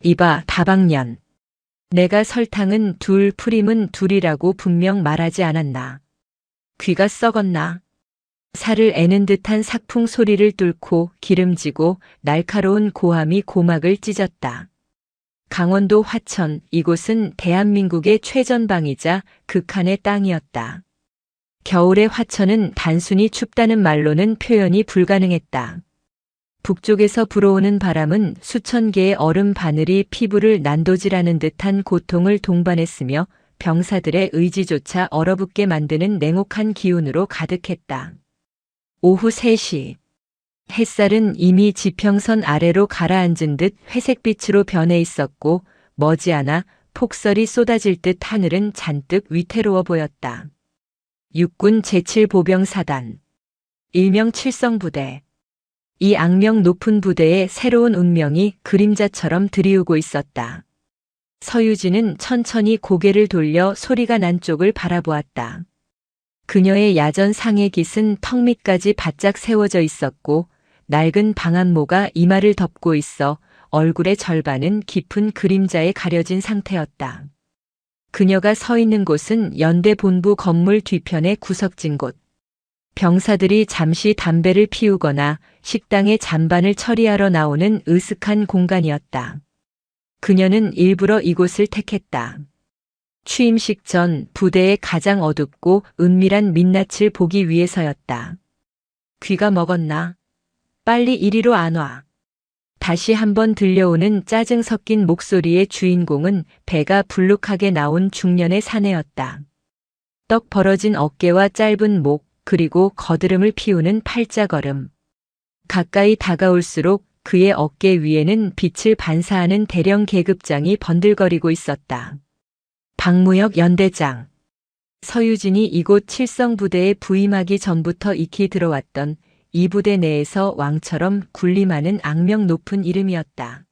이봐, 다방년. 내가 설탕은 둘, 프림은 둘이라고 분명 말하지 않았나. 귀가 썩었나. 살을 애는 듯한 삭풍 소리를 뚫고 기름지고 날카로운 고함이 고막을 찢었다. 강원도 화천, 이곳은 대한민국의 최전방이자 극한의 땅이었다. 겨울의 화천은 단순히 춥다는 말로는 표현이 불가능했다. 북쪽에서 불어오는 바람은 수천 개의 얼음 바늘이 피부를 난도질하는 듯한 고통을 동반했으며 병사들의 의지조차 얼어붙게 만드는 냉혹한 기운으로 가득했다. 오후 3시. 햇살은 이미 지평선 아래로 가라앉은 듯 회색빛으로 변해 있었고 머지않아 폭설이 쏟아질 듯 하늘은 잔뜩 위태로워 보였다. 육군 제7보병사단. 일명 칠성부대. 이 악명 높은 부대의 새로운 운명이 그림자처럼 드리우고 있었다. 서유진은 천천히 고개를 돌려 소리가 난 쪽을 바라보았다. 그녀의 야전 상의 깃은 턱 밑까지 바짝 세워져 있었고 낡은 방한모가 이마를 덮고 있어 얼굴의 절반은 깊은 그림자에 가려진 상태였다. 그녀가 서 있는 곳은 연대 본부 건물 뒤편의 구석진 곳. 병사들이 잠시 담배를 피우거나 식당의 잔반을 처리하러 나오는 으슥한 공간이었다. 그녀는 일부러 이곳을 택했다. 취임식 전 부대의 가장 어둡고 은밀한 민낯을 보기 위해서였다. 귀가 먹었나? 빨리 이리로 안 와. 다시 한번 들려오는 짜증 섞인 목소리의 주인공은 배가 불룩하게 나온 중년의 사내였다. 떡 벌어진 어깨와 짧은 목, 그리고 거드름을 피우는 팔자걸음. 가까이 다가올수록 그의 어깨 위에는 빛을 반사하는 대령 계급장이 번들거리고 있었다. 박무혁 연대장. 서유진이 이곳 칠성부대에 부임하기 전부터 익히 들어왔던 이 부대 내에서 왕처럼 군림하는 악명 높은 이름이었다.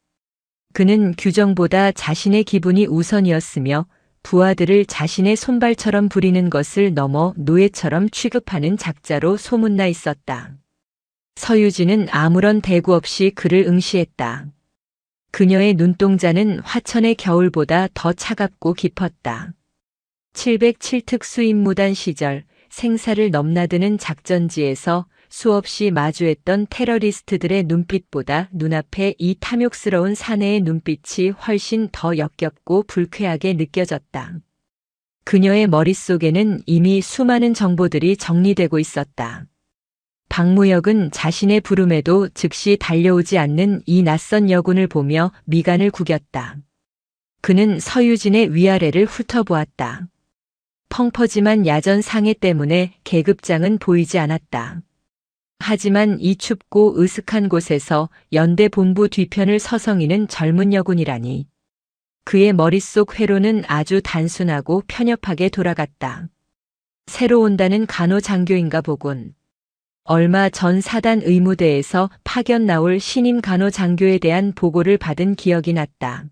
그는 규정보다 자신의 기분이 우선이었으며 부하들을 자신의 손발처럼 부리는 것을 넘어 노예처럼 취급하는 작자로 소문나 있었다. 서유진은 아무런 대꾸 없이 그를 응시했다. 그녀의 눈동자는 화천의 겨울보다 더 차갑고 깊었다. 707특 수임무단 시절 생사를 넘나드는 작전지에서 수없이 마주했던 테러리스트들의 눈빛보다 눈앞에 이 탐욕스러운 사내의 눈빛이 훨씬 더 역겹고 불쾌하게 느껴졌다. 그녀의 머릿속에는 이미 수많은 정보들이 정리되고 있었다. 박무혁은 자신의 부름에도 즉시 달려오지 않는 이 낯선 여군을 보며 미간을 구겼다. 그는 서유진의 위아래를 훑어보았다. 펑퍼짐한 야전 상해 때문에 계급장은 보이지 않았다. 하지만 이 춥고 으슥한 곳에서 연대 본부 뒤편을 서성이는 젊은 여군이라니. 그의 머릿속 회로는 아주 단순하고 편협하게 돌아갔다. 새로 온다는 간호장교인가 보군. 얼마 전 사단 의무대에서 파견 나올 신임 간호장교에 대한 보고를 받은 기억이 났다.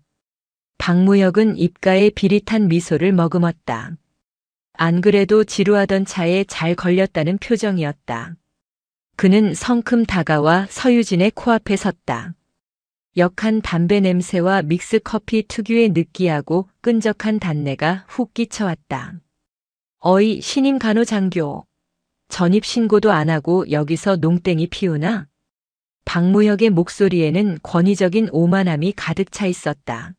박무혁은 입가에 비릿한 미소를 머금었다. 안 그래도 지루하던 차에 잘 걸렸다는 표정이었다. 그는 성큼 다가와 서유진의 코앞에 섰다. 역한 담배 냄새와 믹스커피 특유의 느끼하고 끈적한 단내가 훅 끼쳐왔다. 어이, 신임 간호장교. 전입신고도 안 하고 여기서 농땡이 피우나? 박무혁의 목소리에는 권위적인 오만함이 가득 차 있었다.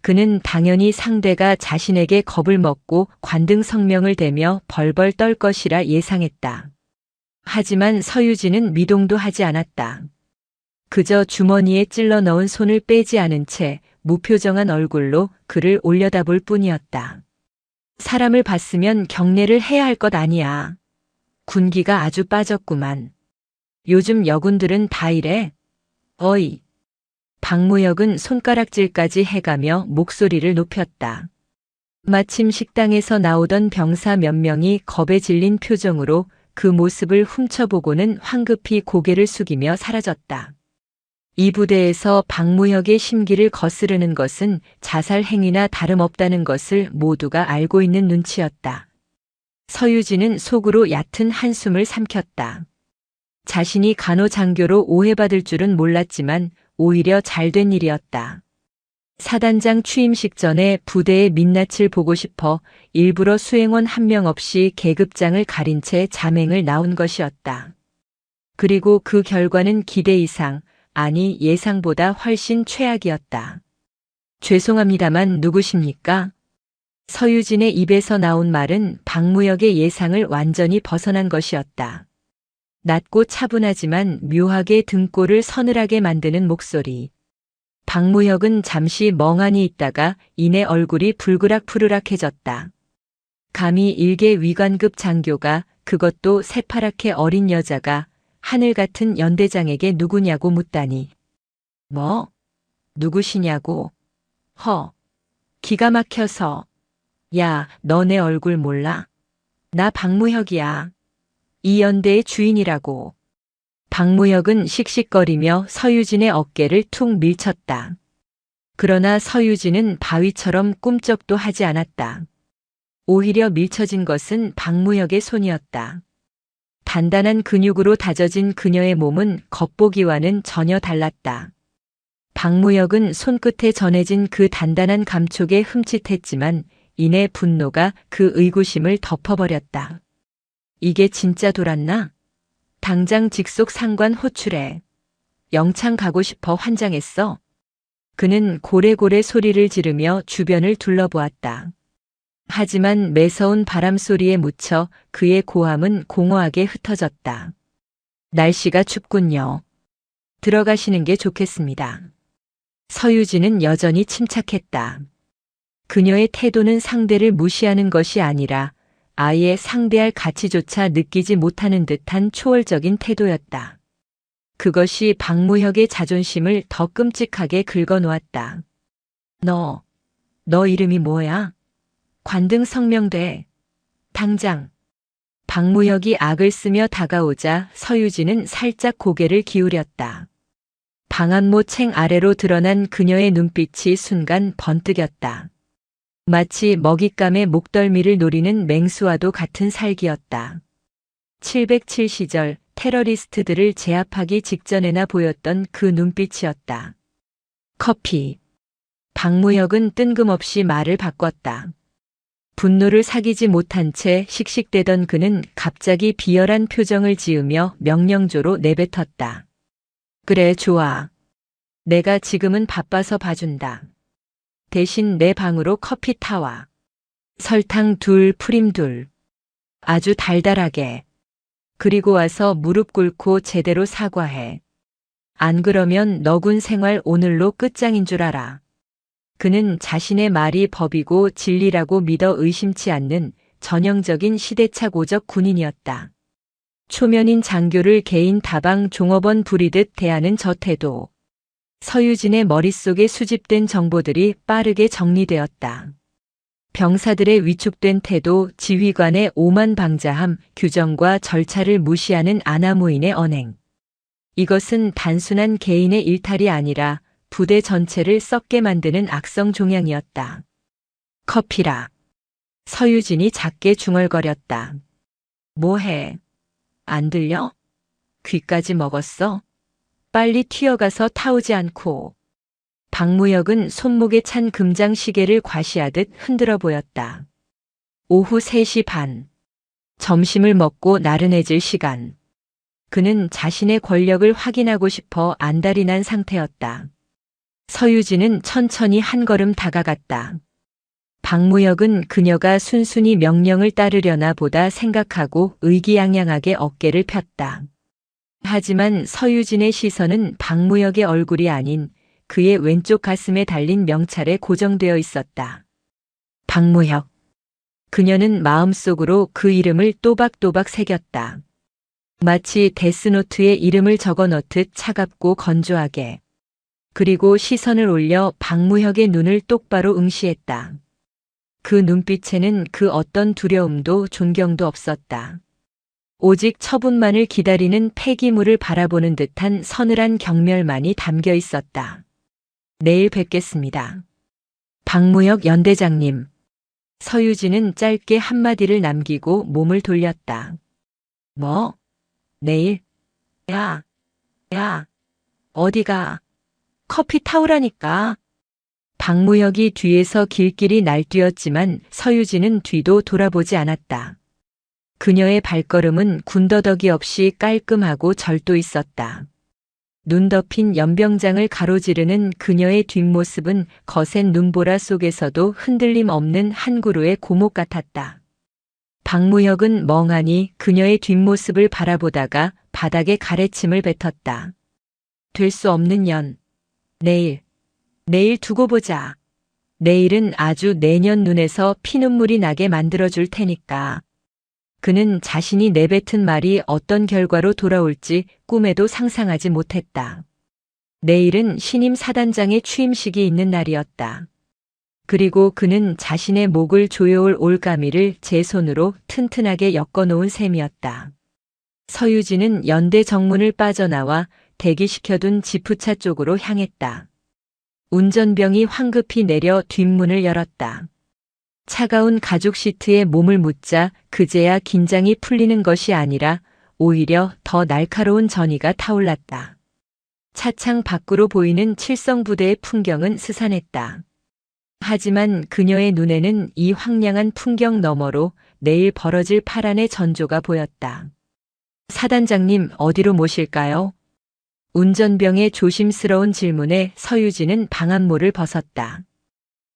그는 당연히 상대가 자신에게 겁을 먹고 관등 성명을 대며 벌벌 떨 것이라 예상했다. 하지만 서유진은 미동도 하지 않았다. 그저 주머니에 찔러 넣은 손을 빼지 않은 채 무표정한 얼굴로 그를 올려다볼 뿐이었다. 사람을 봤으면 경례를 해야 할 것 아니야. 군기가 아주 빠졌구만. 요즘 여군들은 다 이래. 어이. 박무혁은 손가락질까지 해가며 목소리를 높였다. 마침 식당에서 나오던 병사 몇 명이 겁에 질린 표정으로 그 모습을 훔쳐보고는 황급히 고개를 숙이며 사라졌다. 이 부대에서 박무혁의 심기를 거스르는 것은 자살 행위나 다름없다는 것을 모두가 알고 있는 눈치였다. 서유진은 속으로 얕은 한숨을 삼켰다. 자신이 간호장교로 오해받을 줄은 몰랐지만 오히려 잘된 일이었다. 사단장 취임식 전에 부대의 민낯을 보고 싶어 일부러 수행원 한 명 없이 계급장을 가린 채 자맹을 나온 것이었다. 그리고 그 결과는 기대 이상, 아니 예상보다 훨씬 최악이었다. 죄송합니다만 누구십니까? 서유진의 입에서 나온 말은 박무혁의 예상을 완전히 벗어난 것이었다. 낮고 차분하지만 묘하게 등골을 서늘하게 만드는 목소리. 박무혁은 잠시 멍하니 있다가 이내 얼굴이 불그락푸르락해졌다. 감히 일개 위관급 장교가, 그것도 새파랗게 어린 여자가 하늘 같은 연대장에게 누구냐고 묻다니. 뭐? 누구시냐고? 기가 막혀서. 야, 너 내 얼굴 몰라? 나 박무혁이야. 이 연대의 주인이라고. 박무혁은 씩씩거리며 서유진의 어깨를 툭 밀쳤다. 그러나 서유진은 바위처럼 꿈쩍도 하지 않았다. 오히려 밀쳐진 것은 박무혁의 손이었다. 단단한 근육으로 다져진 그녀의 몸은 겉보기와는 전혀 달랐다. 박무혁은 손끝에 전해진 그 단단한 감촉에 흠칫했지만 이내 분노가 그 의구심을 덮어버렸다. 이게 진짜 돌았나? 당장 직속 상관 호출해. 영창 가고 싶어 환장했어. 그는 고래고래 소리를 지르며 주변을 둘러보았다. 하지만 매서운 바람 소리에 묻혀 그의 고함은 공허하게 흩어졌다. 날씨가 춥군요. 들어가시는 게 좋겠습니다. 서유진은 여전히 침착했다. 그녀의 태도는 상대를 무시하는 것이 아니라 아예 상대할 가치조차 느끼지 못하는 듯한 초월적인 태도였다. 그것이 박무혁의 자존심을 더 끔찍하게 긁어놓았다. 너 이름이 뭐야? 관등 성명돼. 당장. 박무혁이 악을 쓰며 다가오자 서유진은 살짝 고개를 기울였다. 방한모 챙 아래로 드러난 그녀의 눈빛이 순간 번뜩였다. 마치 먹잇감의 목덜미를 노리는 맹수와도 같은 살기였다. 707 시절 테러리스트들을 제압하기 직전에나 보였던 그 눈빛이었다. 커피. 박무혁은 뜬금없이 말을 바꿨다. 분노를 사귀지 못한 채 씩씩대던 그는 갑자기 비열한 표정을 지으며 명령조로 내뱉었다. 그래, 좋아. 내가 지금은 바빠서 봐준다. 대신 내 방으로 커피 타와. 설탕 2, 프림 2. 아주 달달하게. 그리고 와서 무릎 꿇고 제대로 사과해. 안 그러면 너군 생활 오늘로 끝장인 줄 알아. 그는 자신의 말이 법이고 진리라고 믿어 의심치 않는 전형적인 시대착오적 군인이었다. 초면인 장교를 개인 다방 종업원 부리듯 대하는 저 태도. 서유진의 머릿속에 수집된 정보들이 빠르게 정리되었다. 병사들의 위축된 태도, 지휘관의 오만방자함, 규정과 절차를 무시하는 아나무인의 언행. 이것은 단순한 개인의 일탈이 아니라 부대 전체를 썩게 만드는 악성 종양이었다. 커피라. 서유진이 작게 중얼거렸다. 뭐해? 안 들려? 귀까지 먹었어? 빨리 튀어가서 타오지 않고. 박무혁은 손목에 찬 금장 시계를 과시하듯 흔들어 보였다. 오후 3시 반. 점심을 먹고 나른해질 시간. 그는 자신의 권력을 확인하고 싶어 안달이 난 상태였다. 서유진은 천천히 한 걸음 다가갔다. 박무혁은 그녀가 순순히 명령을 따르려나 보다 생각하고 의기양양하게 어깨를 폈다. 하지만 서유진의 시선은 박무혁의 얼굴이 아닌 그의 왼쪽 가슴에 달린 명찰에 고정되어 있었다. 박무혁. 그녀는 마음속으로 그 이름을 또박또박 새겼다. 마치 데스노트에 이름을 적어 넣듯 차갑고 건조하게. 그리고 시선을 올려 박무혁의 눈을 똑바로 응시했다. 그 눈빛에는 그 어떤 두려움도 존경도 없었다. 오직 처분만을 기다리는 폐기물을 바라보는 듯한 서늘한 경멸만이 담겨 있었다. 내일 뵙겠습니다. 박무혁 연대장님. 서유진은 짧게 한마디를 남기고 몸을 돌렸다. 뭐? 내일? 야, 어디가? 커피 타오라니까. 박무혁이 뒤에서 길길이 날뛰었지만 서유진은 뒤도 돌아보지 않았다. 그녀의 발걸음은 군더더기 없이 깔끔하고 절도 있었다. 눈 덮인 연병장을 가로지르는 그녀의 뒷모습은 거센 눈보라 속에서도 흔들림 없는 한 그루의 고목 같았다. 박무혁은 멍하니 그녀의 뒷모습을 바라보다가 바닥에 가래침을 뱉었다. 될 수 없는 년. 내일 두고 보자. 내일은 아주 내년 눈에서 피눈물이 나게 만들어줄 테니까. 그는 자신이 내뱉은 말이 어떤 결과로 돌아올지 꿈에도 상상하지 못했다. 내일은 신임 사단장의 취임식이 있는 날이었다. 그리고 그는 자신의 목을 조여올 올가미를 제 손으로 튼튼하게 엮어놓은 셈이었다. 서유진은 연대 정문을 빠져나와 대기시켜둔 지프차 쪽으로 향했다. 운전병이 황급히 내려 뒷문을 열었다. 차가운 가죽 시트에 몸을 묻자 그제야 긴장이 풀리는 것이 아니라 오히려 더 날카로운 전의가 타올랐다. 차창 밖으로 보이는 칠성부대의 풍경은 스산했다. 하지만 그녀의 눈에는 이 황량한 풍경 너머로 내일 벌어질 파란의 전조가 보였다. 사단장님, 어디로 모실까요? 운전병의 조심스러운 질문에 서유진은 방한모를 벗었다.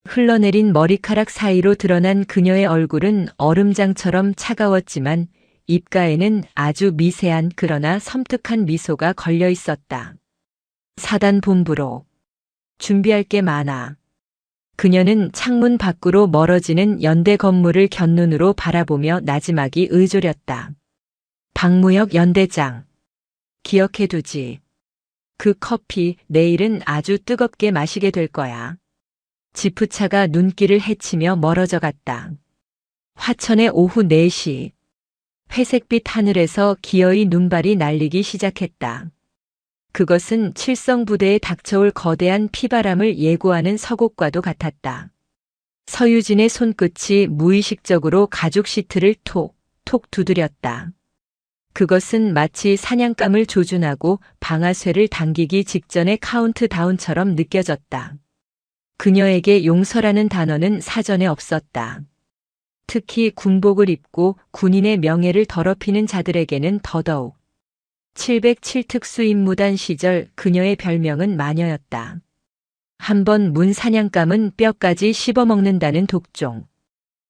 흘러내린 머리카락 사이로 드러난 그녀의 얼굴은 얼음장처럼 차가웠지만 입가에는 아주 미세한 그러나 섬뜩한 미소가 걸려 있었다. 사단 본부로. 준비할 게 많아. 그녀는 창문 밖으로 멀어지는 연대 건물을 곁눈으로 바라보며 나지막이 의졸였다. 박무혁 연대장. 기억해두지. 그 커피 내일은 아주 뜨겁게 마시게 될 거야. 지프차가 눈길을 헤치며 멀어져 갔다. 화천의 오후 4시. 회색빛 하늘에서 기어이 눈발이 날리기 시작했다. 그것은 칠성부대에 닥쳐올 거대한 피바람을 예고하는 서곡과도 같았다. 서유진의 손끝이 무의식적으로 가죽 시트를 톡톡 두드렸다. 그것은 마치 사냥감을 조준하고 방아쇠를 당기기 직전의 카운트다운처럼 느껴졌다. 그녀에게 용서라는 단어는 사전에 없었다. 특히 군복을 입고 군인의 명예를 더럽히는 자들에게는 더더욱. 707특수임무단 시절 그녀의 별명은 마녀였다. 한번 문 사냥감은 뼈까지 씹어먹는다는 독종.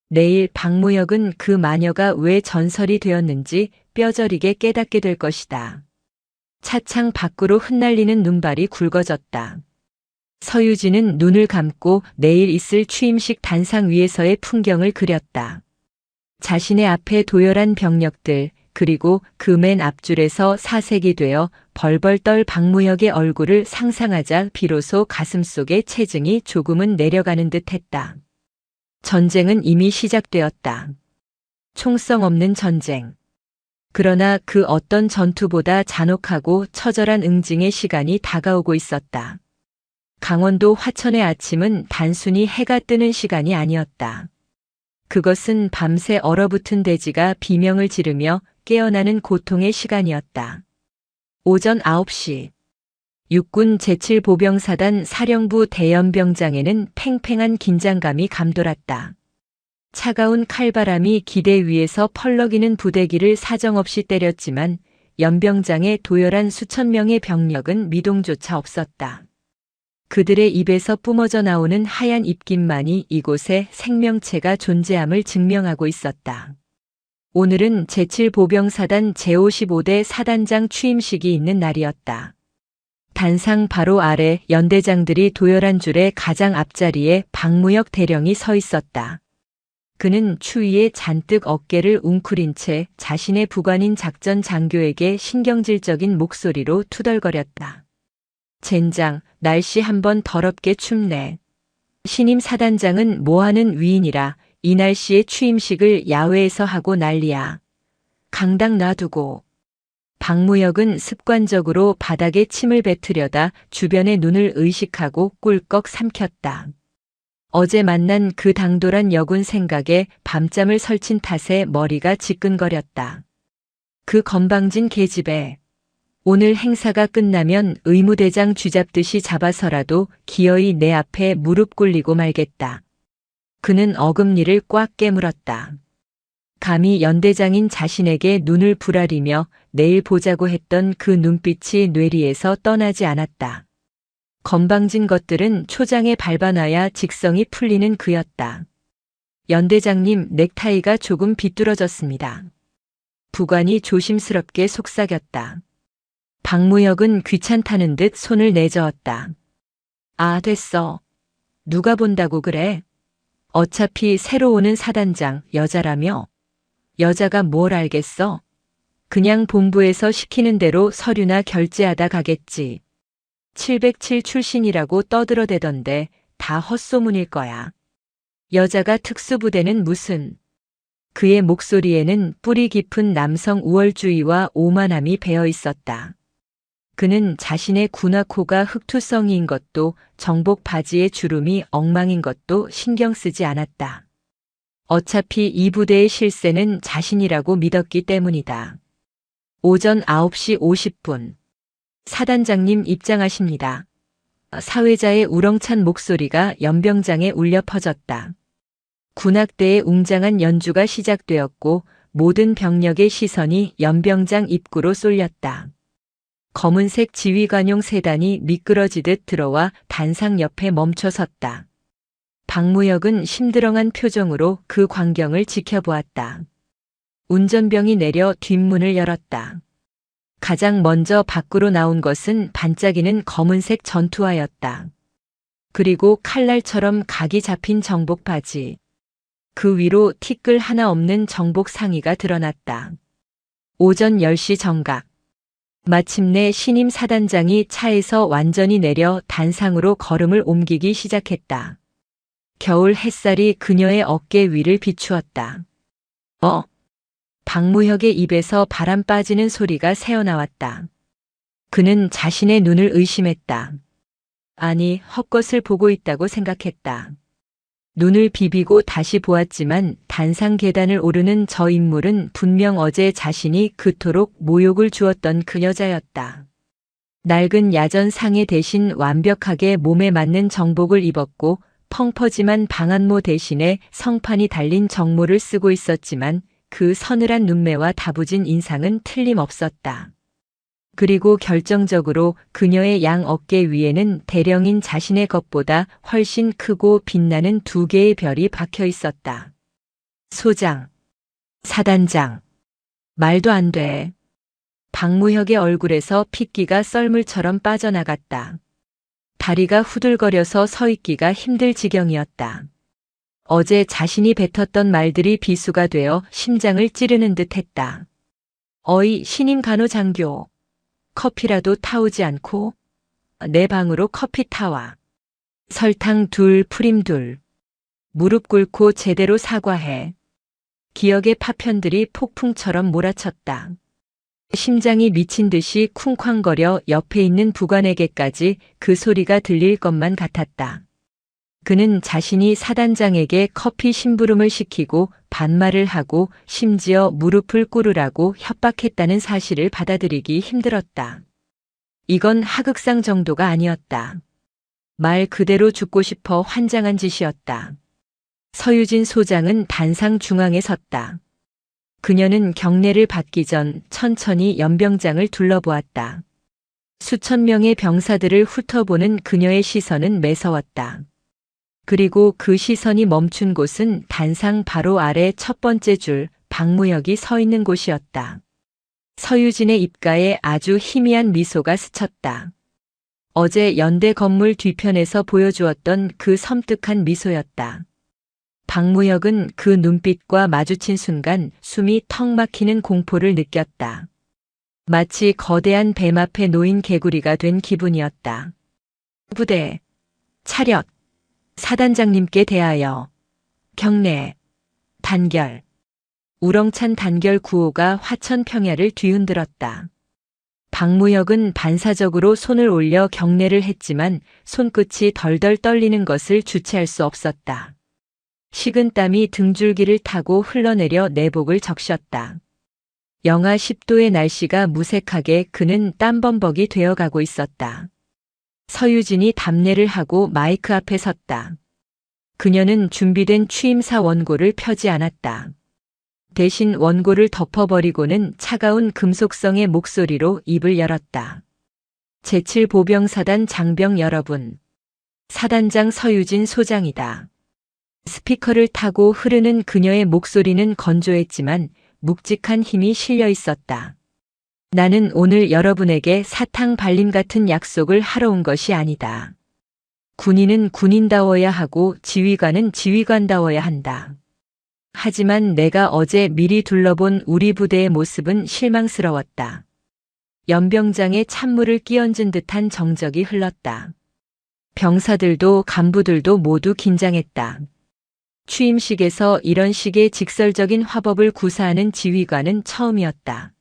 내일 박무혁은 그 마녀가 왜 전설이 되었는지 뼈저리게 깨닫게 될 것이다. 차창 밖으로 흩날리는 눈발이 굵어졌다. 서유진은 눈을 감고 내일 있을 취임식 단상 위에서의 풍경을 그렸다. 자신의 앞에 도열한 병력들, 그리고 그 맨 앞줄에서 사색이 되어 벌벌 떨 박무혁의 얼굴을 상상하자 비로소 가슴속에 체증이 조금은 내려가는 듯 했다. 전쟁은 이미 시작되었다. 총성 없는 전쟁. 그러나 그 어떤 전투보다 잔혹하고 처절한 응징의 시간이 다가오고 있었다. 강원도 화천의 아침은 단순히 해가 뜨는 시간이 아니었다. 그것은 밤새 얼어붙은 대지가 비명을 지르며 깨어나는 고통의 시간이었다. 오전 9시. 육군 제7보병사단 사령부 대연병장에는 팽팽한 긴장감이 감돌았다. 차가운 칼바람이 기대 위에서 펄럭이는 부대기를 사정없이 때렸지만 연병장의 도열한 수천 명의 병력은 미동조차 없었다. 그들의 입에서 뿜어져 나오는 하얀 입김만이 이곳에 생명체가 존재함을 증명하고 있었다. 오늘은 제7보병사단 제55대 사단장 취임식이 있는 날이었다. 단상 바로 아래 연대장들이 도열한 줄의 가장 앞자리에 박무혁 대령이 서 있었다. 그는 추위에 잔뜩 어깨를 웅크린 채 자신의 부관인 작전 장교에게 신경질적인 목소리로 투덜거렸다. 젠장, 날씨 한번 더럽게 춥네. 신임 사단장은 뭐하는 위인이라 이 날씨에 취임식을 야외에서 하고 난리야. 강당 놔두고. 박무혁은 습관적으로 바닥에 침을 뱉으려다 주변의 눈을 의식하고 꿀꺽 삼켰다. 어제 만난 그 당돌한 여군 생각에 밤잠을 설친 탓에 머리가 지끈거렸다. 그 건방진 계집애. 오늘 행사가 끝나면 의무대장 쥐잡듯이 잡아서라도 기어이 내 앞에 무릎 꿇리고 말겠다. 그는 어금니를 꽉 깨물었다. 감히 연대장인 자신에게 눈을 부라리며 내일 보자고 했던 그 눈빛이 뇌리에서 떠나지 않았다. 건방진 것들은 초장에 밟아놔야 직성이 풀리는 그였다. 연대장님, 넥타이가 조금 비뚤어졌습니다. 부관이 조심스럽게 속삭였다. 박무혁은 귀찮다는 듯 손을 내저었다. 아, 됐어. 누가 본다고 그래? 어차피 새로 오는 사단장, 여자라며? 여자가 뭘 알겠어? 그냥 본부에서 시키는 대로 서류나 결제하다 가겠지. 707 출신이라고 떠들어대던데 다 헛소문일 거야. 여자가 특수부대는 무슨. 그의 목소리에는 뿌리 깊은 남성 우월주의와 오만함이 배어 있었다. 그는 자신의 군화코가 흑투성이인 것도 정복 바지의 주름이 엉망인 것도 신경 쓰지 않았다. 어차피 이 부대의 실세는 자신이라고 믿었기 때문이다. 오전 9시 50분. 사단장님 입장하십니다. 사회자의 우렁찬 목소리가 연병장에 울려 퍼졌다. 군악대의 웅장한 연주가 시작되었고 모든 병력의 시선이 연병장 입구로 쏠렸다. 검은색 지휘관용 세단이 미끄러지듯 들어와 단상 옆에 멈춰 섰다. 박무혁은 심드렁한 표정으로 그 광경을 지켜보았다. 운전병이 내려 뒷문을 열었다. 가장 먼저 밖으로 나온 것은 반짝이는 검은색 전투화였다. 그리고 칼날처럼 각이 잡힌 정복 바지. 그 위로 티끌 하나 없는 정복 상의가 드러났다. 오전 10시 정각. 마침내 신임 사단장이 차에서 완전히 내려 단상으로 걸음을 옮기기 시작했다. 겨울 햇살이 그녀의 어깨 위를 비추었다. 박무혁의 입에서 바람 빠지는 소리가 새어나왔다. 그는 자신의 눈을 의심했다. 아니, 헛것을 보고 있다고 생각했다. 눈을 비비고 다시 보았지만 단상 계단을 오르는 저 인물은 분명 어제 자신이 그토록 모욕을 주었던 그 여자였다. 낡은 야전 상의 대신 완벽하게 몸에 맞는 정복을 입었고 펑퍼짐한 방한모 대신에 성판이 달린 정모를 쓰고 있었지만 그 서늘한 눈매와 다부진 인상은 틀림없었다. 그리고 결정적으로 그녀의 양 어깨 위에는 대령인 자신의 것보다 훨씬 크고 빛나는 두 개의 별이 박혀 있었다. 소장, 사단장, 말도 안 돼. 박무혁의 얼굴에서 핏기가 썰물처럼 빠져나갔다. 다리가 후들거려서 서 있기가 힘들 지경이었다. 어제 자신이 뱉었던 말들이 비수가 되어 심장을 찌르는 듯 했다. 어이, 신임 간호장교. 커피라도 타오지 않고? 내 방으로 커피 타와. 설탕 2, 프림 2. 무릎 꿇고 제대로 사과해. 기억의 파편들이 폭풍처럼 몰아쳤다. 심장이 미친 듯이 쿵쾅거려 옆에 있는 부관에게까지 그 소리가 들릴 것만 같았다. 그는 자신이 사단장에게 커피 심부름을 시키고 반말을 하고 심지어 무릎을 꿇으라고 협박했다는 사실을 받아들이기 힘들었다. 이건 하극상 정도가 아니었다. 말 그대로 죽고 싶어 환장한 짓이었다. 서유진 소장은 단상 중앙에 섰다. 그녀는 경례를 받기 전 천천히 연병장을 둘러보았다. 수천 명의 병사들을 훑어보는 그녀의 시선은 매서웠다. 그리고 그 시선이 멈춘 곳은 단상 바로 아래 첫 번째 줄 박무혁이 서 있는 곳이었다. 서유진의 입가에 아주 희미한 미소가 스쳤다. 어제 연대 건물 뒤편에서 보여주었던 그 섬뜩한 미소였다. 박무혁은 그 눈빛과 마주친 순간 숨이 턱 막히는 공포를 느꼈다. 마치 거대한 뱀 앞에 놓인 개구리가 된 기분이었다. 부대, 차렷. 사단장님께 대하여 경례, 단결. 우렁찬 단결 구호가 화천 평야를 뒤흔들었다. 박무혁은 반사적으로 손을 올려 경례를 했지만 손끝이 덜덜 떨리는 것을 주체할 수 없었다. 식은 땀이 등줄기를 타고 흘러내려 내복을 적셨다. 영하 10도의 날씨가 무색하게 그는 땀범벅이 되어가고 있었다. 서유진이 답례를 하고 마이크 앞에 섰다. 그녀는 준비된 취임사 원고를 펴지 않았다. 대신 원고를 덮어버리고는 차가운 금속성의 목소리로 입을 열었다. 제7보병사단 장병 여러분. 사단장 서유진 소장이다. 스피커를 타고 흐르는 그녀의 목소리는 건조했지만 묵직한 힘이 실려 있었다. 나는 오늘 여러분에게 사탕 발림 같은 약속을 하러 온 것이 아니다. 군인은 군인다워야 하고 지휘관은 지휘관다워야 한다. 하지만 내가 어제 미리 둘러본 우리 부대의 모습은 실망스러웠다. 연병장에 찬물을 끼얹은 듯한 정적이 흘렀다. 병사들도 간부들도 모두 긴장했다. 취임식에서 이런 식의 직설적인 화법을 구사하는 지휘관은 처음이었다.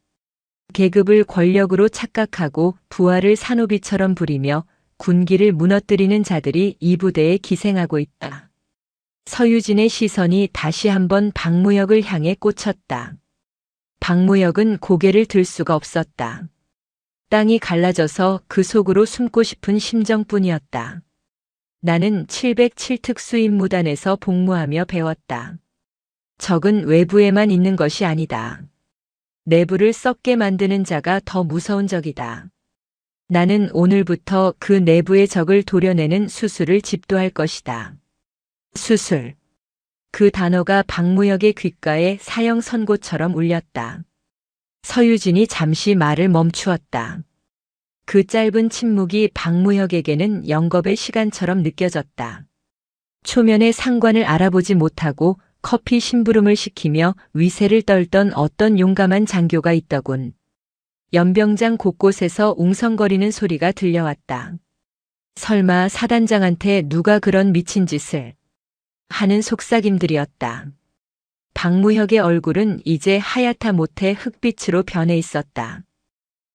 계급을 권력으로 착각하고 부하를 산호비처럼 부리며 군기를 무너뜨리는 자들이 이 부대에 기생하고 있다. 서유진의 시선이 다시 한번 박무혁을 향해 꽂혔다. 박무혁은 고개를 들 수가 없었다. 땅이 갈라져서 그 속으로 숨고 싶은 심정뿐이었다. 나는 707특 수임무단에서 복무하며 배웠다. 적은 외부에만 있는 것이 아니다. 내부를 썩게 만드는 자가 더 무서운 적이다. 나는 오늘부터 그 내부의 적을 도려내는 수술을 집도할 것이다. 수술. 그 단어가 박무혁의 귓가에 사형 선고처럼 울렸다. 서유진이 잠시 말을 멈추었다. 그 짧은 침묵이 박무혁에게는 영겁의 시간처럼 느껴졌다. 초면의 상관을 알아보지 못하고 커피 심부름을 시키며 위세를 떨던 어떤 용감한 장교가 있더군. 연병장 곳곳에서 웅성거리는 소리가 들려왔다. 설마 사단장한테 누가 그런 미친 짓을 하는 속삭임들이었다. 박무혁의 얼굴은 이제 하얗다 못해 흑빛으로 변해 있었다.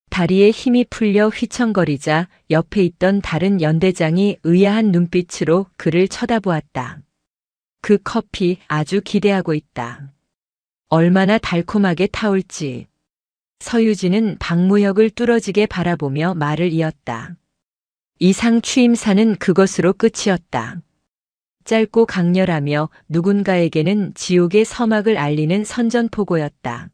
다리에 힘이 풀려 휘청거리자 옆에 있던 다른 연대장이 의아한 눈빛으로 그를 쳐다보았다. 그 커피 아주 기대하고 있다. 얼마나 달콤하게 타올지. 서유진은 박무혁을 뚫어지게 바라보며 말을 이었다. 이상 취임사는 그것으로 끝이었다. 짧고 강렬하며 누군가에게는 지옥의 서막을 알리는 선전포고였다.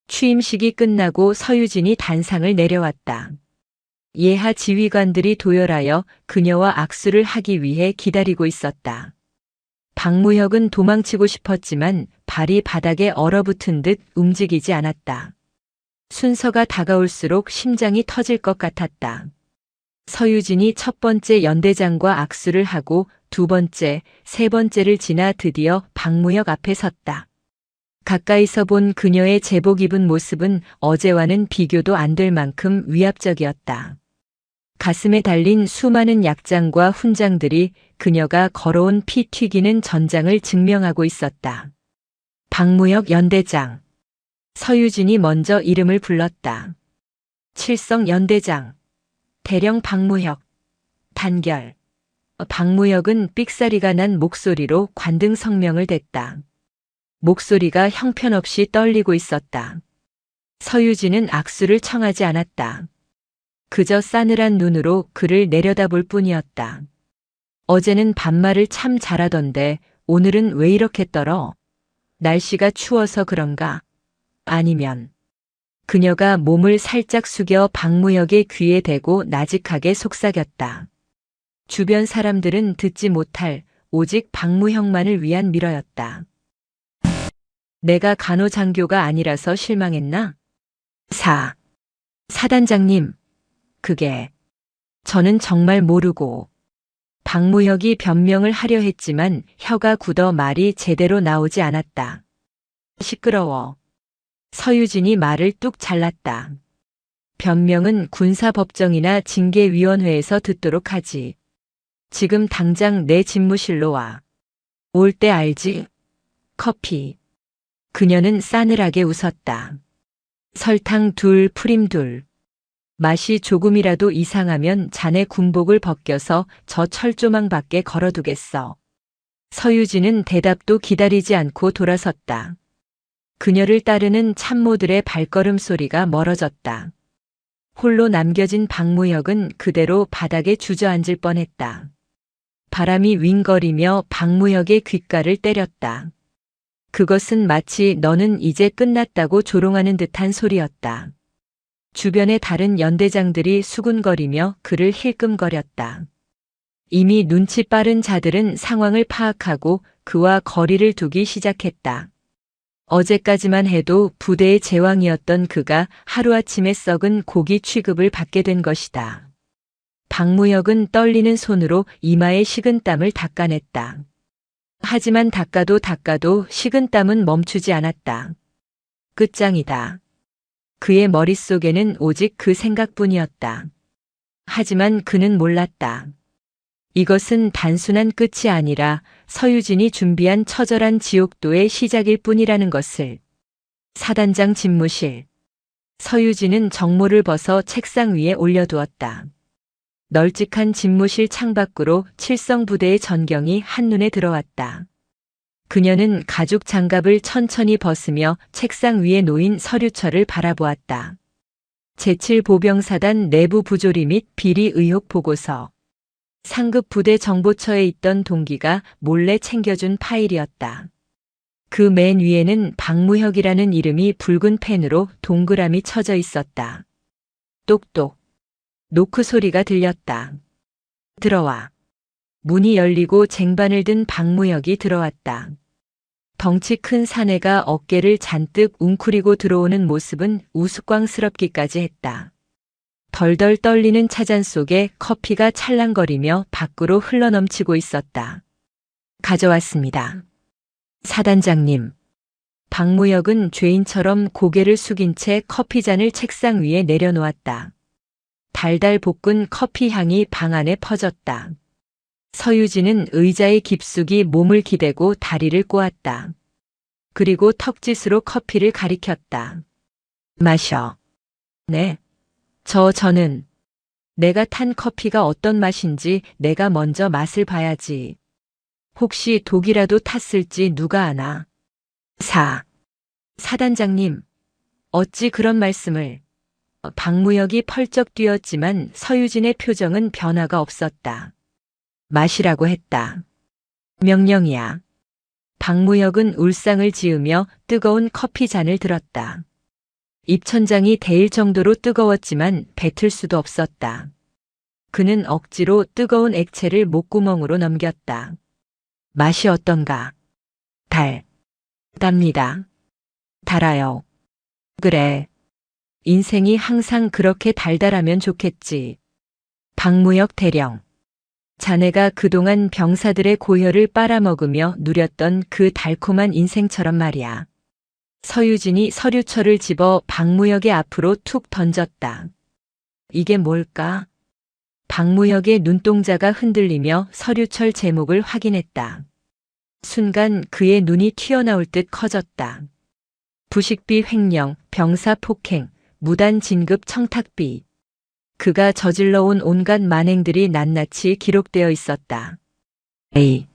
취임식이 끝나고 서유진이 단상을 내려왔다. 예하 지휘관들이 도열하여 그녀와 악수를 하기 위해 기다리고 있었다. 박무혁은 도망치고 싶었지만 발이 바닥에 얼어붙은 듯 움직이지 않았다. 순서가 다가올수록 심장이 터질 것 같았다. 서유진이 첫 번째 연대장과 악수를 하고 두 번째, 세 번째를 지나 드디어 박무혁 앞에 섰다. 가까이서 본 그녀의 제복 입은 모습은 어제와는 비교도 안 될 만큼 위압적이었다. 가슴에 달린 수많은 약장과 훈장들이 그녀가 걸어온 피 튀기는 전장을 증명하고 있었다. 박무혁 연대장. 서유진이 먼저 이름을 불렀다. 칠성 연대장. 대령 박무혁. 단결. 박무혁은 삑사리가 난 목소리로 관등 성명을 댔다. 목소리가 형편없이 떨리고 있었다. 서유진은 악수를 청하지 않았다. 그저 싸늘한 눈으로 그를 내려다볼 뿐이었다. 어제는 반말을 참 잘하던데 오늘은 왜 이렇게 떨어? 날씨가 추워서 그런가? 아니면 그녀가 몸을 살짝 숙여 박무혁의 귀에 대고 나직하게 속삭였다. 주변 사람들은 듣지 못할 오직 박무혁만을 위한 미러였다. 내가 간호장교가 아니라서 실망했나? 사단장님, 그게 저는 정말 모르고. 박무혁이 변명을 하려 했지만 혀가 굳어 말이 제대로 나오지 않았다. 시끄러워. 서유진이 말을 뚝 잘랐다. 변명은 군사법정이나 징계위원회에서 듣도록 하지. 지금 당장 내 집무실로 와. 올 때 알지? 커피. 그녀는 싸늘하게 웃었다. 설탕 2, 프림 2. 맛이 조금이라도 이상하면 자네 군복을 벗겨서 저 철조망 밖에 걸어두겠어. 서유진은 대답도 기다리지 않고 돌아섰다. 그녀를 따르는 참모들의 발걸음 소리가 멀어졌다. 홀로 남겨진 박무혁은 그대로 바닥에 주저앉을 뻔했다. 바람이 윙거리며 박무혁의 귓가를 때렸다. 그것은 마치 너는 이제 끝났다고 조롱하는 듯한 소리였다. 주변의 다른 연대장들이 수군거리며 그를 힐끔거렸다. 이미 눈치 빠른 자들은 상황을 파악하고 그와 거리를 두기 시작했다. 어제까지만 해도 부대의 제왕이었던 그가 하루아침에 썩은 고기 취급을 받게 된 것이다. 박무혁은 떨리는 손으로 이마에 식은땀을 닦아냈다. 하지만 닦아도 식은땀은 멈추지 않았다. 끝장이다. 그의 머릿속에는 오직 그 생각뿐이었다. 하지만 그는 몰랐다. 이것은 단순한 끝이 아니라 서유진이 준비한 처절한 지옥도의 시작일 뿐이라는 것을. 사단장 집무실. 서유진은 정모를 벗어 책상 위에 올려두었다. 널찍한 집무실 창밖으로 칠성부대의 전경이 한눈에 들어왔다. 그녀는 가죽 장갑을 천천히 벗으며 책상 위에 놓인 서류철을 바라보았다. 제7보병사단 내부 부조리 및 비리 의혹 보고서. 상급 부대 정보처에 있던 동기가 몰래 챙겨준 파일이었다. 그 맨 위에는 박무혁이라는 이름이 붉은 펜으로 동그라미 쳐져 있었다. 똑똑. 노크 소리가 들렸다. 들어와. 문이 열리고 쟁반을 든 박무혁이 들어왔다. 덩치 큰 사내가 어깨를 잔뜩 웅크리고 들어오는 모습은 우스꽝스럽기까지 했다. 덜덜 떨리는 차잔 속에 커피가 찰랑거리며 밖으로 흘러넘치고 있었다. 가져왔습니다. 사단장님. 박무혁은 죄인처럼 고개를 숙인 채 커피잔을 책상 위에 내려놓았다. 달달 볶은 커피 향이 방 안에 퍼졌다. 서유진은 의자의 깊숙이 몸을 기대고 다리를 꼬았다. 그리고 턱짓으로 커피를 가리켰다. 마셔. 네. 저는 내가 탄 커피가 어떤 맛인지 내가 먼저 맛을 봐야지. 혹시 독이라도 탔을지 누가 아나. 사단장님, 어찌 그런 말씀을. 박무혁이 펄쩍 뛰었지만 서유진의 표정은 변화가 없었다. 마시라고 했다. 명령이야. 박무혁은 울상을 지으며 뜨거운 커피 잔을 들었다. 입천장이 데일 정도로 뜨거웠지만 뱉을 수도 없었다. 그는 억지로 뜨거운 액체를 목구멍으로 넘겼다. 맛이 어떤가? 답니다. 달아요. 그래. 인생이 항상 그렇게 달달하면 좋겠지. 박무혁 대령. 자네가 그동안 병사들의 고혈을 빨아먹으며 누렸던 그 달콤한 인생처럼 말이야. 서유진이 서류철을 집어 박무혁의 앞으로 툭 던졌다. 이게 뭘까? 박무혁의 눈동자가 흔들리며 서류철 제목을 확인했다. 순간 그의 눈이 튀어나올 듯 커졌다. 부식비 횡령, 병사 폭행, 무단 진급 청탁비. 그가 저질러온 온갖 만행들이 낱낱이 기록되어 있었다. 에이,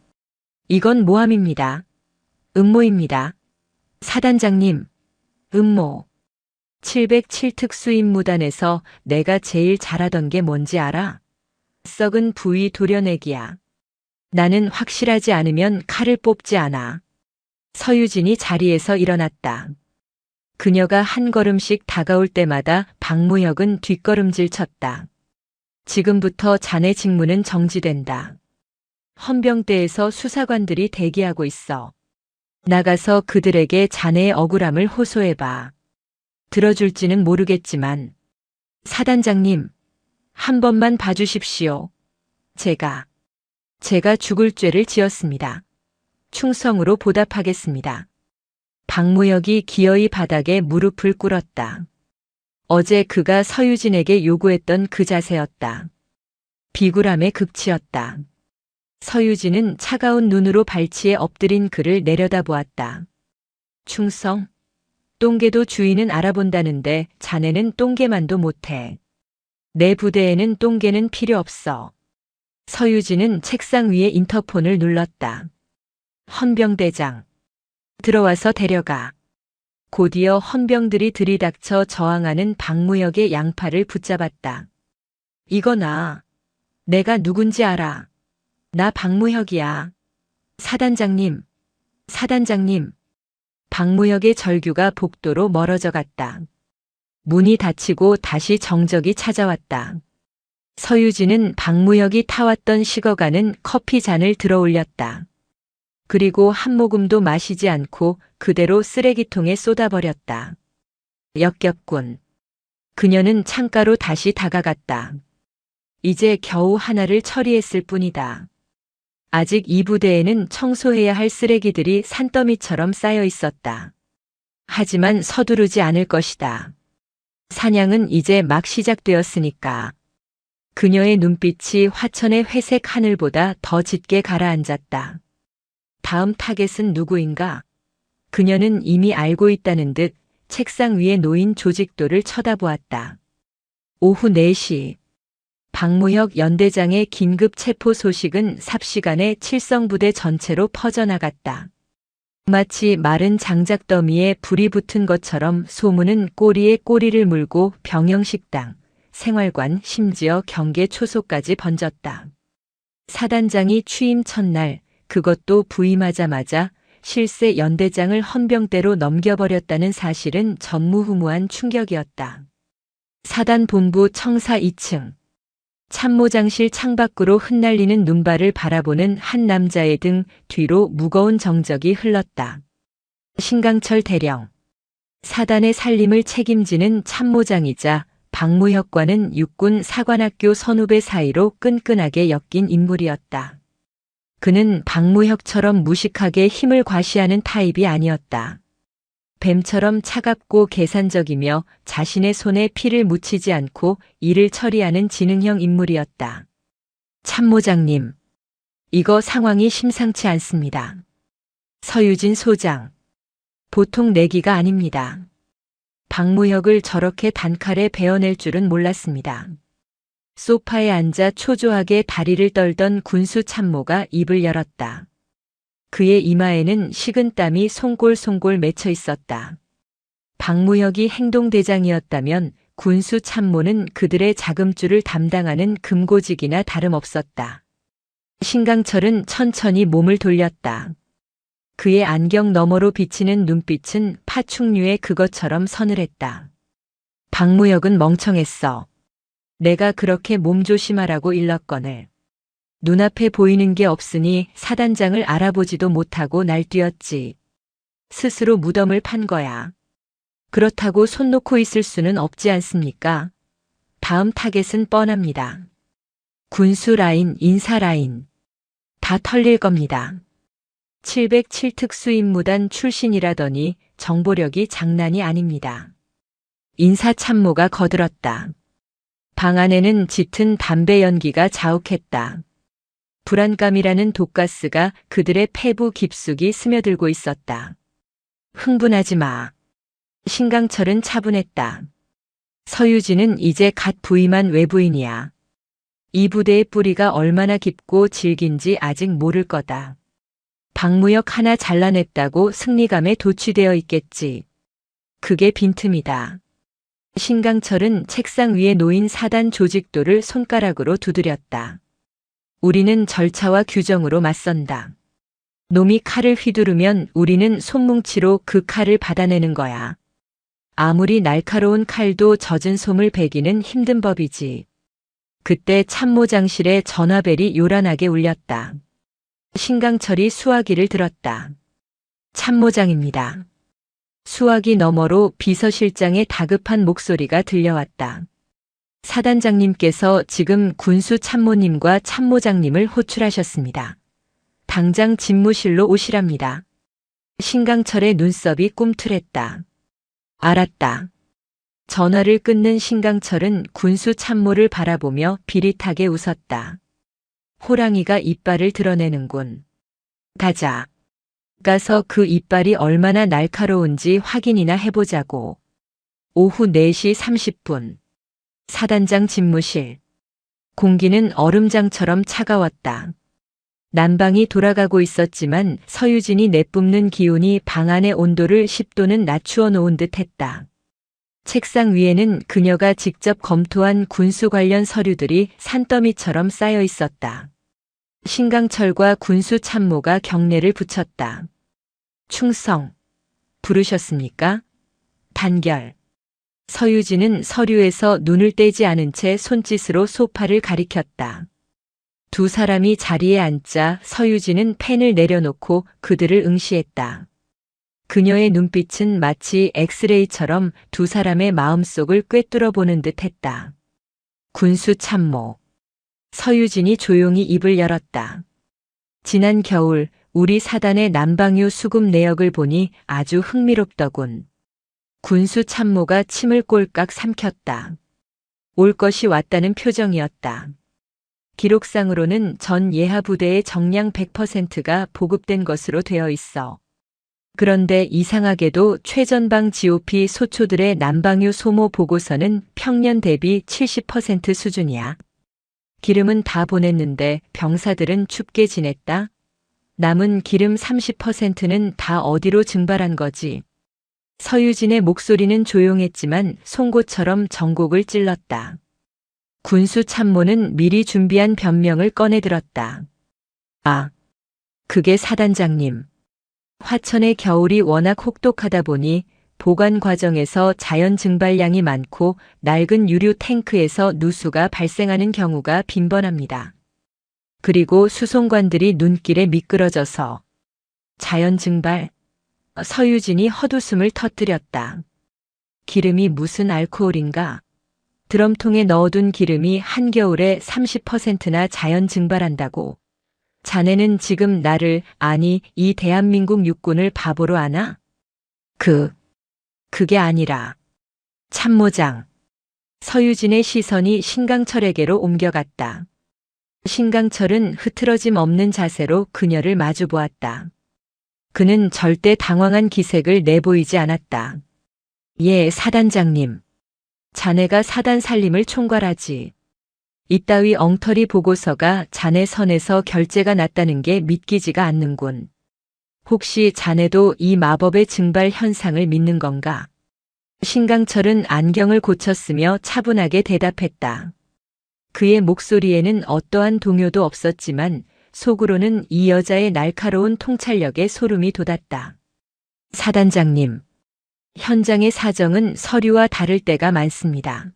이건 모함입니다. 음모입니다. 사단장님, 음모. 707특 수임무단에서 내가 제일 잘하던 게 뭔지 알아? 썩은 부위 도려내기야. 나는 확실하지 않으면 칼을 뽑지 않아. 서유진이 자리에서 일어났다. 그녀가 한 걸음씩 다가올 때마다 박무혁은 뒷걸음질 쳤다. 지금부터 자네 직무는 정지된다. 헌병대에서 수사관들이 대기하고 있어. 나가서 그들에게 자네의 억울함을 호소해봐. 들어줄지는 모르겠지만. 사단장님, 한 번만 봐주십시오. 제가 죽을 죄를 지었습니다. 충성으로 보답하겠습니다. 박무혁이 기어이 바닥에 무릎을 꿇었다. 어제 그가 서유진에게 요구했던 그 자세였다. 비굴함의 극치였다. 서유진은 차가운 눈으로 발치에 엎드린 그를 내려다보았다. 충성? 똥개도 주인은 알아본다는데 자네는 똥개만도 못해. 내 부대에는 똥개는 필요 없어. 서유진은 책상 위에 인터폰을 눌렀다. 헌병대장. 들어와서 데려가. 곧이어 헌병들이 들이닥쳐 저항하는 박무혁의 양팔을 붙잡았다. 이거 내가 누군지 알아. 나 박무혁이야. 사단장님, 사단장님. 박무혁의 절규가 복도로 멀어져 갔다. 문이 닫히고 다시 정적이 찾아왔다. 서유진은 박무혁이 타왔던 식어가는 커피 잔을 들어 올렸다. 그리고 한 모금도 마시지 않고 그대로 쓰레기통에 쏟아버렸다. 역겹군. 그녀는 창가로 다시 다가갔다. 이제 겨우 하나를 처리했을 뿐이다. 아직 이 부대에는 청소해야 할 쓰레기들이 산더미처럼 쌓여 있었다. 하지만 서두르지 않을 것이다. 사냥은 이제 막 시작되었으니까. 그녀의 눈빛이 화천의 회색 하늘보다 더 짙게 가라앉았다. 다음 타겟은 누구인가? 그녀는 이미 알고 있다는 듯 책상 위에 놓인 조직도를 쳐다보았다. 오후 4시. 박무혁 연대장의 긴급 체포 소식은 삽시간에 칠성부대 전체로 퍼져나갔다. 마치 마른 장작더미에 불이 붙은 것처럼 소문은 꼬리에 꼬리를 물고 병영식당, 생활관, 심지어 경계 초소까지 번졌다. 사단장이 취임 첫날, 그것도 부임하자마자 실세 연대장을 헌병대로 넘겨버렸다는 사실은 전무후무한 충격이었다. 사단본부 청사 2층. 참모장실 창밖으로 흩날리는 눈발을 바라보는 한 남자의 등 뒤로 무거운 정적이 흘렀다. 신강철 대령. 사단의 살림을 책임지는 참모장이자 박무혁과는 육군 사관학교 선후배 사이로 끈끈하게 엮인 인물이었다. 그는 박무혁처럼 무식하게 힘을 과시하는 타입이 아니었다. 뱀처럼 차갑고 계산적이며 자신의 손에 피를 묻히지 않고 일을 처리하는 지능형 인물이었다. 참모장님, 이거 상황이 심상치 않습니다. 서유진 소장, 보통 내기가 아닙니다. 박무혁을 저렇게 단칼에 베어낼 줄은 몰랐습니다. 소파에 앉아 초조하게 다리를 떨던 군수 참모가 입을 열었다. 그의 이마에는 식은 땀이 송골송골 맺혀 있었다. 박무혁이 행동대장이었다면 군수 참모는 그들의 자금줄을 담당하는 금고직이나 다름없었다. 신강철은 천천히 몸을 돌렸다. 그의 안경 너머로 비치는 눈빛은 파충류의 그것처럼 서늘했다. 박무혁은 멍청했어. 내가 그렇게 몸조심하라고 일렀거늘. 눈앞에 보이는 게 없으니 사단장을 알아보지도 못하고 날뛰었지. 스스로 무덤을 판 거야. 그렇다고 손 놓고 있을 수는 없지 않습니까? 다음 타겟은 뻔합니다. 군수 라인, 인사 라인. 다 털릴 겁니다. 707 특수임무단 출신이라더니 정보력이 장난이 아닙니다. 인사참모가 거들었다. 방 안에는 짙은 담배 연기가 자욱했다. 불안감이라는 독가스가 그들의 폐부 깊숙이 스며들고 있었다. 흥분하지 마. 신강철은 차분했다. 서유진은 이제 갓 부임한 외부인이야. 이 부대의 뿌리가 얼마나 깊고 질긴지 아직 모를 거다. 박무혁 하나 잘라냈다고 승리감에 도취되어 있겠지. 그게 빈틈이다. 신강철은 책상 위에 놓인 사단 조직도를 손가락으로 두드렸다. 우리는 절차와 규정으로 맞선다. 놈이 칼을 휘두르면 우리는 손뭉치로 그 칼을 받아내는 거야. 아무리 날카로운 칼도 젖은 솜을 베기는 힘든 법이지. 그때 참모장실에 전화벨이 요란하게 울렸다. 신강철이 수화기를 들었다. 참모장입니다. 수화기 너머로 비서실장의 다급한 목소리가 들려왔다. 사단장님께서 지금 군수 참모님과 참모장님을 호출하셨습니다. 당장 집무실로 오시랍니다. 신강철의 눈썹이 꿈틀했다. 알았다. 전화를 끊는 신강철은 군수 참모를 바라보며 비릿하게 웃었다. 호랑이가 이빨을 드러내는군. 가자. 가서 그 이빨이 얼마나 날카로운지 확인이나 해보자고. 오후 4시 30분. 사단장 집무실. 공기는 얼음장처럼 차가웠다. 난방이 돌아가고 있었지만 서유진이 내뿜는 기운이 방 안의 온도를 10도는 낮추어 놓은 듯 했다. 책상 위에는 그녀가 직접 검토한 군수 관련 서류들이 산더미처럼 쌓여 있었다. 신강철과 군수 참모가 경례를 붙였다. 충성. 부르셨습니까? 단결. 서유진은 서류에서 눈을 떼지 않은 채 손짓으로 소파를 가리켰다. 두 사람이 자리에 앉자 서유진은 펜을 내려놓고 그들을 응시했다. 그녀의 눈빛은 마치 엑스레이처럼 두 사람의 마음속을 꿰뚫어 보는 듯 했다. 군수 참모. 서유진이 조용히 입을 열었다. 지난 겨울 우리 사단의 난방유 수급 내역을 보니 아주 흥미롭더군. 군수 참모가 침을 꼴깍 삼켰다. 올 것이 왔다는 표정이었다. 기록상으로는 전 예하 부대의 정량 100%가 보급된 것으로 되어 있어. 그런데 이상하게도 최전방 GOP 소초들의 난방유 소모 보고서는 평년 대비 70% 수준이야. 기름은 다 보냈는데 병사들은 춥게 지냈다. 남은 기름 30%는 다 어디로 증발한 거지. 서유진의 목소리는 조용했지만 송곳처럼 전곡을 찔렀다. 군수 참모는 미리 준비한 변명을 꺼내들었다. 아, 그게 사단장님. 화천의 겨울이 워낙 혹독하다 보니 보관 과정에서 자연 증발량이 많고 낡은 유류 탱크에서 누수가 발생하는 경우가 빈번합니다. 그리고 수송관들이 눈길에 미끄러져서 자연 증발. 서유진이 헛웃음을 터뜨렸다. 기름이 무슨 알코올인가? 드럼통에 넣어둔 기름이 한겨울에 30%나 자연 증발한다고. 자네는 지금 나를, 아니 이 대한민국 육군을 바보로 아나? 그게 아니라. 참모장. 서유진의 시선이 신강철에게로 옮겨갔다. 신강철은 흐트러짐 없는 자세로 그녀를 마주보았다. 그는 절대 당황한 기색을 내보이지 않았다. 예, 사단장님. 자네가 사단 살림을 총괄하지. 이따위 엉터리 보고서가 자네 선에서 결재가 났다는 게 믿기지가 않는군. 혹시 자네도 이 마법의 증발 현상을 믿는 건가? 신강철은 안경을 고쳤으며 차분하게 대답했다. 그의 목소리에는 어떠한 동요도 없었지만 속으로는 이 여자의 날카로운 통찰력에 소름이 돋았다. 사단장님, 현장의 사정은 서류와 다를 때가 많습니다.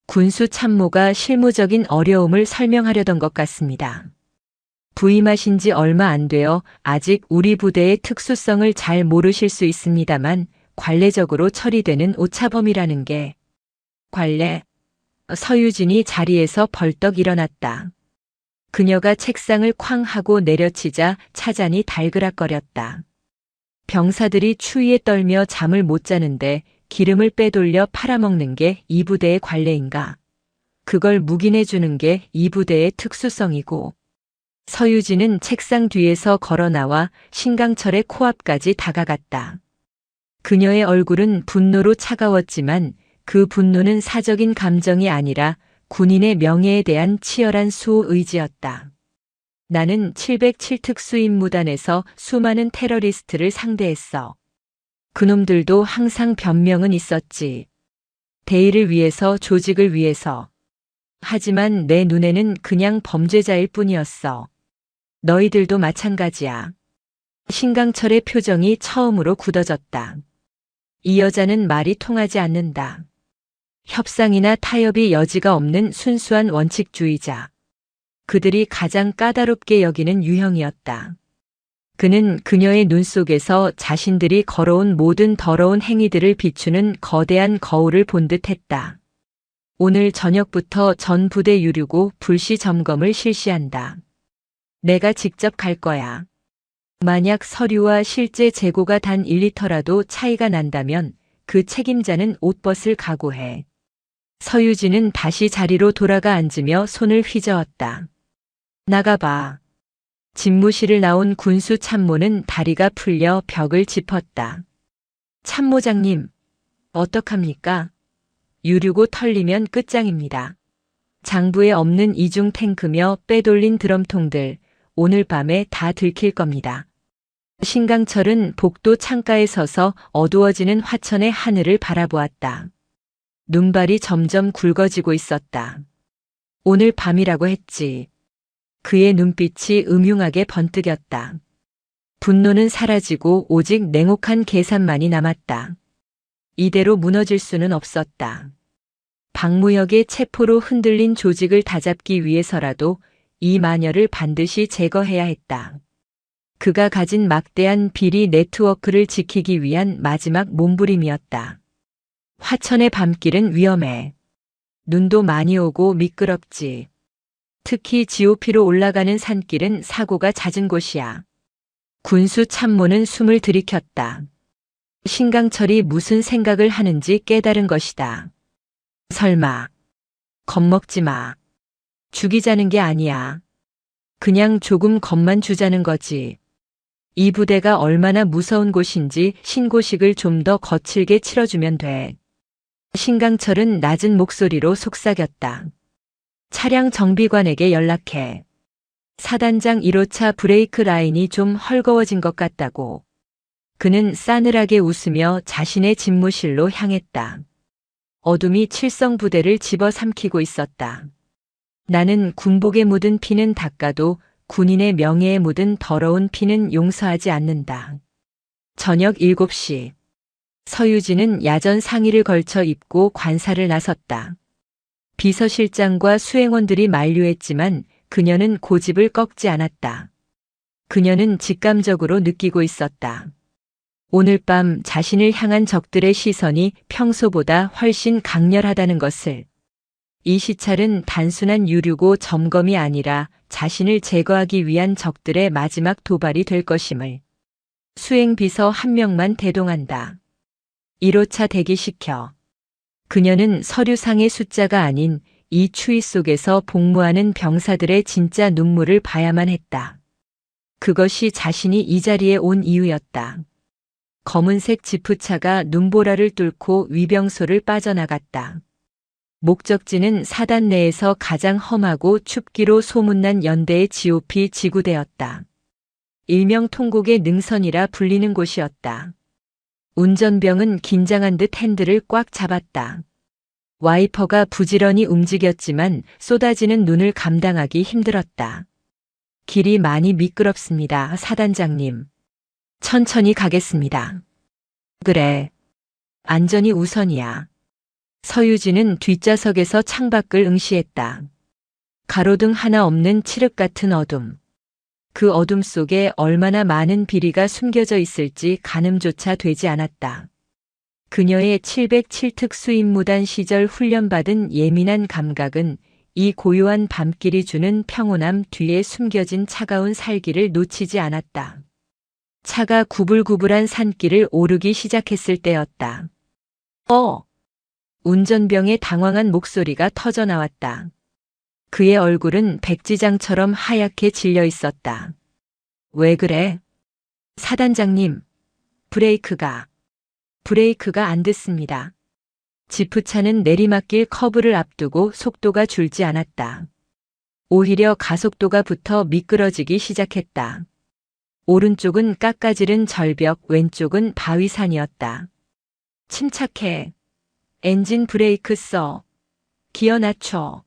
군수 참모가 실무적인 어려움을 설명하려던 것 같습니다. 부임하신 지 얼마 안 되어 아직 우리 부대의 특수성을 잘 모르실 수 있습니다만 관례적으로 처리되는 오차범위라는 게. 관례. 서유진이 자리에서 벌떡 일어났다. 그녀가 책상을 쾅 하고 내려치자 차잔이 달그락거렸다. 병사들이 추위에 떨며 잠을 못 자는데 기름을 빼돌려 팔아먹는 게 이 부대의 관례인가? 그걸 묵인해 주는 게 이 부대의 특수성이고. 서유진은 책상 뒤에서 걸어 나와 신강철의 코앞까지 다가갔다. 그녀의 얼굴은 분노로 차가웠지만 그 분노는 사적인 감정이 아니라 군인의 명예에 대한 치열한 수호 의지였다. 나는 707 특수임무단에서 수많은 테러리스트를 상대했어. 그놈들도 항상 변명은 있었지. 대의를 위해서, 조직을 위해서. 하지만 내 눈에는 그냥 범죄자일 뿐이었어. 너희들도 마찬가지야. 신강철의 표정이 처음으로 굳어졌다. 이 여자는 말이 통하지 않는다. 협상이나 타협이 여지가 없는 순수한 원칙주의자. 그들이 가장 까다롭게 여기는 유형이었다. 그는 그녀의 눈 속에서 자신들이 걸어온 모든 더러운 행위들을 비추는 거대한 거울을 본 듯했다. 오늘 저녁부터 전 부대 유류고 불시 점검을 실시한다. 내가 직접 갈 거야. 만약 서류와 실제 재고가 단 1리터라도 차이가 난다면 그 책임자는 옷 벗을 각오해. 서유진은 다시 자리로 돌아가 앉으며 손을 휘저었다. 나가봐. 집무실을 나온 군수 참모는 다리가 풀려 벽을 짚었다. 참모장님, 어떡합니까? 유류고 털리면 끝장입니다. 장부에 없는 이중 탱크며 빼돌린 드럼통들, 오늘 밤에 다 들킬 겁니다. 신강철은 복도 창가에 서서 어두워지는 화천의 하늘을 바라보았다. 눈발이 점점 굵어지고 있었다. 오늘 밤이라고 했지. 그의 눈빛이 음흉하게 번뜩였다. 분노는 사라지고 오직 냉혹한 계산만이 남았다. 이대로 무너질 수는 없었다. 박무혁의 체포로 흔들린 조직을 다잡기 위해서라도 이 마녀를 반드시 제거해야 했다. 그가 가진 막대한 비리 네트워크를 지키기 위한 마지막 몸부림이었다. 화천의 밤길은 위험해. 눈도 많이 오고 미끄럽지. 특히 GOP로 올라가는 산길은 사고가 잦은 곳이야. 군수 참모는 숨을 들이켰다. 신강철이 무슨 생각을 하는지 깨달은 것이다. 설마. 겁먹지 마. 죽이자는 게 아니야. 그냥 조금 겁만 주자는 거지. 이 부대가 얼마나 무서운 곳인지 신고식을 좀 더 거칠게 치러주면 돼. 신강철은 낮은 목소리로 속삭였다. 차량 정비관에게 연락해. 사단장 1호차 브레이크 라인이 좀 헐거워진 것 같다고. 그는 싸늘하게 웃으며 자신의 집무실로 향했다. 어둠이 칠성부대를 집어삼키고 있었다. 나는 군복에 묻은 피는 닦아도 군인의 명예에 묻은 더러운 피는 용서하지 않는다. 저녁 7시. 서유진은 야전 상의를 걸쳐 입고 관사를 나섰다. 비서실장과 수행원들이 만류했지만 그녀는 고집을 꺾지 않았다. 그녀는 직감적으로 느끼고 있었다. 오늘 밤 자신을 향한 적들의 시선이 평소보다 훨씬 강렬하다는 것을. 이 시찰은 단순한 유류고 점검이 아니라 자신을 제거하기 위한 적들의 마지막 도발이 될 것임을. 수행비서 한 명만 대동한다. 1호차 대기시켜. 그녀는 서류상의 숫자가 아닌 이 추위 속에서 복무하는 병사들의 진짜 눈물을 봐야만 했다. 그것이 자신이 이 자리에 온 이유였다. 검은색 지프차가 눈보라를 뚫고 위병소를 빠져나갔다. 목적지는 사단 내에서 가장 험하고 춥기로 소문난 연대의 GOP 지구대였다. 일명 통곡의 능선이라 불리는 곳이었다. 운전병은 긴장한 듯 핸들을 꽉 잡았다. 와이퍼가 부지런히 움직였지만 쏟아지는 눈을 감당하기 힘들었다. 길이 많이 미끄럽습니다, 사단장님. 천천히 가겠습니다. 그래. 안전이 우선이야. 서유진은 뒷좌석에서 창밖을 응시했다. 가로등 하나 없는 칠흑 같은 어둠. 그 어둠 속에 얼마나 많은 비리가 숨겨져 있을지 가늠조차 되지 않았다. 그녀의 707특 수임무단 시절 훈련받은 예민한 감각은 이 고요한 밤길이 주는 평온함 뒤에 숨겨진 차가운 살기를 놓치지 않았다. 차가 구불구불한 산길을 오르기 시작했을 때였다. 운전병의 당황한 목소리가 터져나왔다. 그의 얼굴은 백지장처럼 하얗게 질려 있었다. 왜 그래? 사단장님, 브레이크가 안 됐습니다. 지프차는 내리막길 커브를 앞두고 속도가 줄지 않았다. 오히려 가속도가 붙어 미끄러지기 시작했다. 오른쪽은 깎아지른 절벽, 왼쪽은 바위산이었다. 침착해. 엔진 브레이크 써. 기어 낮춰.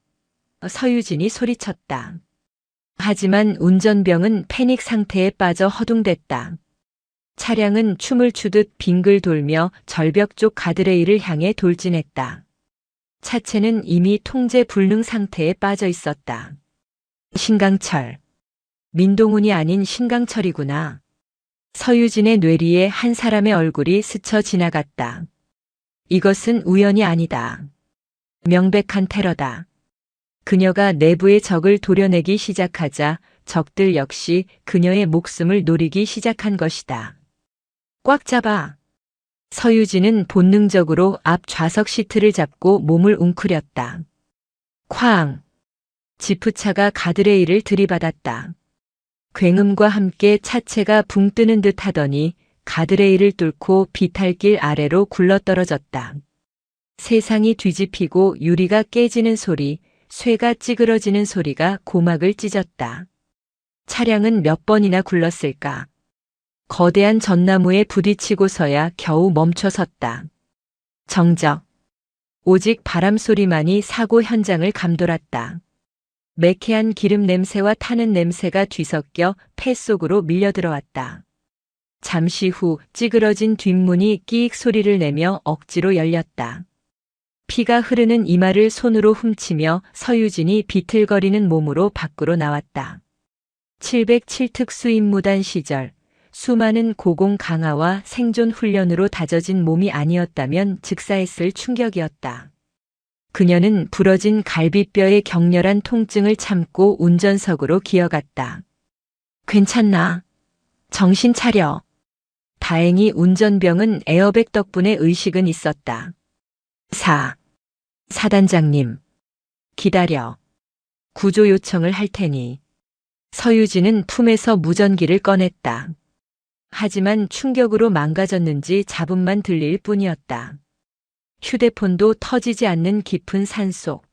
서유진이 소리쳤다. 하지만 운전병은 패닉 상태에 빠져 허둥댔다. 차량은 춤을 추듯 빙글 돌며 절벽 쪽 가드레일을 향해 돌진했다. 차체는 이미 통제 불능 상태에 빠져 있었다. 신강철. 민동훈이 아닌 신강철이구나. 서유진의 뇌리에 한 사람의 얼굴이 스쳐 지나갔다. 이것은 우연이 아니다. 명백한 테러다. 그녀가 내부의 적을 도려내기 시작하자 적들 역시 그녀의 목숨을 노리기 시작한 것이다. 꽉 잡아. 서유진은 본능적으로 앞 좌석 시트를 잡고 몸을 웅크렸다. 쾅! 지프차가 가드레일을 들이받았다. 굉음과 함께 차체가 붕 뜨는 듯 하더니 가드레일을 뚫고 비탈길 아래로 굴러떨어졌다. 세상이 뒤집히고 유리가 깨지는 소리, 쇠가 찌그러지는 소리가 고막을 찢었다. 차량은 몇 번이나 굴렀을까. 거대한 전나무에 부딪히고서야 겨우 멈춰 섰다. 정적. 오직 바람 소리만이 사고 현장을 감돌았다. 매캐한 기름 냄새와 타는 냄새가 뒤섞여 폐 속으로 밀려들어왔다. 잠시 후 찌그러진 뒷문이 끼익 소리를 내며 억지로 열렸다. 피가 흐르는 이마를 손으로 훔치며 서유진이 비틀거리는 몸으로 밖으로 나왔다. 707 특수임무단 시절 수많은 고공 강화와 생존 훈련으로 다져진 몸이 아니었다면 즉사했을 충격이었다. 그녀는 부러진 갈비뼈의 격렬한 통증을 참고 운전석으로 기어갔다. 괜찮나? 정신 차려. 다행히 운전병은 에어백 덕분에 의식은 있었다. 사단장님. 기다려. 구조 요청을 할 테니. 서유진은 품에서 무전기를 꺼냈다. 하지만 충격으로 망가졌는지 잡음만 들릴 뿐이었다. 휴대폰도 터지지 않는 깊은 산속.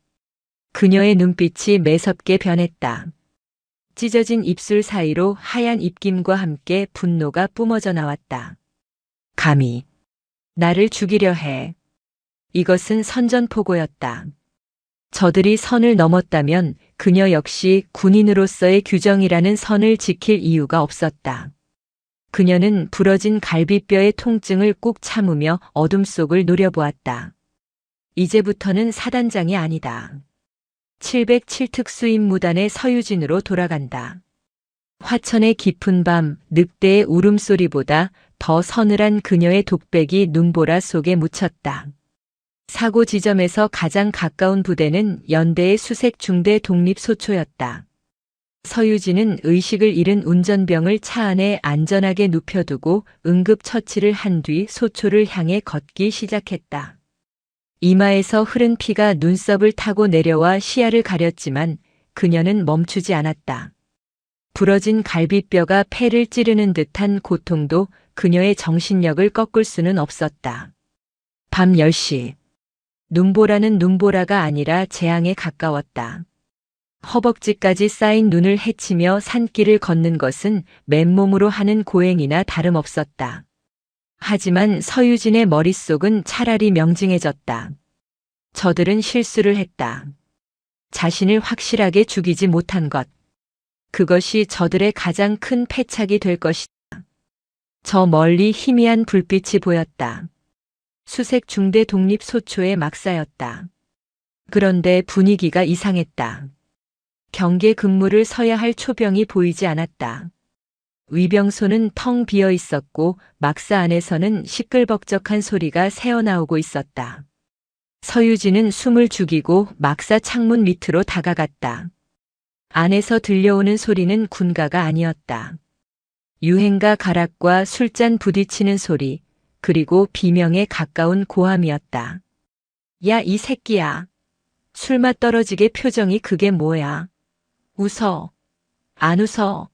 그녀의 눈빛이 매섭게 변했다. 찢어진 입술 사이로 하얀 입김과 함께 분노가 뿜어져 나왔다. 감히 나를 죽이려 해. 이것은 선전포고였다. 저들이 선을 넘었다면 그녀 역시 군인으로서의 규정이라는 선을 지킬 이유가 없었다. 그녀는 부러진 갈비뼈의 통증을 꾹 참으며 어둠 속을 노려보았다. 이제부터는 사단장이 아니다. 707 특수임무단의 서유진으로 돌아간다. 화천의 깊은 밤, 늑대의 울음소리보다 더 서늘한 그녀의 독백이 눈보라 속에 묻혔다. 사고 지점에서 가장 가까운 부대는 연대의 수색 중대 독립소초였다. 서유진은 의식을 잃은 운전병을 차 안에 안전하게 눕혀두고 응급처치를 한 뒤 소초를 향해 걷기 시작했다. 이마에서 흐른 피가 눈썹을 타고 내려와 시야를 가렸지만 그녀는 멈추지 않았다. 부러진 갈비뼈가 폐를 찌르는 듯한 고통도 그녀의 정신력을 꺾을 수는 없었다. 밤 10시. 눈보라는 눈보라가 아니라 재앙에 가까웠다. 허벅지까지 쌓인 눈을 헤치며 산길을 걷는 것은 맨몸으로 하는 고행이나 다름없었다. 하지만 서유진의 머릿속은 차라리 명징해졌다. 저들은 실수를 했다. 자신을 확실하게 죽이지 못한 것. 그것이 저들의 가장 큰 패착이 될 것이다. 저 멀리 희미한 불빛이 보였다. 수색 중대 독립소초의 막사였다. 그런데 분위기가 이상했다. 경계 근무를 서야 할 초병이 보이지 않았다. 위병소는 텅 비어 있었고 막사 안에서는 시끌벅적한 소리가 새어나오고 있었다. 서유진은 숨을 죽이고 막사 창문 밑으로 다가갔다. 안에서 들려오는 소리는 군가가 아니었다. 유행가 가락과 술잔 부딪히는 소리, 그리고 비명에 가까운 고함이었다. 야, 이 새끼야. 술맛 떨어지게 표정이 그게 뭐야? 웃어. 안 웃어.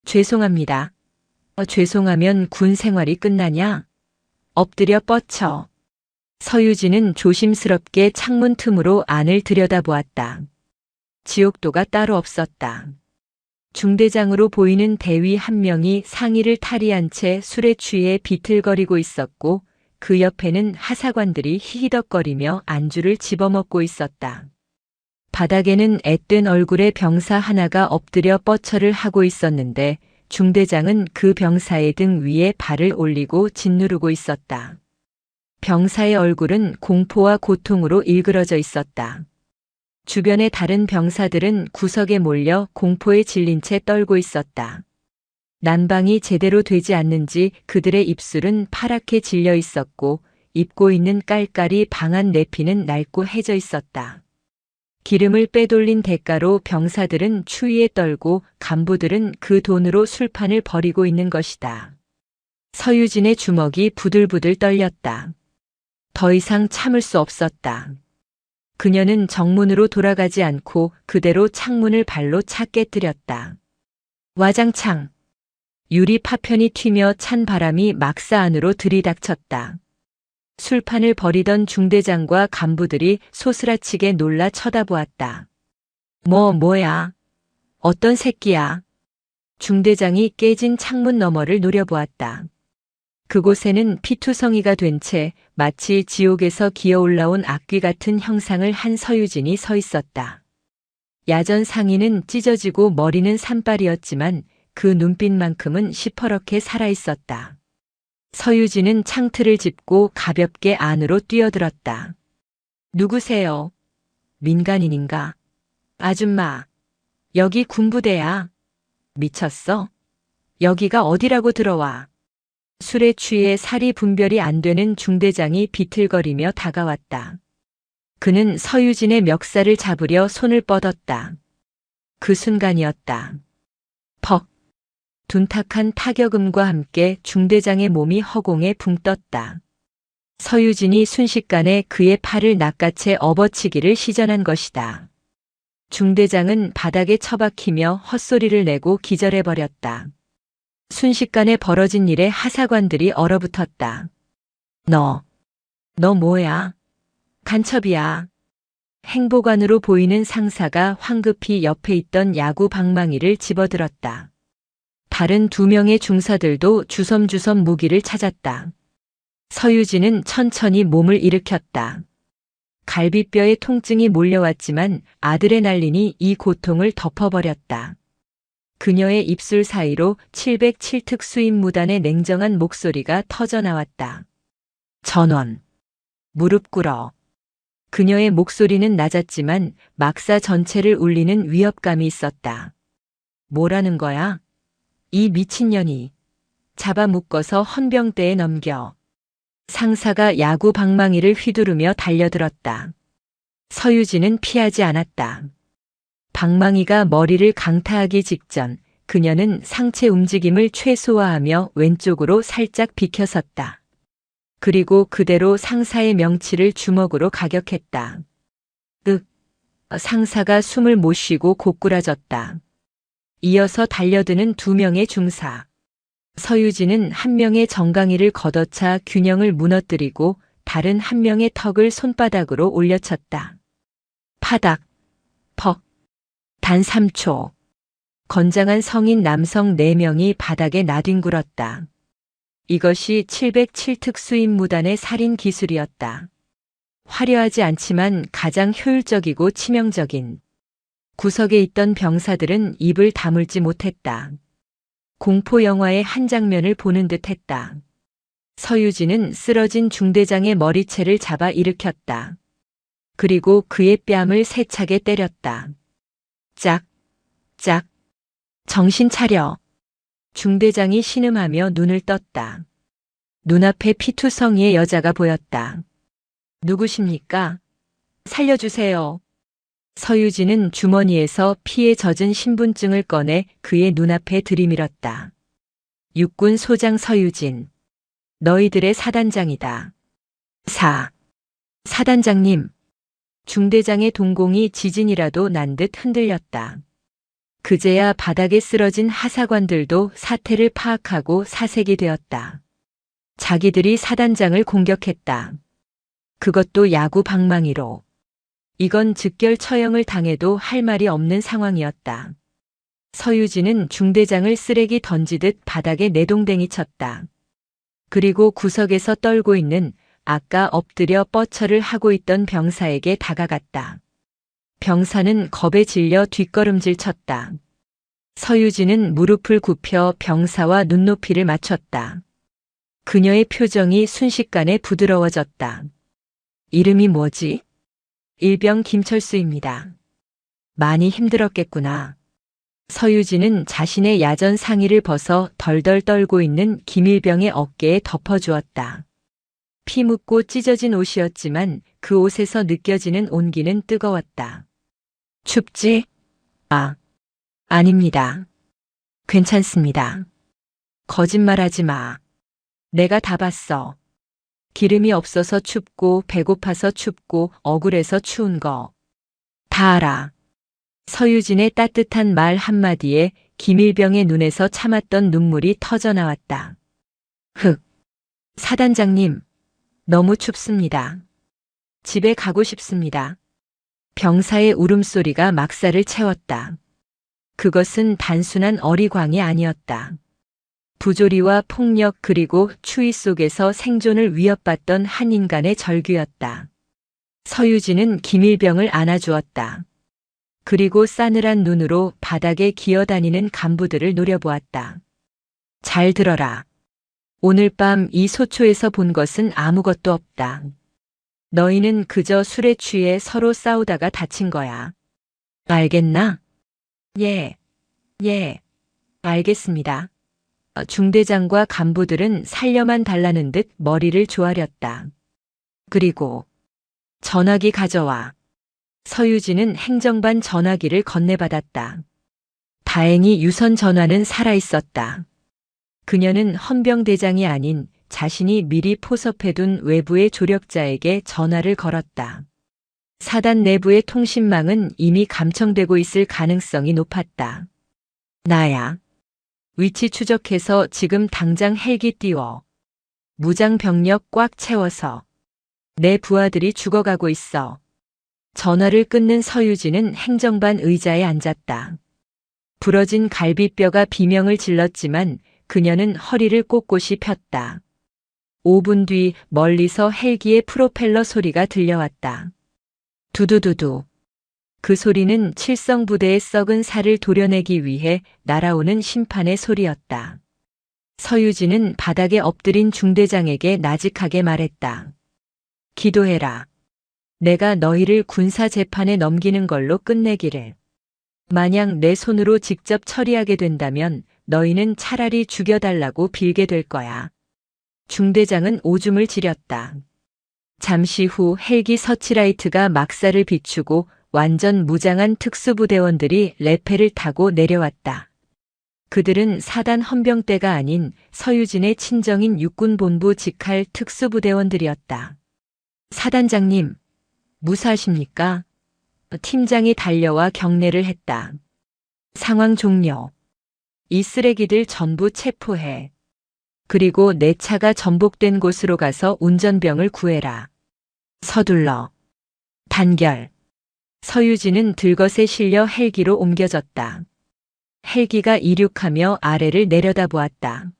죄송합니다. 죄송하면 군 생활이 끝나냐? 엎드려 뻗쳐. 서유진은 조심스럽게 창문 틈으로 안을 들여다보았다. 지옥도가 따로 없었다. 중대장으로 보이는 대위 한 명이 상의를 탈의한 채 술에 취해 비틀거리고 있었고 그 옆에는 하사관들이 히히덕거리며 안주를 집어먹고 있었다. 바닥에는 앳된 얼굴의 병사 하나가 엎드려 뻗쳐를 하고 있었는데 중대장은 그 병사의 등 위에 발을 올리고 짓누르고 있었다. 병사의 얼굴은 공포와 고통으로 일그러져 있었다. 주변의 다른 병사들은 구석에 몰려 공포에 질린 채 떨고 있었다. 난방이 제대로 되지 않는지 그들의 입술은 파랗게 질려 있었고 입고 있는 깔깔이 방한 내피는 낡고 해져 있었다. 기름을 빼돌린 대가로 병사들은 추위에 떨고 간부들은 그 돈으로 술판을 벌이고 있는 것이다. 서유진의 주먹이 부들부들 떨렸다. 더 이상 참을 수 없었다. 그녀는 정문으로 돌아가지 않고 그대로 창문을 발로 차 깨뜨렸다. 와장창. 유리 파편이 튀며 찬 바람이 막사 안으로 들이닥쳤다. 술판을 벌이던 중대장과 간부들이 소스라치게 놀라 쳐다보았다. 뭐야? 어떤 새끼야? 중대장이 깨진 창문 너머를 노려보았다. 그곳에는 피투성이가 된 채 마치 지옥에서 기어올라온 악귀 같은 형상을 한 서유진이 서 있었다. 야전 상의는 찢어지고 머리는 산발이었지만 그 눈빛만큼은 시퍼렇게 살아있었다. 서유진은 창틀을 짚고 가볍게 안으로 뛰어들었다. 누구세요? 민간인인가? 아줌마, 여기 군부대야. 미쳤어? 여기가 어디라고 들어와? 술에 취해 살이 분별이 안 되는 중대장이 비틀거리며 다가왔다. 그는 서유진의 멱살을 잡으려 손을 뻗었다. 그 순간이었다. 퍽! 둔탁한 타격음과 함께 중대장의 몸이 허공에 붕 떴다. 서유진이 순식간에 그의 팔을 낚아채 업어치기를 시전한 것이다. 중대장은 바닥에 처박히며 헛소리를 내고 기절해버렸다. 순식간에 벌어진 일에 하사관들이 얼어붙었다. 너 뭐야? 간첩이야. 행보관으로 보이는 상사가 황급히 옆에 있던 야구 방망이를 집어들었다. 다른 2명의 중사들도 주섬주섬 무기를 찾았다. 서유진은 천천히 몸을 일으켰다. 갈비뼈에 통증이 몰려왔지만 아드레날린이 이 고통을 덮어버렸다. 그녀의 입술 사이로 707특 수임무단의 냉정한 목소리가 터져나왔다. 전원. 무릎 꿇어. 그녀의 목소리는 낮았지만 막사 전체를 울리는 위협감이 있었다. 뭐라는 거야? 이 미친년이. 잡아묶어서 헌병대에 넘겨. 상사가 야구 방망이를 휘두르며 달려들었다. 서유진은 피하지 않았다. 방망이가 머리를 강타하기 직전 그녀는 상체 움직임을 최소화하며 왼쪽으로 살짝 비켜섰다. 그리고 그대로 상사의 명치를 주먹으로 가격했다. 상사가 숨을 못 쉬고 고꾸라졌다. 이어서 달려드는 2명의 중사. 서유진은 한 명의 정강이를 걷어차 균형을 무너뜨리고 다른 한 명의 턱을 손바닥으로 올려쳤다. 파닥, 퍽. 단 3초. 건장한 성인 남성 4명이 바닥에 나뒹굴었다. 이것이 707특 수임무단의 살인 기술이었다. 화려하지 않지만 가장 효율적이고 치명적인. 구석에 있던 병사들은 입을 다물지 못했다. 공포 영화의 한 장면을 보는 듯 했다. 서유진은 쓰러진 중대장의 머리채를 잡아 일으켰다. 그리고 그의 뺨을 세차게 때렸다. 짝, 짝. 정신 차려. 중대장이 신음하며 눈을 떴다. 눈앞에 피투성이의 여자가 보였다. 누구십니까? 살려주세요. 서유진은 주머니에서 피에 젖은 신분증을 꺼내 그의 눈앞에 들이밀었다. 육군 소장 서유진. 너희들의 사단장이다. 사단장님. 중대장의 동공이 지진이라도 난 듯 흔들렸다. 그제야 바닥에 쓰러진 하사관들도 사태를 파악하고 사색이 되었다. 자기들이 사단장을 공격했다. 그것도 야구 방망이로. 이건 즉결 처형을 당해도 할 말이 없는 상황이었다. 서유진은 중대장을 쓰레기 던지듯 바닥에 내동댕이 쳤다. 그리고 구석에서 떨고 있는 아까 엎드려 뻗쳐를 하고 있던 병사에게 다가갔다. 병사는 겁에 질려 뒷걸음질 쳤다. 서유진은 무릎을 굽혀 병사와 눈높이를 맞췄다. 그녀의 표정이 순식간에 부드러워졌다. 이름이 뭐지? 일병 김철수입니다. 많이 힘들었겠구나. 서유진은 자신의 야전 상의를 벗어 덜덜 떨고 있는 김일병의 어깨에 덮어주었다. 피 묻고 찢어진 옷이었지만 그 옷에서 느껴지는 온기는 뜨거웠다. 춥지? 아닙니다. 괜찮습니다. 거짓말하지 마. 내가 다 봤어. 기름이 없어서 춥고 배고파서 춥고 억울해서 추운 거. 다 알아. 서유진의 따뜻한 말 한마디에 김일병의 눈에서 참았던 눈물이 터져나왔다. 사단장님, 너무 춥습니다. 집에 가고 싶습니다. 병사의 울음소리가 막사를 채웠다. 그것은 단순한 어리광이 아니었다. 부조리와 폭력 그리고 추위 속에서 생존을 위협받던 한 인간의 절규였다. 서유진은 김일병을 안아주었다. 그리고 싸늘한 눈으로 바닥에 기어다니는 간부들을 노려보았다. 잘 들어라. 오늘 밤 이 소초에서 본 것은 아무것도 없다. 너희는 그저 술에 취해 서로 싸우다가 다친 거야. 알겠나? 예, 알겠습니다. 중대장과 간부들은 살려만 달라는 듯 머리를 조아렸다. 그리고 전화기 가져와. 서유진은 행정반 전화기를 건네받았다. 다행히 유선 전화는 살아있었다. 그녀는 헌병대장이 아닌 자신이 미리 포섭해둔 외부의 조력자에게 전화를 걸었다. 사단 내부의 통신망은 이미 감청되고 있을 가능성이 높았다. 나야. 위치 추적해서 지금 당장 헬기 띄워. 무장 병력 꽉 채워서. 내 부하들이 죽어가고 있어. 전화를 끊는 서유진은 행정반 의자에 앉았다. 부러진 갈비뼈가 비명을 질렀지만 그녀는 허리를 꼿꼿이 폈다. 5분 뒤 멀리서 헬기의 프로펠러 소리가 들려왔다. 두두두두. 그 소리는 칠성부대의 썩은 살을 도려내기 위해 날아오는 심판의 소리였다. 서유진은 바닥에 엎드린 중대장에게 나직하게 말했다. 기도해라. 내가 너희를 군사재판에 넘기는 걸로 끝내기를. 만약 내 손으로 직접 처리하게 된다면 너희는 차라리 죽여달라고 빌게 될 거야. 중대장은 오줌을 지렸다. 잠시 후 헬기 서치라이트가 막사를 비추고 완전 무장한 특수부대원들이 레페를 타고 내려왔다. 그들은 사단 헌병대가 아닌 서유진의 친정인 육군본부 직할 특수부대원들이었다. 사단장님, 무사하십니까? 팀장이 달려와 경례를 했다. 상황 종료. 이 쓰레기들 전부 체포해. 그리고 내 차가 전복된 곳으로 가서 운전병을 구해라. 서둘러. 단결. 서유진은 들것에 실려 헬기로 옮겨졌다. 헬기가 이륙하며 아래를 내려다보았다.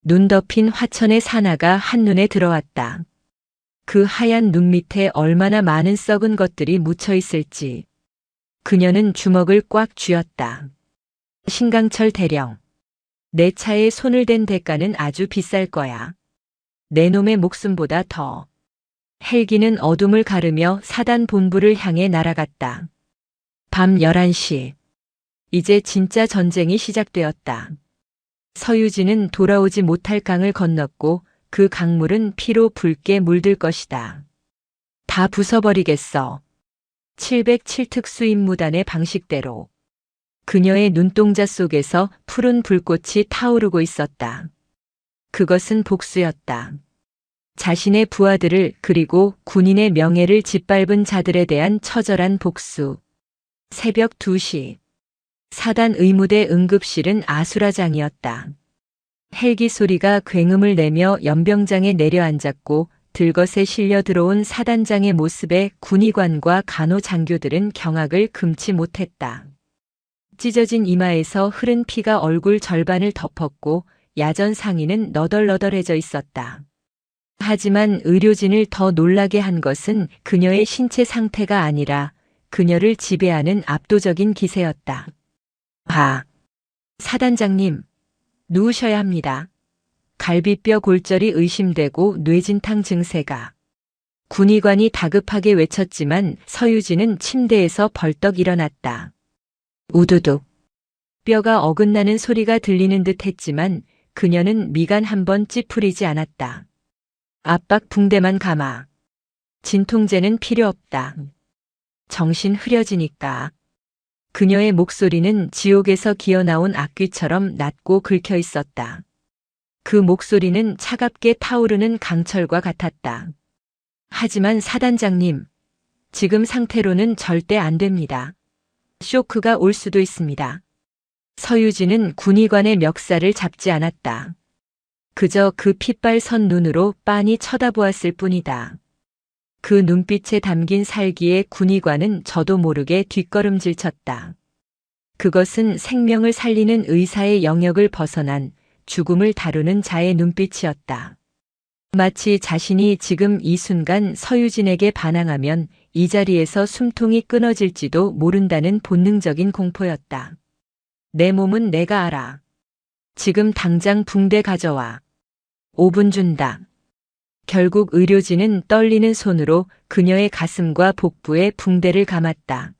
눈 덮인 화천의 산하가 한눈에 들어왔다. 그 하얀 눈 밑에 얼마나 많은 썩은 것들이 묻혀 있을지. 그녀는 주먹을 꽉 쥐었다. 신강철 대령. 내 차에 손을 댄 대가는 아주 비쌀 거야. 내 놈의 목숨보다 더. 헬기는 어둠을 가르며 사단 본부를 향해 날아갔다. 밤 11시. 이제 진짜 전쟁이 시작되었다. 서유진은 돌아오지 못할 강을 건넜고 그 강물은 피로 붉게 물들 것이다. 다 부숴버리겠어. 707특수임무단의 방식대로. 그녀의 눈동자 속에서 푸른 불꽃이 타오르고 있었다. 그것은 복수였다. 자신의 부하들을 그리고 군인의 명예를 짓밟은 자들에 대한 처절한 복수. 새벽 2시. 사단 의무대 응급실은 아수라장이었다. 헬기 소리가 굉음을 내며 연병장에 내려앉았고 들것에 실려 들어온 사단장의 모습에 군의관과 간호장교들은 경악을 금치 못했다. 찢어진 이마에서 흐른 피가 얼굴 절반을 덮었고 야전 상의는 너덜너덜해져 있었다. 하지만 의료진을 더 놀라게 한 것은 그녀의 신체 상태가 아니라 그녀를 지배하는 압도적인 기세였다. 사단장님, 누우셔야 합니다. 갈비뼈 골절이 의심되고 뇌진탕 증세가. 군의관이 다급하게 외쳤지만 서유진은 침대에서 벌떡 일어났다. 우두둑. 뼈가 어긋나는 소리가 들리는 듯 했지만 그녀는 미간 한번 찌푸리지 않았다. 압박 붕대만 감아. 진통제는 필요 없다. 정신 흐려지니까. 그녀의 목소리는 지옥에서 기어나온 악귀처럼 낮고 긁혀 있었다. 그 목소리는 차갑게 타오르는 강철과 같았다. 하지만 사단장님, 지금 상태로는 절대 안 됩니다. 쇼크가 올 수도 있습니다. 서유진은 군의관의 멱살을 잡지 않았다. 그저 그 핏발선 눈으로 빤히 쳐다보았을 뿐이다. 그 눈빛에 담긴 살기에 군의관은 저도 모르게 뒷걸음질 쳤다. 그것은 생명을 살리는 의사의 영역을 벗어난 죽음을 다루는 자의 눈빛이었다. 마치 자신이 지금 이 순간 서유진에게 반항하면 이 자리에서 숨통이 끊어질지도 모른다는 본능적인 공포였다. 내 몸은 내가 알아. 지금 당장 붕대 가져와. 5분 준다. 결국 의료진은 떨리는 손으로 그녀의 가슴과 복부에 붕대를 감았다.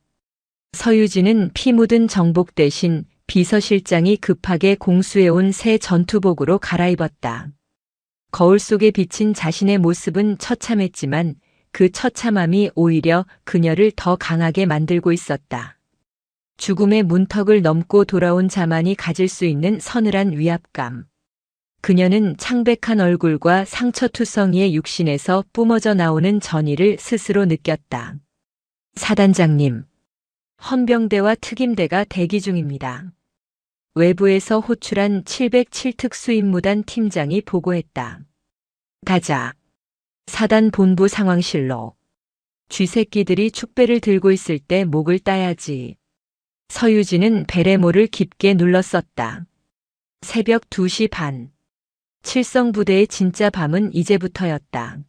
서유진은 피 묻은 정복 대신 비서실장이 급하게 공수해온 새 전투복으로 갈아입었다. 거울 속에 비친 자신의 모습은 처참했지만 그 처참함이 오히려 그녀를 더 강하게 만들고 있었다. 죽음의 문턱을 넘고 돌아온 자만이 가질 수 있는 서늘한 위압감. 그녀는 창백한 얼굴과 상처투성이의 육신에서 뿜어져 나오는 전의를 스스로 느꼈다. 사단장님, 헌병대와 특임대가 대기 중입니다. 외부에서 호출한 707특 수임무단 팀장이 보고했다. 가자. 사단 본부 상황실로. 쥐새끼들이 축배를 들고 있을 때 목을 따야지. 서유진은 베레모를 깊게 눌렀었다. 새벽 2시 반. 칠성부대의 진짜 밤은 이제부터였다.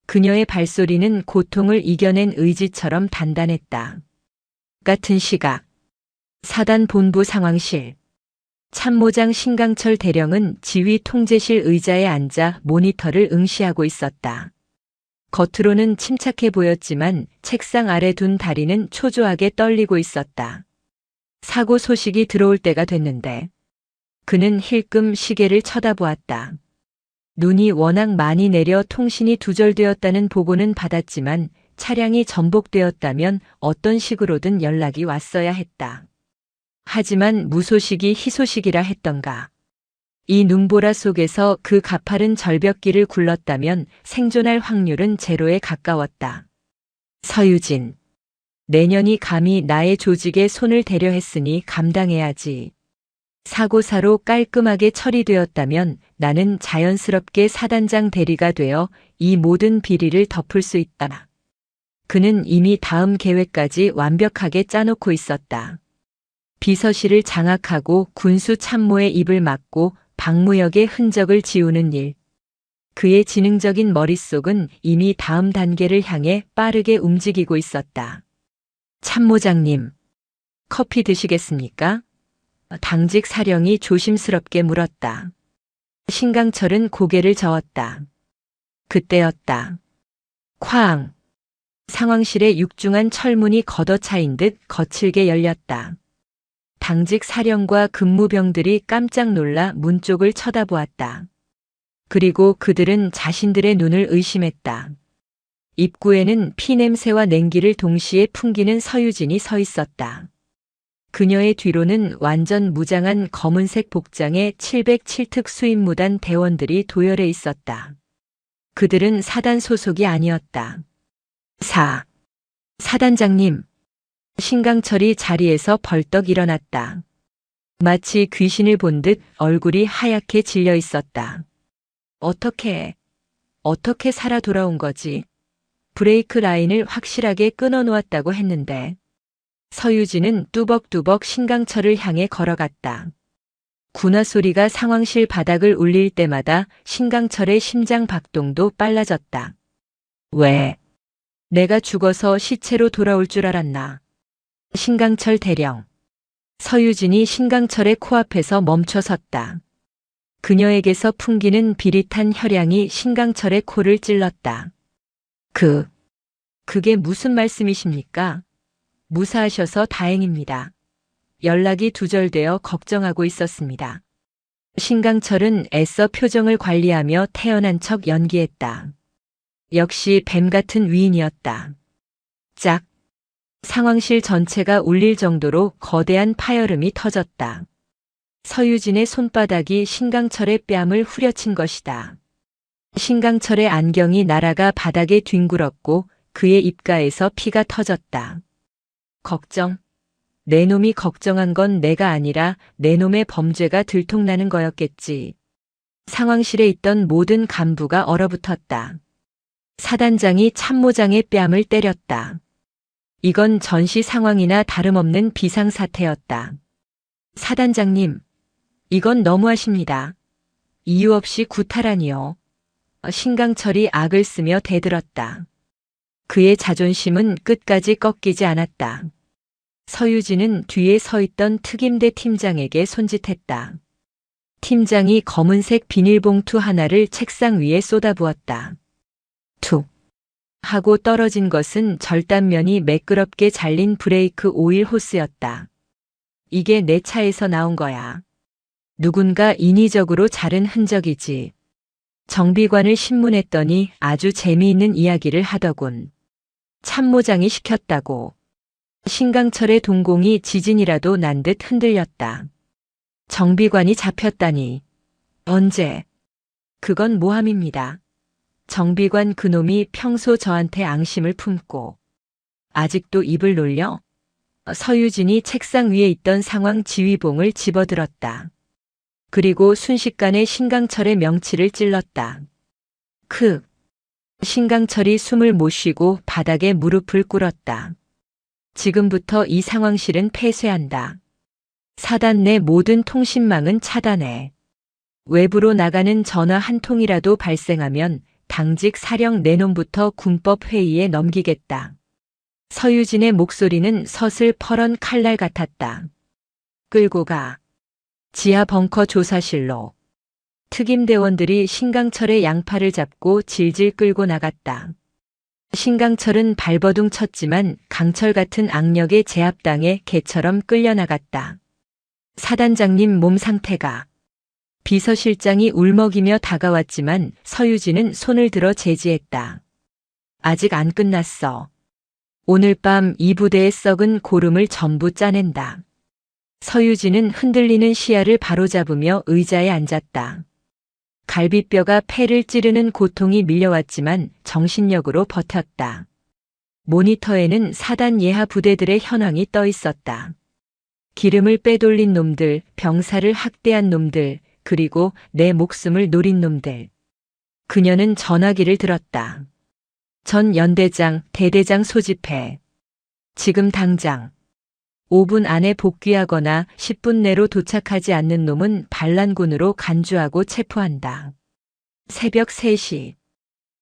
그녀의 발소리는 고통을 이겨낸 의지처럼 단단했다. 같은 시각. 사단 본부 상황실. 참모장 신강철 대령은 지휘 통제실 의자에 앉아 모니터를 응시하고 있었다. 겉으로는 침착해 보였지만 책상 아래 둔 다리는 초조하게 떨리고 있었다. 사고 소식이 들어올 때가 됐는데 그는 힐끔 시계를 쳐다보았다. 눈이 워낙 많이 내려 통신이 두절되었다는 보고는 받았지만 차량이 전복되었다면 어떤 식으로든 연락이 왔어야 했다. 하지만 무소식이 희소식이라 했던가. 이 눈보라 속에서 그 가파른 절벽길을 굴렀다면 생존할 확률은 제로에 가까웠다. 서유진. 내년이 감히 나의 조직에 손을 대려 했으니 감당해야지. 사고사로 깔끔하게 처리되었다면 나는 자연스럽게 사단장 대리가 되어 이 모든 비리를 덮을 수 있다. 그는 이미 다음 계획까지 완벽하게 짜놓고 있었다. 비서실을 장악하고 군수 참모의 입을 막고 박무혁의 흔적을 지우는 일. 그의 지능적인 머릿속은 이미 다음 단계를 향해 빠르게 움직이고 있었다. 참모장님, 커피 드시겠습니까? 당직 사령이 조심스럽게 물었다. 신강철은 고개를 저었다. 그때였다. 쾅! 상황실의 육중한 철문이 걷어차인 듯 거칠게 열렸다. 당직 사령과 근무병들이 깜짝 놀라 문 쪽을 쳐다보았다. 그리고 그들은 자신들의 눈을 의심했다. 입구에는 피냄새와 냉기를 동시에 풍기는 서유진이 서 있었다. 그녀의 뒤로는 완전 무장한 검은색 복장의 707특 수임무단 대원들이 도열해 있었다. 그들은 사단 소속이 아니었다. 사단장님. 신강철이 자리에서 벌떡 일어났다. 마치 귀신을 본 듯 얼굴이 하얗게 질려 있었다. 어떻게 살아 돌아온 거지? 브레이크 라인을 확실하게 끊어놓았다고 했는데. 서유진은 뚜벅뚜벅 신강철을 향해 걸어갔다. 군화 소리가 상황실 바닥을 울릴 때마다 신강철의 심장 박동도 빨라졌다. 왜? 내가 죽어서 시체로 돌아올 줄 알았나? 신강철 대령. 서유진이 신강철의 코앞에서 멈춰 섰다. 그녀에게서 풍기는 비릿한 혈향이 신강철의 코를 찔렀다. 그게 무슨 말씀이십니까? 무사하셔서 다행입니다. 연락이 두절되어 걱정하고 있었습니다. 신강철은 애써 표정을 관리하며 태연한 척 연기했다. 역시 뱀 같은 위인이었다. 짝. 상황실 전체가 울릴 정도로 거대한 파열음이 터졌다. 서유진의 손바닥이 신강철의 뺨을 후려친 것이다. 신강철의 안경이 날아가 바닥에 뒹굴었고 그의 입가에서 피가 터졌다. 걱정. 내 놈이 걱정한 건 내가 아니라 내 놈의 범죄가 들통나는 거였겠지. 상황실에 있던 모든 간부가 얼어붙었다. 사단장이 참모장의 뺨을 때렸다. 이건 전시 상황이나 다름없는 비상사태였다. 사단장님, 이건 너무하십니다. 이유 없이 구타라니요. 신강철이 악을 쓰며 대들었다. 그의 자존심은 끝까지 꺾이지 않았다. 서유진은 뒤에 서 있던 특임대 팀장에게 손짓했다. 팀장이 검은색 비닐봉투 하나를 책상 위에 쏟아부었다. 툭 하고 떨어진 것은 절단면이 매끄럽게 잘린 브레이크 오일 호스였다. 이게 내 차에서 나온 거야. 누군가 인위적으로 자른 흔적이지. 정비관을 신문했더니 아주 재미있는 이야기를 하더군. 참모장이 시켰다고. 신강철의 동공이 지진이라도 난 듯 흔들렸다. 정비관이 잡혔다니. 언제? 그건 모함입니다. 정비관 그놈이 평소 저한테 앙심을 품고 아직도 입을 놀려? 서유진이 책상 위에 있던 상황 지휘봉을 집어들었다. 그리고 순식간에 신강철의 명치를 찔렀다. 신강철이 숨을 못 쉬고 바닥에 무릎을 꿇었다. 지금부터 이 상황실은 폐쇄한다. 사단 내 모든 통신망은 차단해. 외부로 나가는 전화 한 통이라도 발생하면 당직 사령 내놈부터 군법 회의에 넘기겠다. 서유진의 목소리는 서슬퍼런 칼날 같았다. 끌고 가. 지하 벙커 조사실로. 특임대원들이 신강철의 양팔을 잡고 질질 끌고 나갔다. 신강철은 발버둥 쳤지만 강철 같은 악력에 제압당해 개처럼 끌려나갔다. 사단장님 몸 상태가. 비서실장이 울먹이며 다가왔지만 서유진은 손을 들어 제지했다. 아직 안 끝났어. 오늘 밤 이 부대의 썩은 고름을 전부 짜낸다. 서유진은 흔들리는 시야를 바로잡으며 의자에 앉았다. 갈비뼈가 폐를 찌르는 고통이 밀려왔지만 정신력으로 버텼다. 모니터에는 사단 예하 부대들의 현황이 떠 있었다. 기름을 빼돌린 놈들, 병사를 학대한 놈들, 그리고 내 목숨을 노린 놈들. 그녀는 전화기를 들었다. 전 연대장, 대대장 소집해. 지금 당장. 5분 안에 복귀하거나 10분 내로 도착하지 않는 놈은 반란군으로 간주하고 체포한다. 새벽 3시.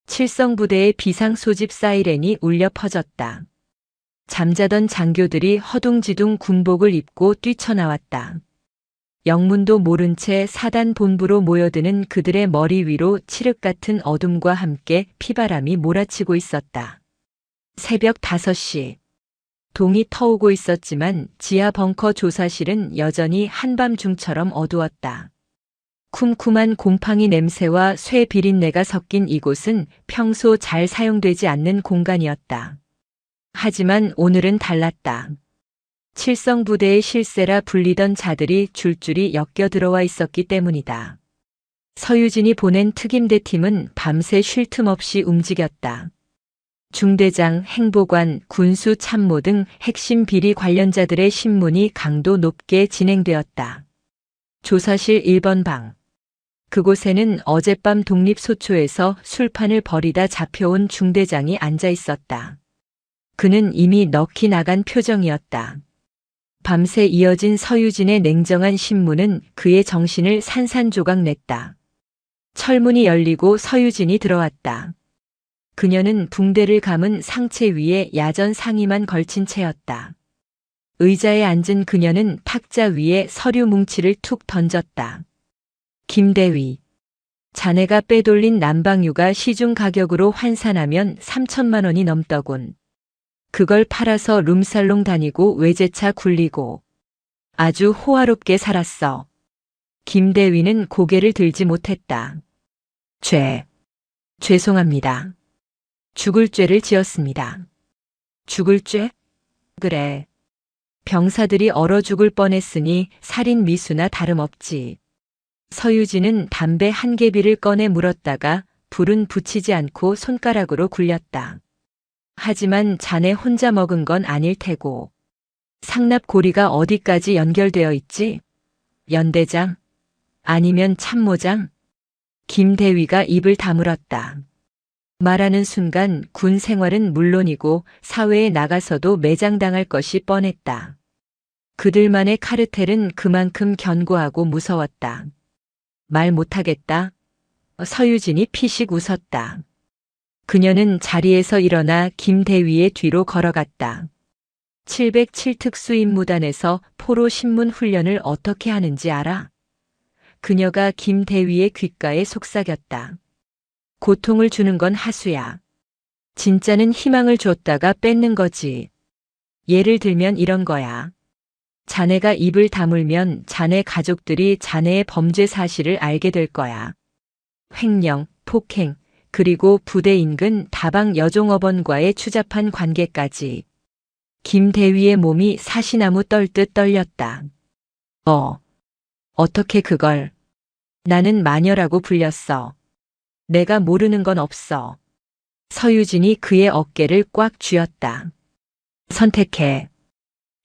칠성부대의 비상소집 사이렌이 울려 퍼졌다. 잠자던 장교들이 허둥지둥 군복을 입고 뛰쳐나왔다. 영문도 모른 채 사단 본부로 모여드는 그들의 머리 위로 칠흑 같은 어둠과 함께 피바람이 몰아치고 있었다. 새벽 5시. 동이 터오고 있었지만 지하 벙커 조사실은 여전히 한밤중처럼 어두웠다. 쿰쿰한 곰팡이 냄새와 쇠 비린내가 섞인 이곳은 평소 잘 사용되지 않는 공간이었다. 하지만 오늘은 달랐다. 칠성부대의 실세라 불리던 자들이 줄줄이 엮여 들어와 있었기 때문이다. 서유진이 보낸 특임대 팀은 밤새 쉴 틈 없이 움직였다. 중대장, 행보관, 군수 참모 등 핵심 비리 관련자들의 신문이 강도 높게 진행되었다. 조사실 1번 방. 그곳에는 어젯밤 독립소초에서 술판을 벌이다 잡혀온 중대장이 앉아 있었다. 그는 이미 넋이 나간 표정이었다. 밤새 이어진 서유진의 냉정한 신문은 그의 정신을 산산조각 냈다. 철문이 열리고 서유진이 들어왔다. 그녀는 붕대를 감은 상체 위에 야전 상의만 걸친 채였다. 의자에 앉은 그녀는 탁자 위에 서류 뭉치를 툭 던졌다. 김대위. 자네가 빼돌린 난방유가 시중 가격으로 환산하면 3천만 원이 넘더군. 그걸 팔아서 룸살롱 다니고 외제차 굴리고 아주 호화롭게 살았어. 김대위는 고개를 들지 못했다. 죄송합니다. 죽을 죄를 지었습니다. 죽을 죄? 그래. 병사들이 얼어 죽을 뻔했으니 살인 미수나 다름없지. 서유진은 담배 한 개비를 꺼내 물었다가 불은 붙이지 않고 손가락으로 굴렸다. 하지만 자네 혼자 먹은 건 아닐 테고. 상납고리가 어디까지 연결되어 있지? 연대장? 아니면 참모장? 김대위가 입을 다물었다. 말하는 순간 군 생활은 물론이고 사회에 나가서도 매장당할 것이 뻔했다. 그들만의 카르텔은 그만큼 견고하고 무서웠다. 말 못하겠다. 서유진이 피식 웃었다. 그녀는 자리에서 일어나 김대위의 뒤로 걸어갔다. 707 특수임무단에서 포로 신문 훈련을 어떻게 하는지 알아? 그녀가 김대위의 귓가에 속삭였다. 고통을 주는 건 하수야. 진짜는 희망을 줬다가 뺏는 거지. 예를 들면 이런 거야. 자네가 입을 다물면 자네 가족들이 자네의 범죄 사실을 알게 될 거야. 횡령, 폭행, 그리고 부대 인근 다방 여종업원과의 추잡한 관계까지. 김대위의 몸이 사시나무 떨듯 떨렸다. 어떻게 그걸? 나는 마녀라고 불렸어. 내가 모르는 건 없어. 서유진이 그의 어깨를 꽉 쥐었다. 선택해.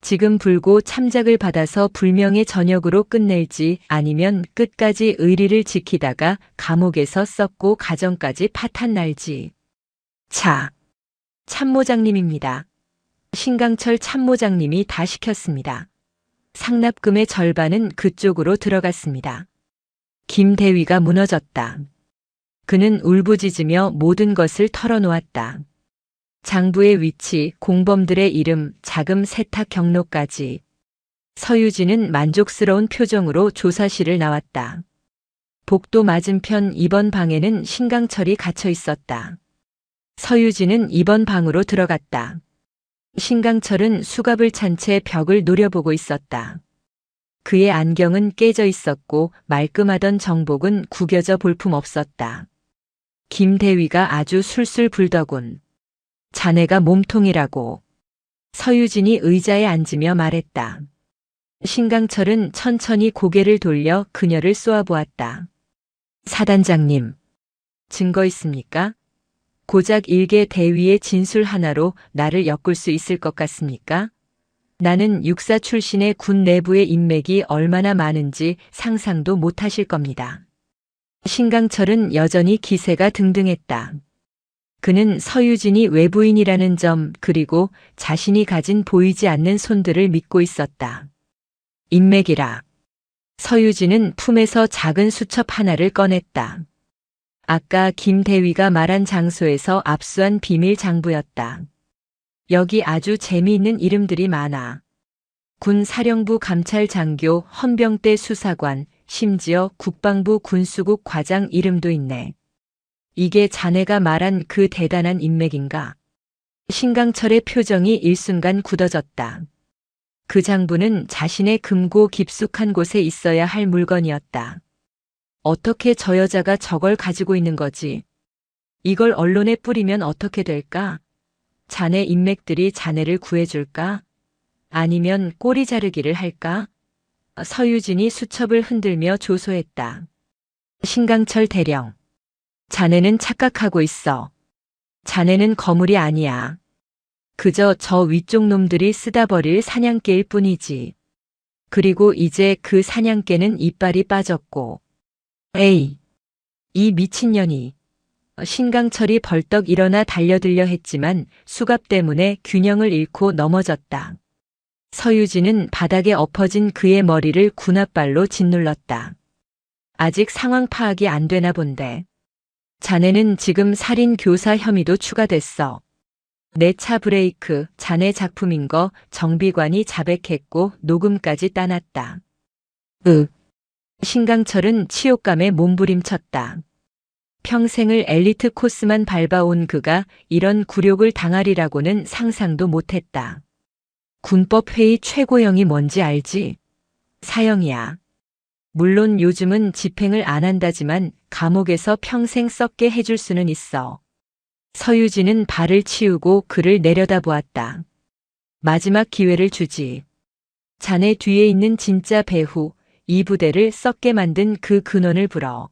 지금 불고 참작을 받아서 불명예 전역으로 끝낼지 아니면 끝까지 의리를 지키다가 감옥에서 썩고 가정까지 파탄 날지. 자, 참모장님입니다. 신강철 참모장님이 다 시켰습니다. 상납금의 절반은 그쪽으로 들어갔습니다. 김대위가 무너졌다. 그는 울부짖으며 모든 것을 털어놓았다. 장부의 위치, 공범들의 이름, 자금 세탁 경로까지. 서유진은 만족스러운 표정으로 조사실을 나왔다. 복도 맞은편 2번 방에는 신강철이 갇혀 있었다. 서유진은 2번 방으로 들어갔다. 신강철은 수갑을 찬 채 벽을 노려보고 있었다. 그의 안경은 깨져 있었고 말끔하던 정복은 구겨져 볼품 없었다. 김대위가 아주 술술 불더군. 자네가 몸통이라고. 서유진이 의자에 앉으며 말했다. 신강철은 천천히 고개를 돌려 그녀를 쏘아보았다. 사단장님, 증거 있습니까? 고작 일개 대위의 진술 하나로 나를 엮을 수 있을 것 같습니까? 나는 육사 출신의 군 내부의 인맥이 얼마나 많은지 상상도 못하실 겁니다. 신강철은 여전히 기세가 등등했다. 그는 서유진이 외부인이라는 점 그리고 자신이 가진 보이지 않는 손들을 믿고 있었다. 인맥이라. 서유진은 품에서 작은 수첩 하나를 꺼냈다. 아까 김대위가 말한 장소에서 압수한 비밀 장부였다. 여기 아주 재미있는 이름들이 많아. 군 사령부 감찰장교, 헌병대 수사관, 심지어 국방부 군수국 과장 이름도 있네. 이게 자네가 말한 그 대단한 인맥인가? 신강철의 표정이 일순간 굳어졌다. 그 장부는 자신의 금고 깊숙한 곳에 있어야 할 물건이었다. 어떻게 저 여자가 저걸 가지고 있는 거지? 이걸 언론에 뿌리면 어떻게 될까? 자네 인맥들이 자네를 구해줄까? 아니면 꼬리 자르기를 할까? 서유진이 수첩을 흔들며 조소했다. 신강철 대령. 자네는 착각하고 있어. 자네는 거물이 아니야. 그저 저 위쪽 놈들이 쓰다 버릴 사냥개일 뿐이지. 그리고 이제 그 사냥개는 이빨이 빠졌고. 에이, 이 미친년이. 신강철이 벌떡 일어나 달려들려 했지만 수갑 때문에 균형을 잃고 넘어졌다. 서유진은 바닥에 엎어진 그의 머리를 군홧발로 짓눌렀다. 아직 상황 파악이 안 되나 본데. 자네는 지금 살인 교사 혐의도 추가됐어. 내 차 브레이크, 자네 작품인 거 정비관이 자백했고 녹음까지 따놨다. 신강철은 치욕감에 몸부림쳤다. 평생을 엘리트 코스만 밟아온 그가 이런 굴욕을 당하리라고는 상상도 못했다. 군법회의 최고형이 뭔지 알지? 사형이야. 물론 요즘은 집행을 안 한다지만 감옥에서 평생 썩게 해줄 수는 있어. 서유진은 발을 치우고 그를 내려다보았다. 마지막 기회를 주지. 자네 뒤에 있는 진짜 배후, 이 부대를 썩게 만든 그 근원을 불어.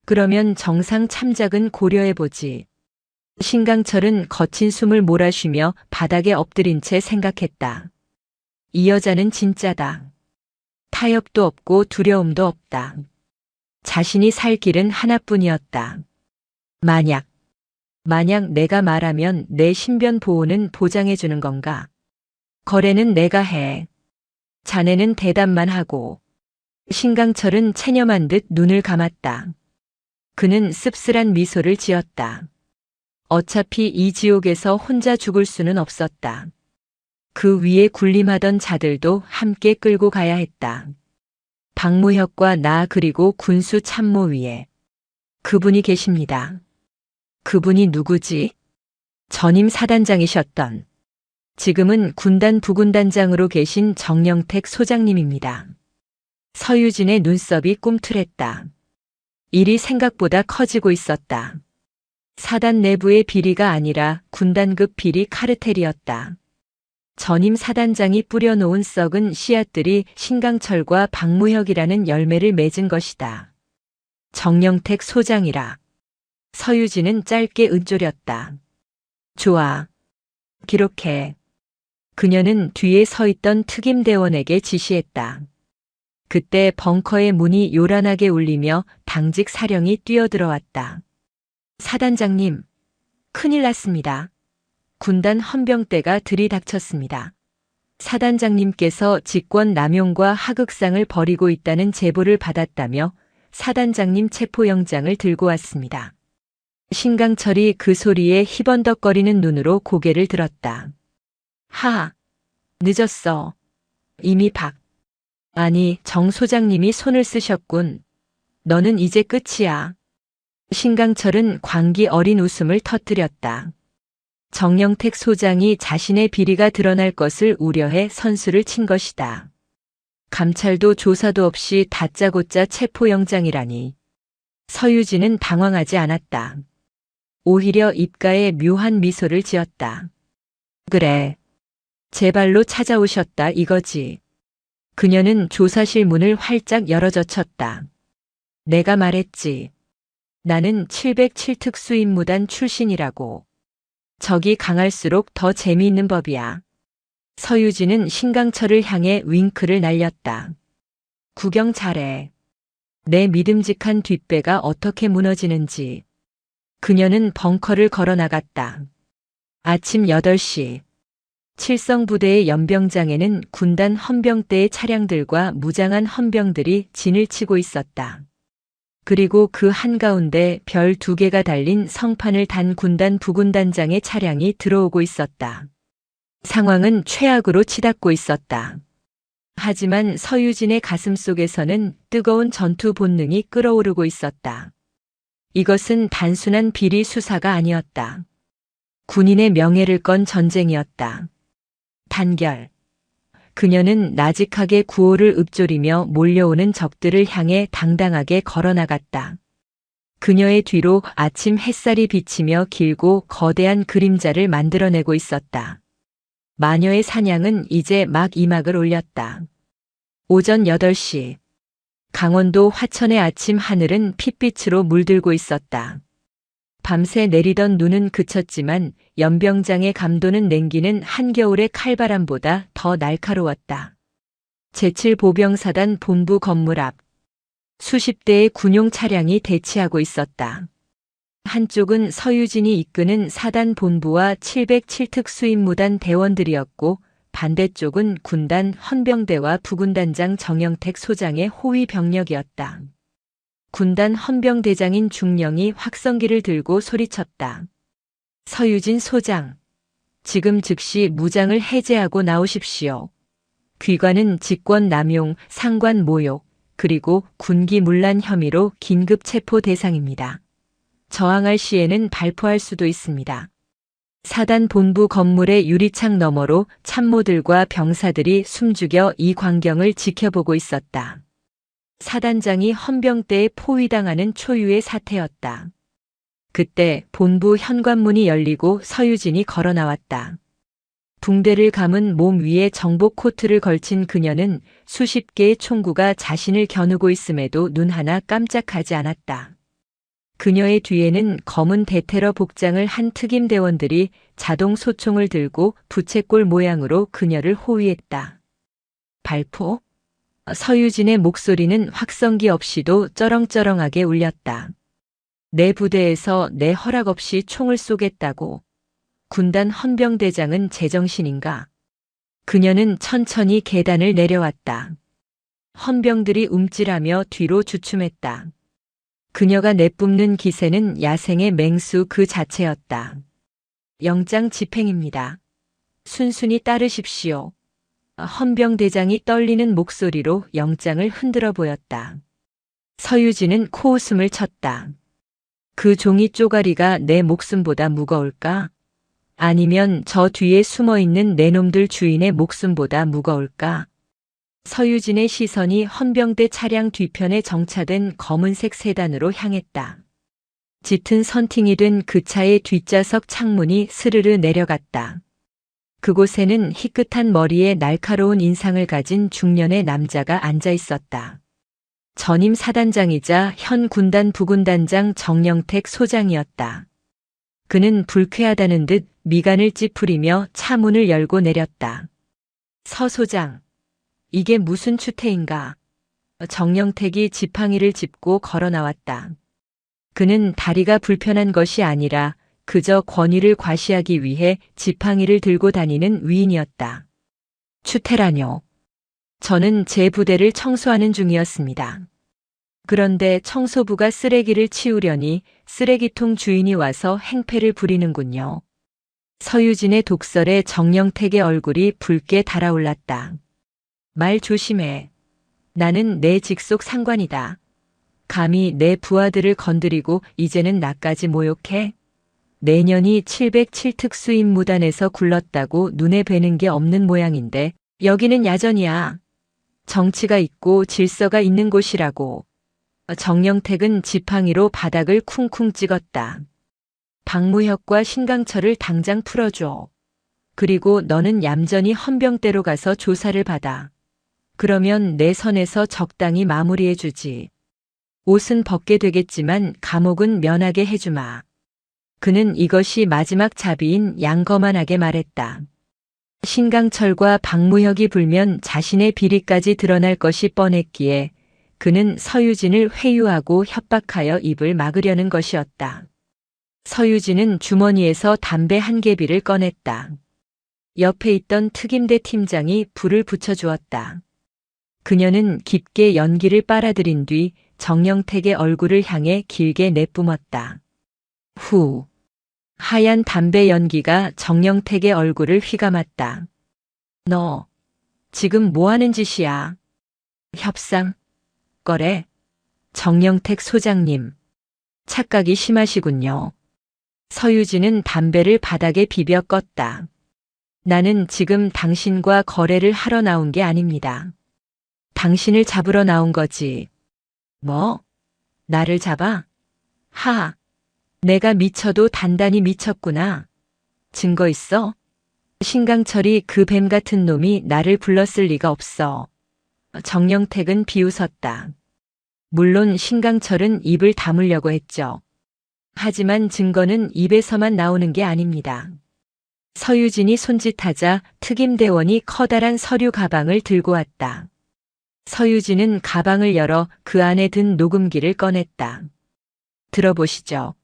그러면 정상 참작은 고려해보지. 신강철은 거친 숨을 몰아쉬며 바닥에 엎드린 채 생각했다. 이 여자는 진짜다. 타협도 없고 두려움도 없다. 자신이 살 길은 하나뿐이었다. 만약 만약 내가 말하면 내 신변 보호는 보장해주는 건가? 거래는 내가 해. 자네는 대답만 하고. 신강철은 체념한 듯 눈을 감았다. 그는 씁쓸한 미소를 지었다. 어차피 이 지옥에서 혼자 죽을 수는 없었다. 그 위에 군림하던 자들도 함께 끌고 가야 했다. 박무혁과 나 그리고 군수 참모 위에. 그분이 계십니다. 그분이 누구지? 전임 사단장이셨던. 지금은 군단 부군단장으로 계신 정영택 소장님입니다. 서유진의 눈썹이 꿈틀했다. 일이 생각보다 커지고 있었다. 사단 내부의 비리가 아니라 군단급 비리 카르텔이었다. 전임 사단장이 뿌려놓은 썩은 씨앗들이 신강철과 박무혁이라는 열매를 맺은 것이다. 정영택 소장이라. 서유진은 짧게 읊조렸다. 좋아. 기록해. 그녀는 뒤에 서 있던 특임대원에게 지시했다. 그때 벙커의 문이 요란하게 울리며 당직 사령이 뛰어들어왔다. 사단장님, 큰일 났습니다. 군단 헌병대가 들이닥쳤습니다. 사단장님께서 직권 남용과 하극상을 벌이고 있다는 제보를 받았다며 사단장님 체포영장을 들고 왔습니다. 신강철이 그 소리에 희번덕거리는 눈으로 고개를 들었다. 하, 늦었어. 이미 아니, 정 소장님이 손을 쓰셨군. 너는 이제 끝이야. 신강철은 광기 어린 웃음을 터뜨렸다. 정영택 소장이 자신의 비리가 드러날 것을 우려해 선수를 친 것이다. 감찰도 조사도 없이 다짜고짜 체포영장이라니. 서유진은 당황하지 않았다. 오히려 입가에 묘한 미소를 지었다. 그래. 제 발로 찾아오셨다 이거지. 그녀는 조사실 문을 활짝 열어젖혔다. 내가 말했지. 나는 707특수임무단 출신이라고. 적이 강할수록 더 재미있는 법이야. 서유진은 신강철을 향해 윙크를 날렸다. 구경 잘해. 내 믿음직한 뒷배가 어떻게 무너지는지. 그녀는 벙커를 걸어 나갔다. 아침 8시. 칠성부대의 연병장에는 군단 헌병대의 차량들과 무장한 헌병들이 진을 치고 있었다. 그리고 그 한가운데 별 2개가 달린 성판을 단 군단 부군단장의 차량이 들어오고 있었다. 상황은 최악으로 치닫고 있었다. 하지만 서유진의 가슴속에서는 뜨거운 전투 본능이 끓어오르고 있었다. 이것은 단순한 비리 수사가 아니었다. 군인의 명예를 건 전쟁이었다. 단결. 그녀는 나직하게 구호를 읊조리며 몰려오는 적들을 향해 당당하게 걸어나갔다. 그녀의 뒤로 아침 햇살이 비치며 길고 거대한 그림자를 만들어내고 있었다. 마녀의 사냥은 이제 막 이막을 올렸다. 오전 8시. 강원도 화천의 아침 하늘은 핏빛으로 물들고 있었다. 밤새 내리던 눈은 그쳤지만 연병장의 감도는 냉기는 한겨울의 칼바람보다 더 날카로웠다. 제7보병사단 본부 건물 앞. 수십 대의 군용 차량이 대치하고 있었다. 한쪽은 서유진이 이끄는 사단 본부와 707특수임무단 대원들이었고 반대쪽은 군단 헌병대와 부군단장 정영택 소장의 호위 병력이었다. 군단 헌병대장인 중령이 확성기를 들고 소리쳤다. 서유진 소장, 지금 즉시 무장을 해제하고 나오십시오. 귀관은 직권 남용, 상관 모욕, 그리고 군기 문란 혐의로 긴급 체포 대상입니다. 저항할 시에는 발포할 수도 있습니다. 사단 본부 건물의 유리창 너머로 참모들과 병사들이 숨죽여 이 광경을 지켜보고 있었다. 사단장이 헌병대에 포위당하는 초유의 사태였다. 그때 본부 현관문이 열리고 서유진이 걸어 나왔다. 붕대를 감은 몸 위에 정복 코트를 걸친 그녀는 수십 개의 총구가 자신을 겨누고 있음에도 눈 하나 깜짝하지 않았다. 그녀의 뒤에는 검은 대테러 복장을 한 특임대원들이 자동 소총을 들고 부채꼴 모양으로 그녀를 호위했다. 발포? 서유진의 목소리는 확성기 없이도 쩌렁쩌렁하게 울렸다. 내 부대에서 내 허락 없이 총을 쏘겠다고. 군단 헌병대장은 제정신인가? 그녀는 천천히 계단을 내려왔다. 헌병들이 움찔하며 뒤로 주춤했다. 그녀가 내뿜는 기세는 야생의 맹수 그 자체였다. 영장 집행입니다. 순순히 따르십시오. 헌병대장이 떨리는 목소리로 영장을 흔들어 보였다. 서유진은 코웃음을 쳤다. 그 종이 쪼가리가 내 목숨보다 무거울까? 아니면 저 뒤에 숨어있는 내 놈들 주인의 목숨보다 무거울까? 서유진의 시선이 헌병대 차량 뒤편에 정차된 검은색 세단으로 향했다. 짙은 선팅이 된 그 차의 뒷좌석 창문이 스르르 내려갔다. 그곳에는 희끗한 머리에 날카로운 인상을 가진 중년의 남자가 앉아 있었다. 전임 사단장이자 현 군단 부군단장 정영택 소장이었다. 그는 불쾌하다는 듯 미간을 찌푸리며 차 문을 열고 내렸다. 서 소장, 이게 무슨 추태인가? 정영택이 지팡이를 짚고 걸어 나왔다. 그는 다리가 불편한 것이 아니라 그저 권위를 과시하기 위해 지팡이를 들고 다니는 위인이었다. 추태라뇨. 저는 제 부대를 청소하는 중이었습니다. 그런데 청소부가 쓰레기를 치우려니 쓰레기통 주인이 와서 행패를 부리는군요. 서유진의 독설에 정영택의 얼굴이 붉게 달아올랐다. 말 조심해. 나는 내 직속 상관이다. 감히 내 부하들을 건드리고 이제는 나까지 모욕해? 내년이 707특수임무단에서 굴렀다고 눈에 뵈는 게 없는 모양인데 여기는 야전이야. 정치가 있고 질서가 있는 곳이라고. 정영택은 지팡이로 바닥을 쿵쿵 찍었다. 박무혁과 신강철을 당장 풀어줘. 그리고 너는 얌전히 헌병대로 가서 조사를 받아. 그러면 내 선에서 적당히 마무리해주지. 옷은 벗게 되겠지만 감옥은 면하게 해주마. 그는 이것이 마지막 자비인 양거만하게 말했다. 신강철과 박무혁이 불면 자신의 비리까지 드러날 것이 뻔했기에 그는 서유진을 회유하고 협박하여 입을 막으려는 것이었다. 서유진은 주머니에서 담배 한 개비를 꺼냈다. 옆에 있던 특임대 팀장이 불을 붙여주었다. 그녀는 깊게 연기를 빨아들인 뒤 정영택의 얼굴을 향해 길게 내뿜었다. 후. 하얀 담배 연기가 정영택의 얼굴을 휘감았다. 너 지금 뭐 하는 짓이야? 협상? 거래? 정영택 소장님. 착각이 심하시군요. 서유진은 담배를 바닥에 비벼 껐다. 나는 지금 당신과 거래를 하러 나온 게 아닙니다. 당신을 잡으러 나온 거지. 뭐? 나를 잡아? 하. 내가 미쳐도 단단히 미쳤구나. 증거 있어? 신강철이 그 뱀 같은 놈이 나를 불렀을 리가 없어. 정영택은 비웃었다. 물론 신강철은 입을 다물려고 했죠. 하지만 증거는 입에서만 나오는 게 아닙니다. 서유진이 손짓하자 특임대원이 커다란 서류 가방을 들고 왔다. 서유진은 가방을 열어 그 안에 든 녹음기를 꺼냈다. 들어보시죠.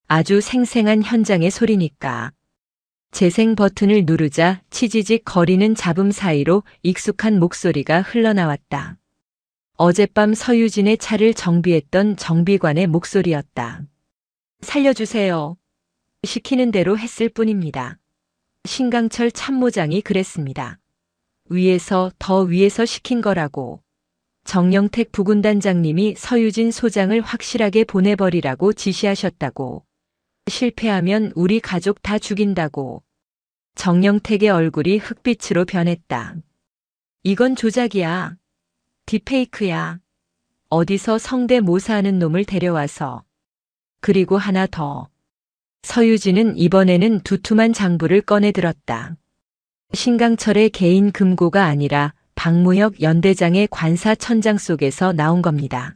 아주 생생한 현장의 소리니까. 재생 버튼을 누르자 치지직 거리는 잡음 사이로 익숙한 목소리가 흘러나왔다. 어젯밤 서유진의 차를 정비했던 정비관의 목소리였다. 살려주세요. 시키는 대로 했을 뿐입니다. 신강철 참모장이 그랬습니다. 위에서 더 위에서 시킨 거라고. 정영택 부군단장님이 서유진 소장을 확실하게 보내버리라고 지시하셨다고. 실패하면 우리 가족 다 죽인다고. 정영택의 얼굴이 흑빛으로 변했다. 이건 조작이야. 딥페이크야. 어디서 성대모사하는 놈을 데려와서. 그리고 하나 더. 서유진은 이번에는 두툼한 장부를 꺼내 들었다. 신강철의 개인 금고가 아니라 박무혁 연대장의 관사천장 속에서 나온 겁니다.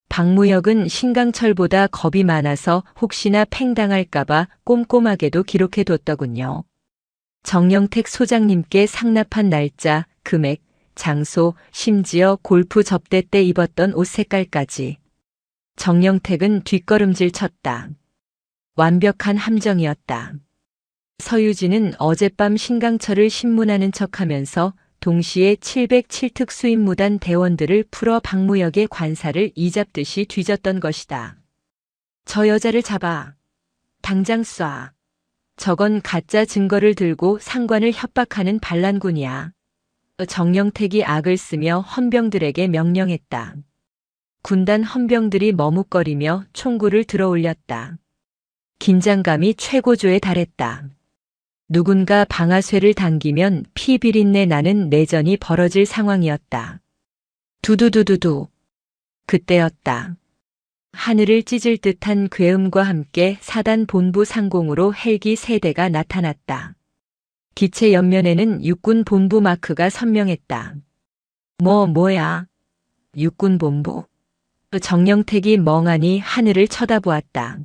박무혁은 신강철보다 겁이 많아서 혹시나 팽당할까봐 꼼꼼하게도 기록해뒀더군요. 정영택 소장님께 상납한 날짜, 금액, 장소, 심지어 골프 접대 때 입었던 옷 색깔까지. 정영택은 뒷걸음질 쳤다. 완벽한 함정이었다. 서유진은 어젯밤 신강철을 신문하는 척하면서 동시에 707특 수임무단 대원들을 풀어 박무역의 관사를 이잡듯이 뒤졌던 것이다. 저 여자를 잡아. 당장 쏴. 저건 가짜 증거를 들고 상관을 협박하는 반란군이야. 정영택이 악을 쓰며 헌병들에게 명령했다. 군단 헌병들이 머뭇거리며 총구를 들어 올렸다. 긴장감이 최고조에 달했다. 누군가 방아쇠를 당기면 피 비린내 나는 내전이 벌어질 상황이었다. 두두두두두. 그때였다. 하늘을 찢을 듯한 괴음과 함께 사단 본부 상공으로 헬기 3대가 나타났다. 기체 옆면에는 육군 본부 마크가 선명했다. 뭐야? 육군 본부? 정영택이 멍하니 하늘을 쳐다보았다.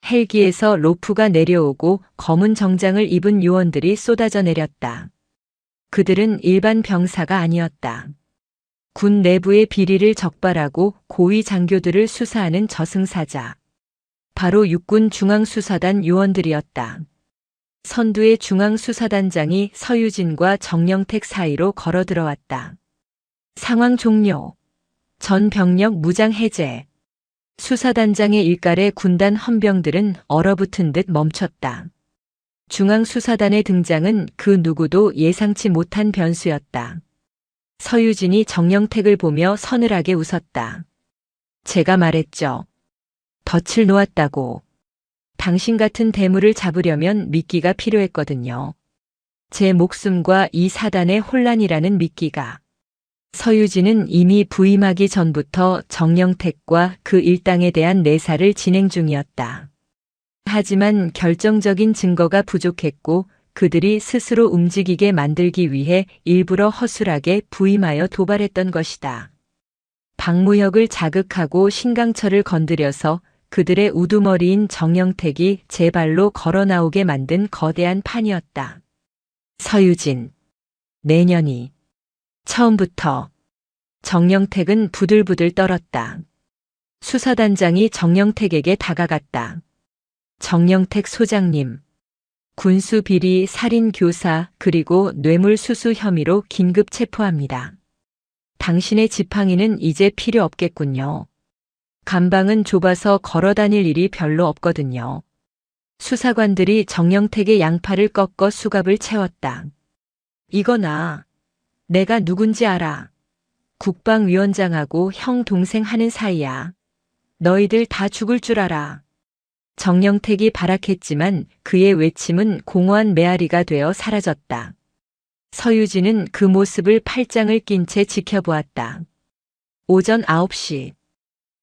헬기에서 로프가 내려오고 검은 정장을 입은 요원들이 쏟아져 내렸다. 그들은 일반 병사가 아니었다. 군 내부의 비리를 적발하고 고위 장교들을 수사하는 저승사자. 바로 육군 중앙수사단 요원들이었다. 선두의 중앙수사단장이 서유진과 정영택 사이로 걸어 들어왔다. 상황 종료. 전 병력 무장 해제. 수사단장의 일갈에 군단 헌병들은 얼어붙은 듯 멈췄다. 중앙수사단의 등장은 그 누구도 예상치 못한 변수였다. 서유진이 정영택을 보며 서늘하게 웃었다. 제가 말했죠. 덫을 놓았다고. 당신 같은 대물을 잡으려면 미끼가 필요했거든요. 제 목숨과 이 사단의 혼란이라는 미끼가. 서유진은 이미 부임하기 전부터 정영택과 그 일당에 대한 내사를 진행 중이었다. 하지만 결정적인 증거가 부족했고 그들이 스스로 움직이게 만들기 위해 일부러 허술하게 부임하여 도발했던 것이다. 박무혁을 자극하고 신강철을 건드려서 그들의 우두머리인 정영택이 제 발로 걸어 나오게 만든 거대한 판이었다. 서유진. 내년이. 처음부터. 정영택은 부들부들 떨었다. 수사단장이 정영택에게 다가갔다. 정영택 소장님. 군수비리 살인교사 그리고 뇌물수수 혐의로 긴급 체포합니다. 당신의 지팡이는 이제 필요 없겠군요. 감방은 좁아서 걸어 다닐 일이 별로 없거든요. 수사관들이 정영택의 양팔을 꺾어 수갑을 채웠다. 이거나. 내가 누군지 알아. 국방위원장하고 형 동생 하는 사이야. 너희들 다 죽을 줄 알아. 정영택이 발악했지만 그의 외침은 공허한 메아리가 되어 사라졌다. 서유진은 그 모습을 팔짱을 낀 채 지켜보았다. 오전 9시.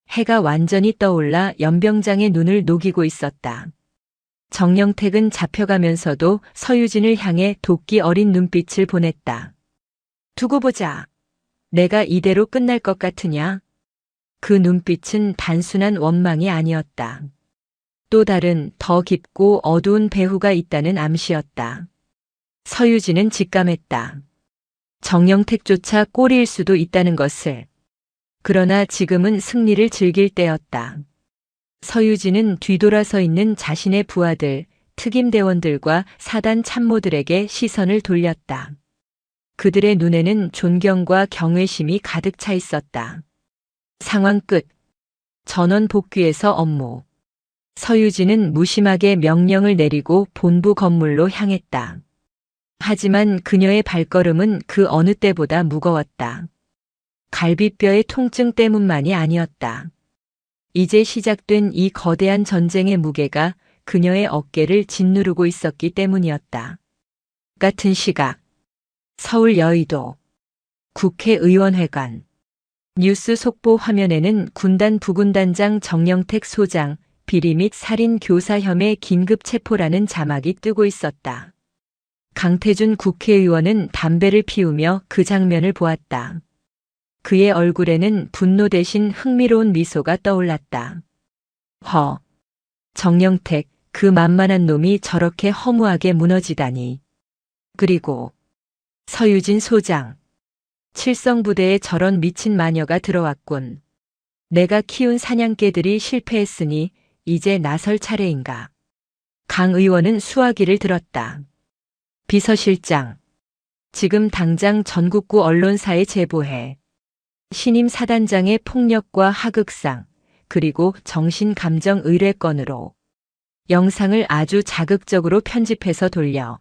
해가 완전히 떠올라 연병장의 눈을 녹이고 있었다. 정영택은 잡혀가면서도 서유진을 향해 도끼 어린 눈빛을 보냈다. 두고 보자. 내가 이대로 끝날 것 같으냐? 그 눈빛은 단순한 원망이 아니었다. 또 다른 더 깊고 어두운 배후가 있다는 암시였다. 서유진은 직감했다. 정영택조차 꼴일 수도 있다는 것을. 그러나 지금은 승리를 즐길 때였다. 서유진은 뒤돌아서 있는 자신의 부하들, 특임대원들과 사단 참모들에게 시선을 돌렸다. 그들의 눈에는 존경과 경외심이 가득 차 있었다. 상황 끝. 전원 복귀해서 업무. 서유진은 무심하게 명령을 내리고 본부 건물로 향했다. 하지만 그녀의 발걸음은 그 어느 때보다 무거웠다. 갈비뼈의 통증 때문만이 아니었다. 이제 시작된 이 거대한 전쟁의 무게가 그녀의 어깨를 짓누르고 있었기 때문이었다. 같은 시각. 서울 여의도. 국회의원회관. 뉴스 속보 화면에는 군단 부군단장 정영택 소장, 비리 및 살인 교사 혐의 긴급 체포라는 자막이 뜨고 있었다. 강태준 국회의원은 담배를 피우며 그 장면을 보았다. 그의 얼굴에는 분노 대신 흥미로운 미소가 떠올랐다. 정영택, 그 만만한 놈이 저렇게 허무하게 무너지다니. 그리고 서유진 소장. 칠성부대에 저런 미친 마녀가 들어왔군. 내가 키운 사냥개들이 실패했으니 이제 나설 차례인가. 강 의원은 수화기를 들었다. 비서실장, 지금 당장 전국구 언론사에 제보해. 신임 사단장의 폭력과 하극상, 그리고 정신감정 의뢰 건으로 영상을 아주 자극적으로 편집해서 돌려.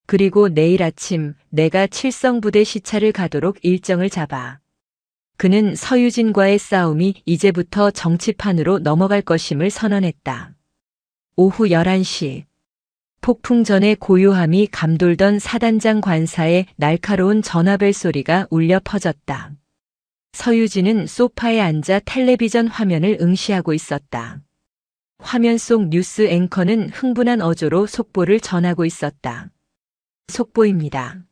그리고 내일 아침 내가 칠성부대 시찰을 가도록 일정을 잡아. 그는 서유진과의 싸움이 이제부터 정치판으로 넘어갈 것임을 선언했다. 오후 11시. 폭풍 전의 고요함이 감돌던 사단장 관사에 날카로운 전화벨 소리가 울려 퍼졌다. 서유진은 소파에 앉아 텔레비전 화면을 응시하고 있었다. 화면 속 뉴스 앵커는 흥분한 어조로 속보를 전하고 있었다. 속보입니다.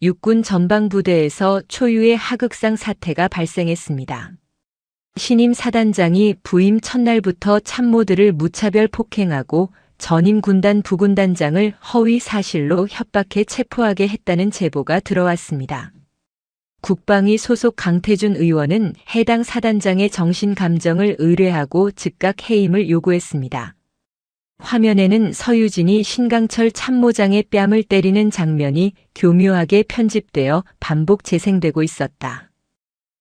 육군 전방부대에서 초유의 하극상 사태가 발생했습니다. 신임 사단장이 부임 첫날부터 참모들을 무차별 폭행하고 전임 군단 부군단장을 허위 사실로 협박해 체포하게 했다는 제보가 들어왔습니다. 국방위 소속 강태준 의원은 해당 사단장의 정신감정을 의뢰하고 즉각 해임을 요구했습니다. 화면에는 서유진이 신강철 참모장의 뺨을 때리는 장면이 교묘하게 편집되어 반복 재생되고 있었다.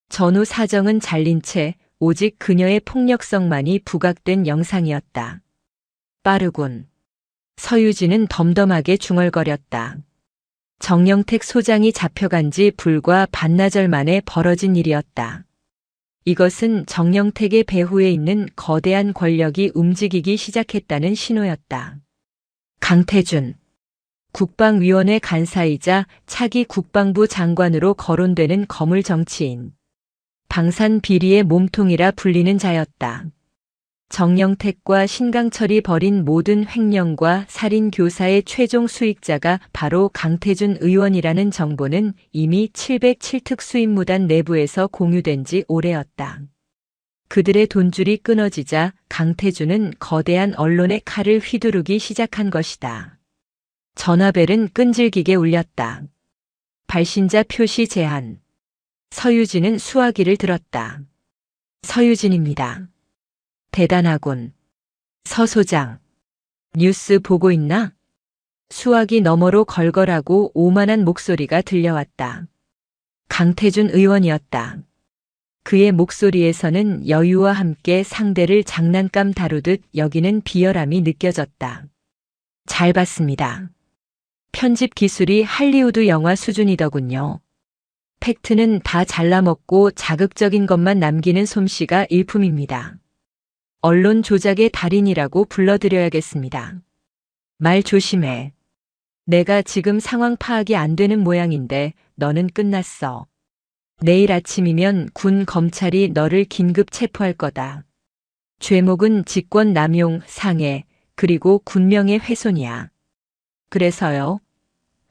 전후 사정은 잘린 채 오직 그녀의 폭력성만이 부각된 영상이었다. 빠르군. 서유진은 덤덤하게 중얼거렸다. 정영택 소장이 잡혀간 지 불과 반나절 만에 벌어진 일이었다. 이것은 정영택의 배후에 있는 거대한 권력이 움직이기 시작했다는 신호였다. 강태준. 국방위원회 간사이자 차기 국방부 장관으로 거론되는 거물 정치인. 방산 비리의 몸통이라 불리는 자였다. 정영택과 신강철이 벌인 모든 횡령과 살인 교사의 최종 수익자가 바로 강태준 의원이라는 정보는 이미 707특 수임무단 내부에서 공유된 지 오래였다. 그들의 돈줄이 끊어지자 강태준은 거대한 언론의 칼을 휘두르기 시작한 것이다. 전화벨은 끈질기게 울렸다. 발신자 표시 제한. 서유진은 수화기를 들었다. 서유진입니다. 대단하군. 서 소장. 뉴스 보고 있나? 수화기 너머로 걸걸하고 오만한 목소리가 들려왔다. 강태준 의원이었다. 그의 목소리에서는 여유와 함께 상대를 장난감 다루듯 여기는 비열함이 느껴졌다. 잘 봤습니다. 편집 기술이 할리우드 영화 수준이더군요. 팩트는 다 잘라먹고 자극적인 것만 남기는 솜씨가 일품입니다. 언론 조작의 달인이라고 불러드려야겠습니다. 말 조심해. 내가 지금 상황 파악이 안 되는 모양인데 너는 끝났어. 내일 아침이면 군 검찰이 너를 긴급 체포할 거다. 죄목은 직권 남용, 상해, 그리고 군명예 훼손이야. 그래서요.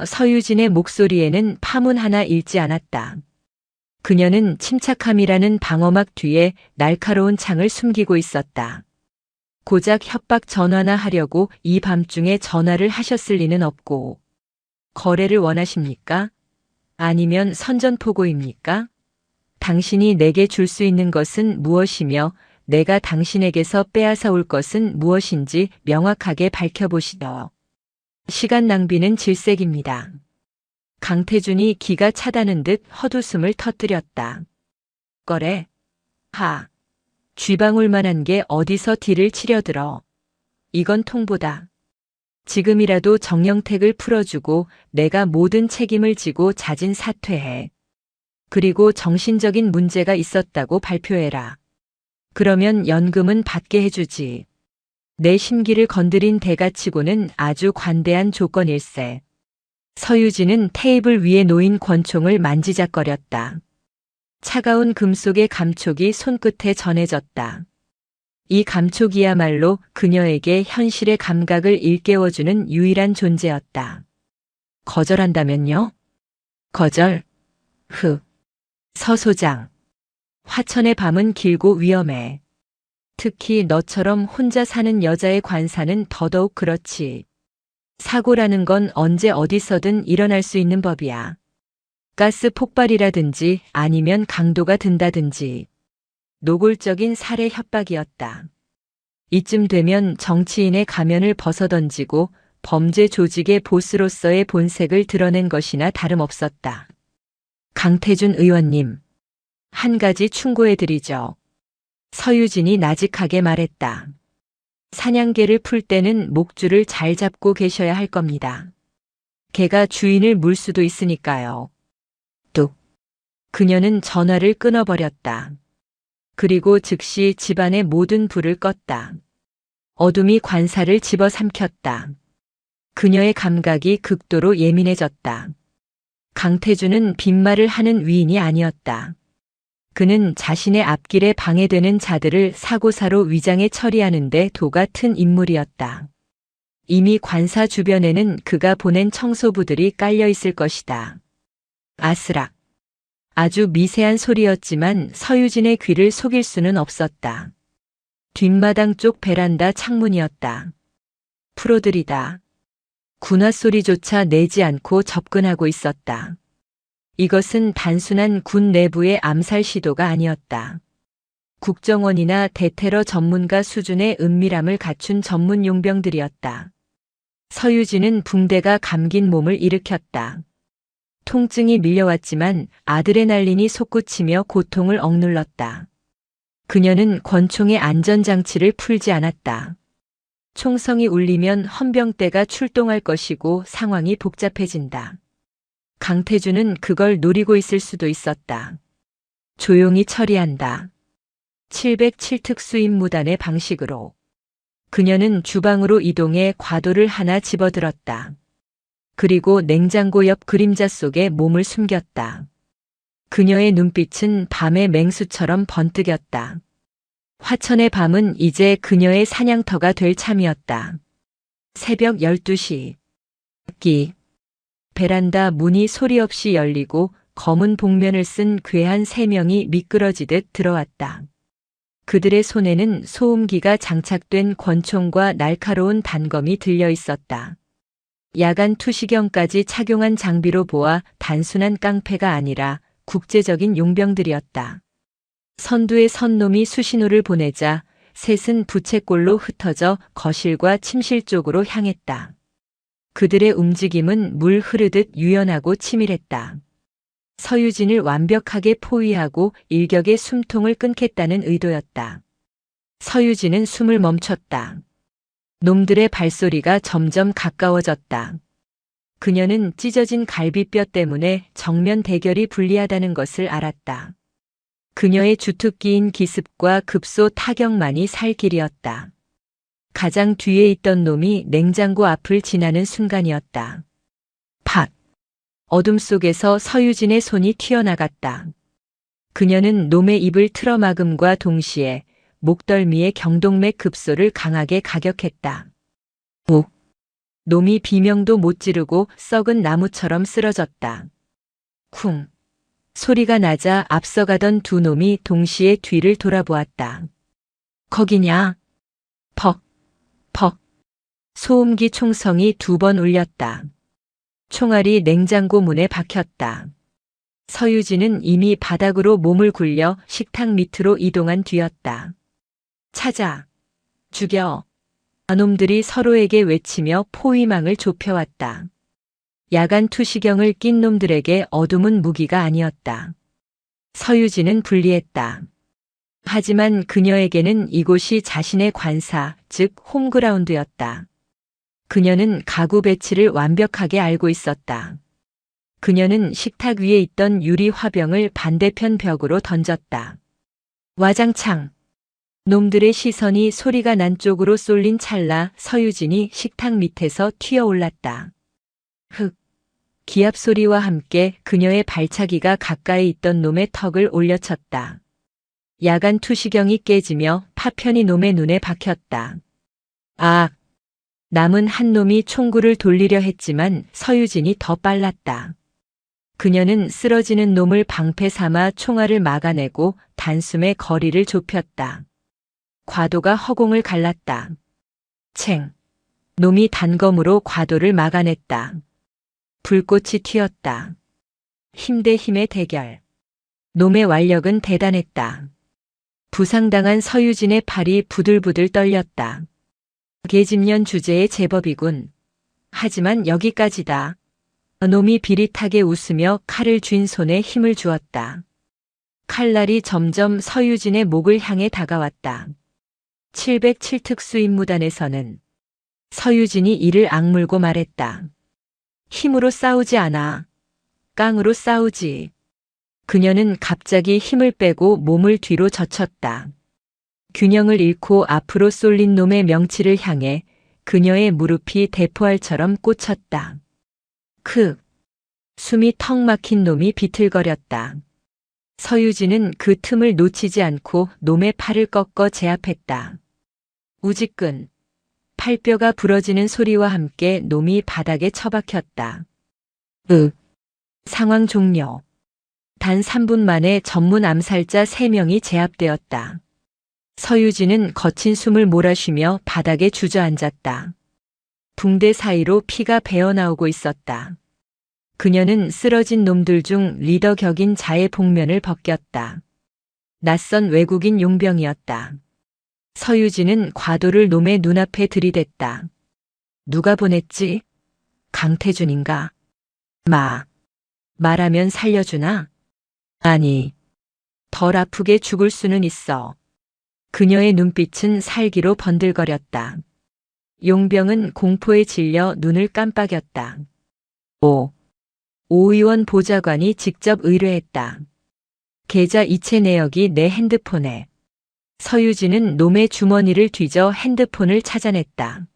서유진의 목소리에는 파문 하나 읽지 않았다. 그녀는 침착함이라는 방어막 뒤에 날카로운 창을 숨기고 있었다. 고작 협박 전화나 하려고 이 밤중에 전화를 하셨을 리는 없고. 거래를 원하십니까? 아니면 선전포고입니까? 당신이 내게 줄 수 있는 것은 무엇이며 내가 당신에게서 빼앗아 올 것은 무엇인지 명확하게 밝혀보시더. 시간 낭비는 질색입니다. 강태준이 기가 차다는 듯 헛웃음을 터뜨렸다. 거래? 하. 쥐방울만한 게 어디서 딜을 치려들어. 이건 통보다. 지금이라도 정영택을 풀어주고 내가 모든 책임을 지고 자진 사퇴해. 그리고 정신적인 문제가 있었다고 발표해라. 그러면 연금은 받게 해주지. 내 심기를 건드린 대가치고는 아주 관대한 조건일세. 서유진은 테이블 위에 놓인 권총을 만지작거렸다. 차가운 금속의 감촉이 손끝에 전해졌다. 이 감촉이야말로 그녀에게 현실의 감각을 일깨워주는 유일한 존재였다. 거절한다면요? 거절? 서 소장. 화천의 밤은 길고 위험해. 특히 너처럼 혼자 사는 여자의 관사는 더더욱 그렇지. 사고라는 건 언제 어디서든 일어날 수 있는 법이야. 가스 폭발이라든지 아니면 강도가 든다든지. 노골적인 살해 협박이었다. 이쯤 되면 정치인의 가면을 벗어던지고 범죄 조직의 보스로서의 본색을 드러낸 것이나 다름없었다. 강태준 의원님, 한 가지 충고해드리죠. 서유진이 나직하게 말했다. 사냥개를 풀 때는 목줄을 잘 잡고 계셔야 할 겁니다. 개가 주인을 물 수도 있으니까요. 뚝. 그녀는 전화를 끊어버렸다. 그리고 즉시 집안의 모든 불을 껐다. 어둠이 관사를 집어삼켰다. 그녀의 감각이 극도로 예민해졌다. 강태준은 빈말을 하는 위인이 아니었다. 그는 자신의 앞길에 방해되는 자들을 사고사로 위장해 처리하는 데 도 같은 인물이었다. 이미 관사 주변에는 그가 보낸 청소부들이 깔려 있을 것이다. 아스락. 아주 미세한 소리였지만 서유진의 귀를 속일 수는 없었다. 뒷마당 쪽 베란다 창문이었다. 프로들이다. 군화 소리조차 내지 않고 접근하고 있었다. 이것은 단순한 군 내부의 암살 시도가 아니었다. 국정원이나 대테러 전문가 수준의 은밀함을 갖춘 전문 용병들이었다. 서유진은 붕대가 감긴 몸을 일으켰다. 통증이 밀려왔지만 아드레날린이 솟구치며 고통을 억눌렀다. 그녀는 권총의 안전장치를 풀지 않았다. 총성이 울리면 헌병대가 출동할 것이고 상황이 복잡해진다. 강태준은 그걸 노리고 있을 수도 있었다. 조용히 처리한다. 707 특수임무단의 방식으로. 그녀는 주방으로 이동해 과도를 하나 집어들었다. 그리고 냉장고 옆 그림자 속에 몸을 숨겼다. 그녀의 눈빛은 밤의 맹수처럼 번뜩였다. 화천의 밤은 이제 그녀의 사냥터가 될 참이었다. 새벽 12시. 베란다 문이 소리 없이 열리고 검은 복면을 쓴 괴한 3명이 미끄러지듯 들어왔다. 그들의 손에는 소음기가 장착된 권총과 날카로운 단검이 들려 있었다. 야간 투시경까지 착용한 장비로 보아 단순한 깡패가 아니라 국제적인 용병들이었다. 선두의 선놈이 수신호를 보내자 셋은 부채꼴로 흩어져 거실과 침실 쪽으로 향했다. 그들의 움직임은 물 흐르듯 유연하고 치밀했다. 서유진을 완벽하게 포위하고 일격의 숨통을 끊겠다는 의도였다. 서유진은 숨을 멈췄다. 놈들의 발소리가 점점 가까워졌다. 그녀는 찢어진 갈비뼈 때문에 정면 대결이 불리하다는 것을 알았다. 그녀의 주특기인 기습과 급소 타격만이 살 길이었다. 가장 뒤에 있던 놈이 냉장고 앞을 지나는 순간이었다. 팍! 어둠 속에서 서유진의 손이 튀어나갔다. 그녀는 놈의 입을 틀어막음과 동시에 목덜미의 경동맥 급소를 강하게 가격했다. 옥! 놈이 비명도 못 지르고 썩은 나무처럼 쓰러졌다. 쿵! 소리가 나자 앞서가던 두 놈이 동시에 뒤를 돌아보았다. 거기냐? 퍽! 퍽! 소음기 총성이 2번 울렸다. 총알이 냉장고 문에 박혔다. 서유진은 이미 바닥으로 몸을 굴려 식탁 밑으로 이동한 뒤였다. 찾아! 죽여! 아놈들이 서로에게 외치며 포위망을 좁혀왔다. 야간 투시경을 낀 놈들에게 어둠은 무기가 아니었다. 서유진은 불리했다. 하지만 그녀에게는 이곳이 자신의 관사, 즉 홈그라운드였다. 그녀는 가구 배치를 완벽하게 알고 있었다. 그녀는 식탁 위에 있던 유리 화병을 반대편 벽으로 던졌다. 와장창! 놈들의 시선이 소리가 난 쪽으로 쏠린 찰나 서유진이 식탁 밑에서 튀어올랐다. 흑! 기합 소리와 함께 그녀의 발차기가 가까이 있던 놈의 턱을 올려쳤다. 야간 투시경이 깨지며 파편이 놈의 눈에 박혔다. 아! 남은 한 놈이 총구를 돌리려 했지만 서유진이 더 빨랐다. 그녀는 쓰러지는 놈을 방패 삼아 총알을 막아내고 단숨에 거리를 좁혔다. 과도가 허공을 갈랐다. 챙! 놈이 단검으로 과도를 막아냈다. 불꽃이 튀었다. 힘 대 힘의 대결. 놈의 완력은 대단했다. 부상당한 서유진의 팔이 부들부들 떨렸다. 계집년 주제의 제법이군. 하지만 여기까지다. 놈이 비릿하게 웃으며 칼을 쥔 손에 힘을 주었다. 칼날이 점점 서유진의 목을 향해 다가왔다. 707특수 임무단에서는 서유진이 이를 악물고 말했다. 힘으로 싸우지 않아. 깡으로 싸우지. 그녀는 갑자기 힘을 빼고 몸을 뒤로 젖혔다. 균형을 잃고 앞으로 쏠린 놈의 명치를 향해 그녀의 무릎이 대포알처럼 꽂혔다. 숨이 턱 막힌 놈이 비틀거렸다. 서유진은 그 틈을 놓치지 않고 놈의 팔을 꺾어 제압했다. 우지끈. 팔뼈가 부러지는 소리와 함께 놈이 바닥에 처박혔다. 상황 종료. 단 3분 만에 전문 암살자 3명이 제압되었다. 서유진은 거친 숨을 몰아쉬며 바닥에 주저앉았다. 붕대 사이로 피가 배어나오고 있었다. 그녀는 쓰러진 놈들 중 리더 격인 자의 복면을 벗겼다. 낯선 외국인 용병이었다. 서유진은 과도를 놈의 눈앞에 들이댔다. 누가 보냈지? 강태준인가? 말하면 살려주나? 아니, 덜 아프게 죽을 수는 있어. 그녀의 눈빛은 살기로 번들거렸다. 용병은 공포에 질려 눈을 깜빡였다. 오 의원 보좌관이 직접 의뢰했다. 계좌 이체 내역이 내 핸드폰에. 서유진은 놈의 주머니를 뒤져 핸드폰을 찾아냈다.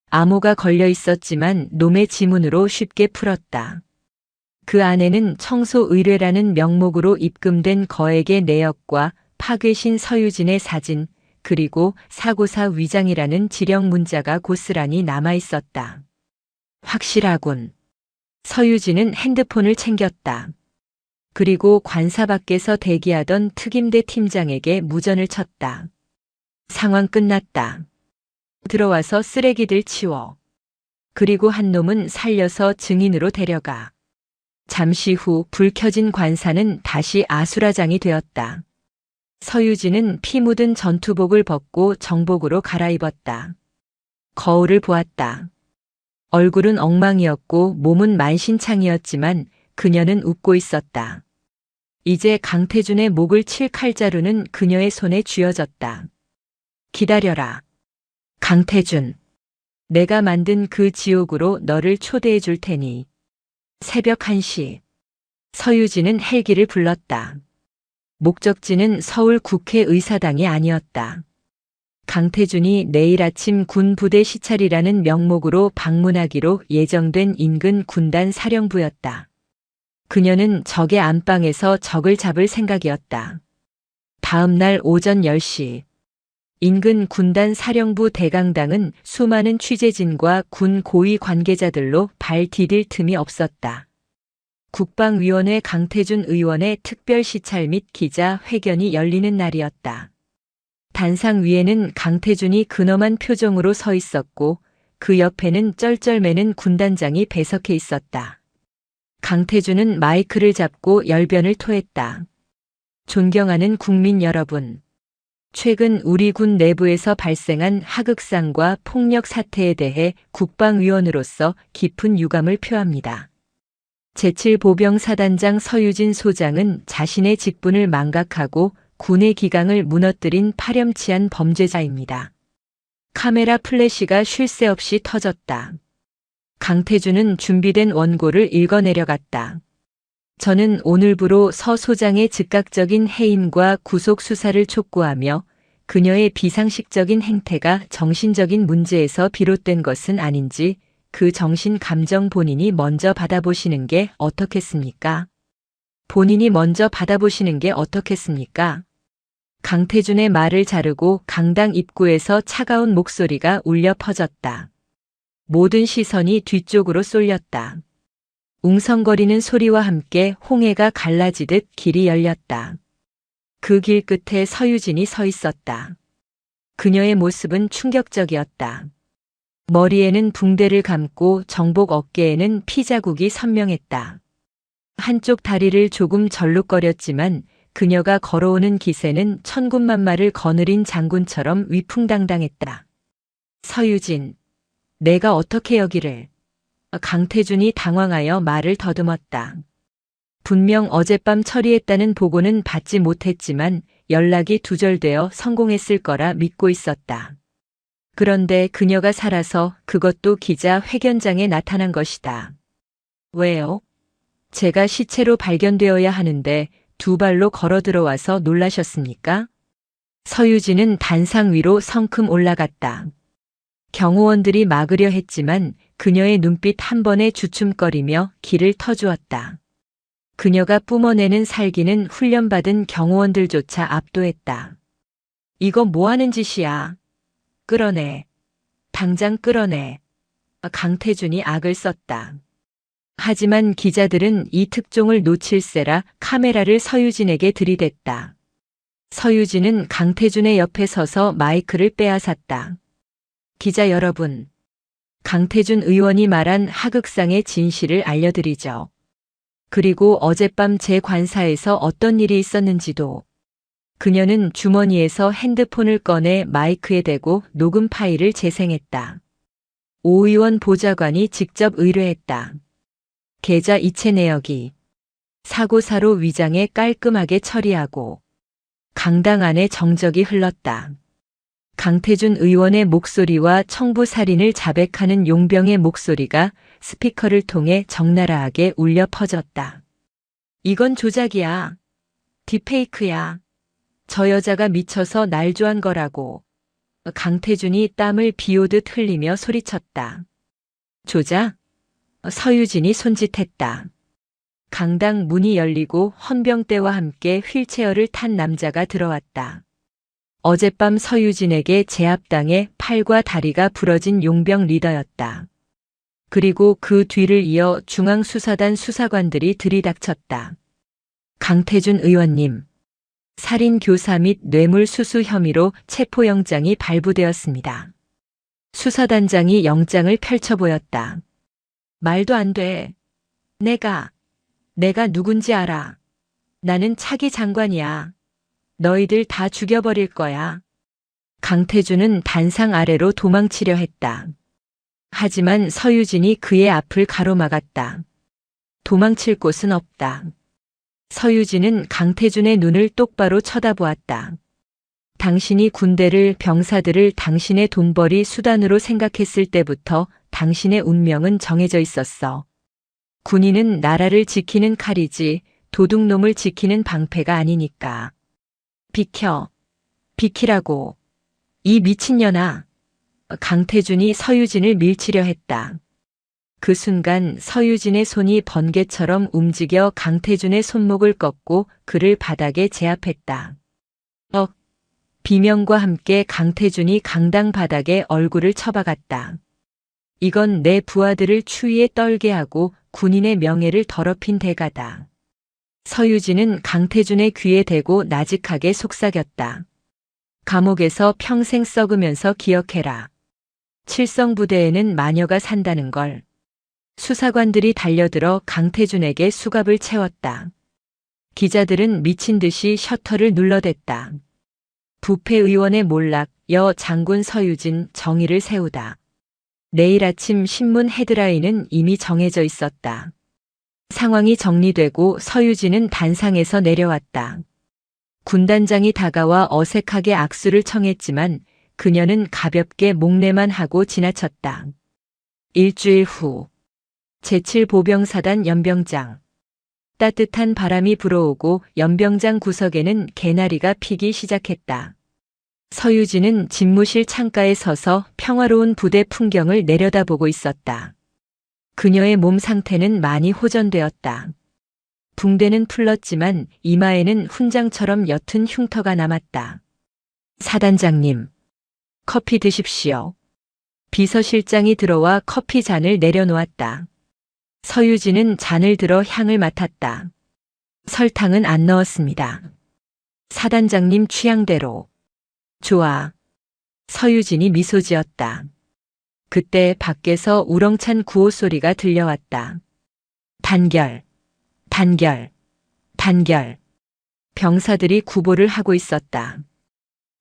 암호가 걸려 있었지만 놈의 지문으로 쉽게 풀었다. 그 안에는 청소 의뢰라는 명목으로 입금된 거액의 내역과 파괴신 서유진의 사진, 그리고 사고사 위장이라는 지령 문자가 고스란히 남아 있었다. 확실하군. 서유진은 핸드폰을 챙겼다. 그리고 관사 밖에서 대기하던 특임대 팀장에게 무전을 쳤다. 상황 끝났다. 들어와서 쓰레기들 치워. 그리고 한 놈은 살려서 증인으로 데려가. 잠시 후 불 켜진 관사는 다시 아수라장이 되었다. 서유진은 피 묻은 전투복을 벗고 정복으로 갈아입었다. 거울을 보았다. 얼굴은 엉망이었고 몸은 만신창이었지만 그녀는 웃고 있었다. 이제 강태준의 목을 칠 칼자루는 그녀의 손에 쥐어졌다. 기다려라. 강태준. 내가 만든 그 지옥으로 너를 초대해 줄 테니. 새벽 1시. 서유진은 헬기를 불렀다. 목적지는 서울 국회의사당이 아니었다. 강태준이 내일 아침 군 부대 시찰이라는 명목으로 방문하기로 예정된 인근 군단 사령부였다. 그녀는 적의 안방에서 적을 잡을 생각이었다. 다음 날 오전 10시. 인근 군단 사령부 대강당은 수많은 취재진과 군 고위 관계자들로 발 디딜 틈이 없었다. 국방위원회 강태준 의원의 특별 시찰 및 기자 회견이 열리는 날이었다. 단상 위에는 강태준이 근엄한 표정으로 서 있었고 그 옆에는 쩔쩔매는 군단장이 배석해 있었다. 강태준은 마이크를 잡고 열변을 토했다. 존경하는 국민 여러분. 최근 우리 군 내부에서 발생한 하극상과 폭력 사태에 대해 국방위원으로서 깊은 유감을 표합니다. 제7보병사단장 서유진 소장은 자신의 직분을 망각하고 군의 기강을 무너뜨린 파렴치한 범죄자입니다. 카메라 플래시가 쉴 새 없이 터졌다. 강태준은 준비된 원고를 읽어내려갔다. 저는 오늘부로 서 소장의 즉각적인 해임과 구속 수사를 촉구하며 그녀의 비상식적인 행태가 정신적인 문제에서 비롯된 것은 아닌지 그 정신 감정 본인이 먼저 받아보시는 게 어떻겠습니까? 본인이 먼저 받아보시는 게 어떻겠습니까? 강태준의 말을 자르고 강당 입구에서 차가운 목소리가 울려 퍼졌다. 모든 시선이 뒤쪽으로 쏠렸다. 웅성거리는 소리와 함께 홍해가 갈라지듯 길이 열렸다. 그 길 끝에 서유진이 서 있었다. 그녀의 모습은 충격적이었다. 머리에는 붕대를 감고 정복 어깨에는 피 자국이 선명했다. 한쪽 다리를 조금 절룩거렸지만 그녀가 걸어오는 기세는 천군만마를 거느린 장군처럼 위풍당당했다. 서유진, 내가 어떻게 여기를? 강태준이 당황하여 말을 더듬었다. 분명 어젯밤 처리했다는 보고는 받지 못했지만 연락이 두절되어 성공했을 거라 믿고 있었다. 그런데 그녀가 살아서 그것도 기자 회견장에 나타난 것이다. 왜요? 제가 시체로 발견되어야 하는데 두 발로 걸어 들어와서 놀라셨습니까? 서유진은 단상 위로 성큼 올라갔다. 경호원들이 막으려 했지만 그녀의 눈빛 한 번에 주춤거리며 길을 터주었다. 그녀가 뿜어내는 살기는 훈련받은 경호원들조차 압도했다. 이거 뭐 하는 짓이야? 끌어내. 당장 끌어내. 강태준이 악을 썼다. 하지만 기자들은 이 특종을 놓칠세라 카메라를 서유진에게 들이댔다. 서유진은 강태준의 옆에 서서 마이크를 빼앗았다. 기자 여러분, 강태준 의원이 말한 하극상의 진실을 알려드리죠. 그리고 어젯밤 제 관사에서 어떤 일이 있었는지도. 그녀는 주머니에서 핸드폰을 꺼내 마이크에 대고 녹음 파일을 재생했다. 오 의원 보좌관이 직접 의뢰했다. 계좌 이체 내역이 사고사로 위장해 깔끔하게 처리하고 강당 안에 정적이 흘렀다. 강태준 의원의 목소리와 청부 살인을 자백하는 용병의 목소리가 스피커를 통해 적나라하게 울려 퍼졌다. 이건 조작이야. 딥페이크야. 저 여자가 미쳐서 날조한 거라고. 강태준이 땀을 비오듯 흘리며 소리쳤다. 조작? 서유진이 손짓했다. 강당 문이 열리고 헌병대와 함께 휠체어를 탄 남자가 들어왔다. 어젯밤 서유진에게 제압당해 팔과 다리가 부러진 용병 리더였다. 그리고 그 뒤를 이어 중앙수사단 수사관들이 들이닥쳤다. 강태준 의원님, 살인교사 및 뇌물수수 혐의로 체포영장이 발부되었습니다. 수사단장이 영장을 펼쳐 보였다. 말도 안 돼. 내가 누군지 알아. 나는 차기 장관이야. 너희들 다 죽여버릴 거야. 강태준은 단상 아래로 도망치려 했다. 하지만 서유진이 그의 앞을 가로막았다. 도망칠 곳은 없다. 서유진은 강태준의 눈을 똑바로 쳐다보았다. 당신이 군대를, 병사들을 당신의 돈벌이 수단으로 생각했을 때부터 당신의 운명은 정해져 있었어. 군인은 나라를 지키는 칼이지 도둑놈을 지키는 방패가 아니니까. 비켜. 비키라고. 이 미친년아. 강태준이 서유진을 밀치려 했다. 그 순간 서유진의 손이 번개처럼 움직여 강태준의 손목을 꺾고 그를 바닥에 제압했다. 비명과 함께 강태준이 강당 바닥에 얼굴을 처박았다. 이건 내 부하들을 추위에 떨게 하고 군인의 명예를 더럽힌 대가다. 서유진은 강태준의 귀에 대고 나직하게 속삭였다. 감옥에서 평생 썩으면서 기억해라. 칠성부대에는 마녀가 산다는 걸. 수사관들이 달려들어 강태준에게 수갑을 채웠다. 기자들은 미친 듯이 셔터를 눌러댔다. 부패의원의 몰락, 여 장군 서유진 정의를 세우다. 내일 아침 신문 헤드라인은 이미 정해져 있었다. 상황이 정리되고 서유진은 단상에서 내려왔다. 군단장이 다가와 어색하게 악수를 청했지만 그녀는 가볍게 목례만 하고 지나쳤다. 일주일 후 제7보병사단 연병장. 따뜻한 바람이 불어오고 연병장 구석에는 개나리가 피기 시작했다. 서유진은 집무실 창가에 서서 평화로운 부대 풍경을 내려다보고 있었다. 그녀의 몸 상태는 많이 호전되었다. 붕대는 풀렀지만 이마에는 훈장처럼 옅은 흉터가 남았다. 사단장님, 커피 드십시오. 비서실장이 들어와 커피 잔을 내려놓았다. 서유진은 잔을 들어 향을 맡았다. 설탕은 안 넣었습니다. 사단장님 취향대로. 좋아. 서유진이 미소 지었다. 그때 밖에서 우렁찬 구호 소리가 들려왔다. 단결, 단결, 단결. 병사들이 구보를 하고 있었다.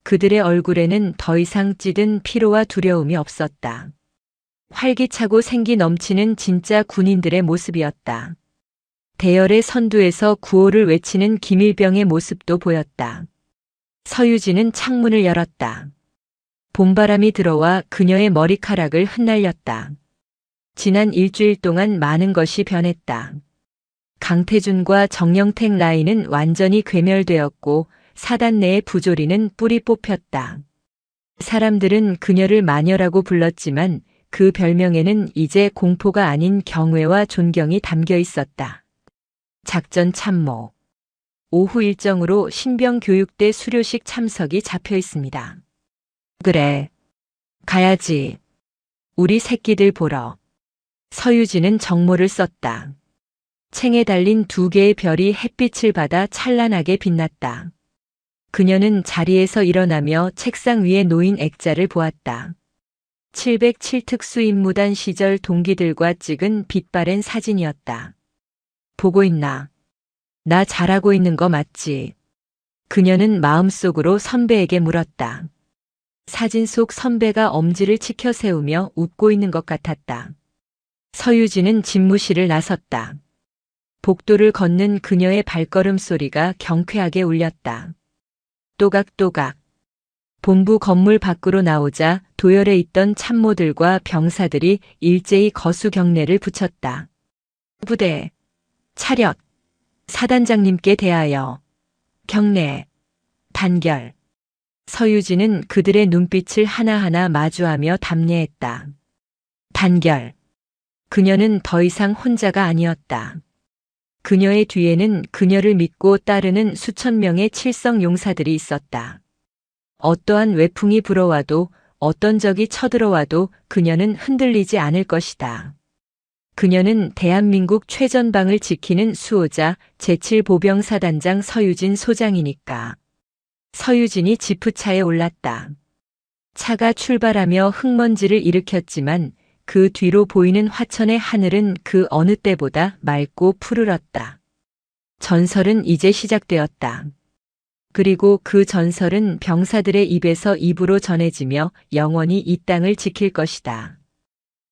그들의 얼굴에는 더 이상 찌든 피로와 두려움이 없었다. 활기차고 생기 넘치는 진짜 군인들의 모습이었다. 대열의 선두에서 구호를 외치는 김일병의 모습도 보였다. 서유진은 창문을 열었다. 봄바람이 들어와 그녀의 머리카락을 흩날렸다. 지난 일주일 동안 많은 것이 변했다. 강태준과 정영택 라인은 완전히 괴멸되었고 사단 내의 부조리는 뿌리 뽑혔다. 사람들은 그녀를 마녀라고 불렀지만 그 별명에는 이제 공포가 아닌 경외와 존경이 담겨 있었다. 작전 참모. 오후 일정으로 신병교육대 수료식 참석이 잡혀 있습니다. 그래. 가야지. 우리 새끼들 보러. 서유진은 정모를 썼다. 챙에 달린 2개의 별이 햇빛을 받아 찬란하게 빛났다. 그녀는 자리에서 일어나며 책상 위에 놓인 액자를 보았다. 707 특수임무단 시절 동기들과 찍은 빛바랜 사진이었다. 보고 있나? 나 잘하고 있는 거 맞지? 그녀는 마음속으로 선배에게 물었다. 사진 속 선배가 엄지를 치켜 세우며 웃고 있는 것 같았다. 서유진은 집무실을 나섰다. 복도를 걷는 그녀의 발걸음 소리가 경쾌하게 울렸다. 또각또각. 본부 건물 밖으로 나오자 도열에 있던 참모들과 병사들이 일제히 거수 경례를 붙였다. 부대, 차렷, 사단장님께 대하여, 경례, 단결. 서유진은 그들의 눈빛을 하나하나 마주하며 답례했다. 단결. 그녀는 더 이상 혼자가 아니었다. 그녀의 뒤에는 그녀를 믿고 따르는 수천 명의 칠성 용사들이 있었다. 어떠한 외풍이 불어와도 어떤 적이 쳐들어와도 그녀는 흔들리지 않을 것이다. 그녀는 대한민국 최전방을 지키는 수호자 제7보병사단장 서유진 소장이니까. 서유진이 지프차에 올랐다. 차가 출발하며 흙먼지를 일으켰지만 그 뒤로 보이는 화천의 하늘은 그 어느 때보다 맑고 푸르렀다. 전설은 이제 시작되었다. 그리고 그 전설은 병사들의 입에서 입으로 전해지며 영원히 이 땅을 지킬 것이다.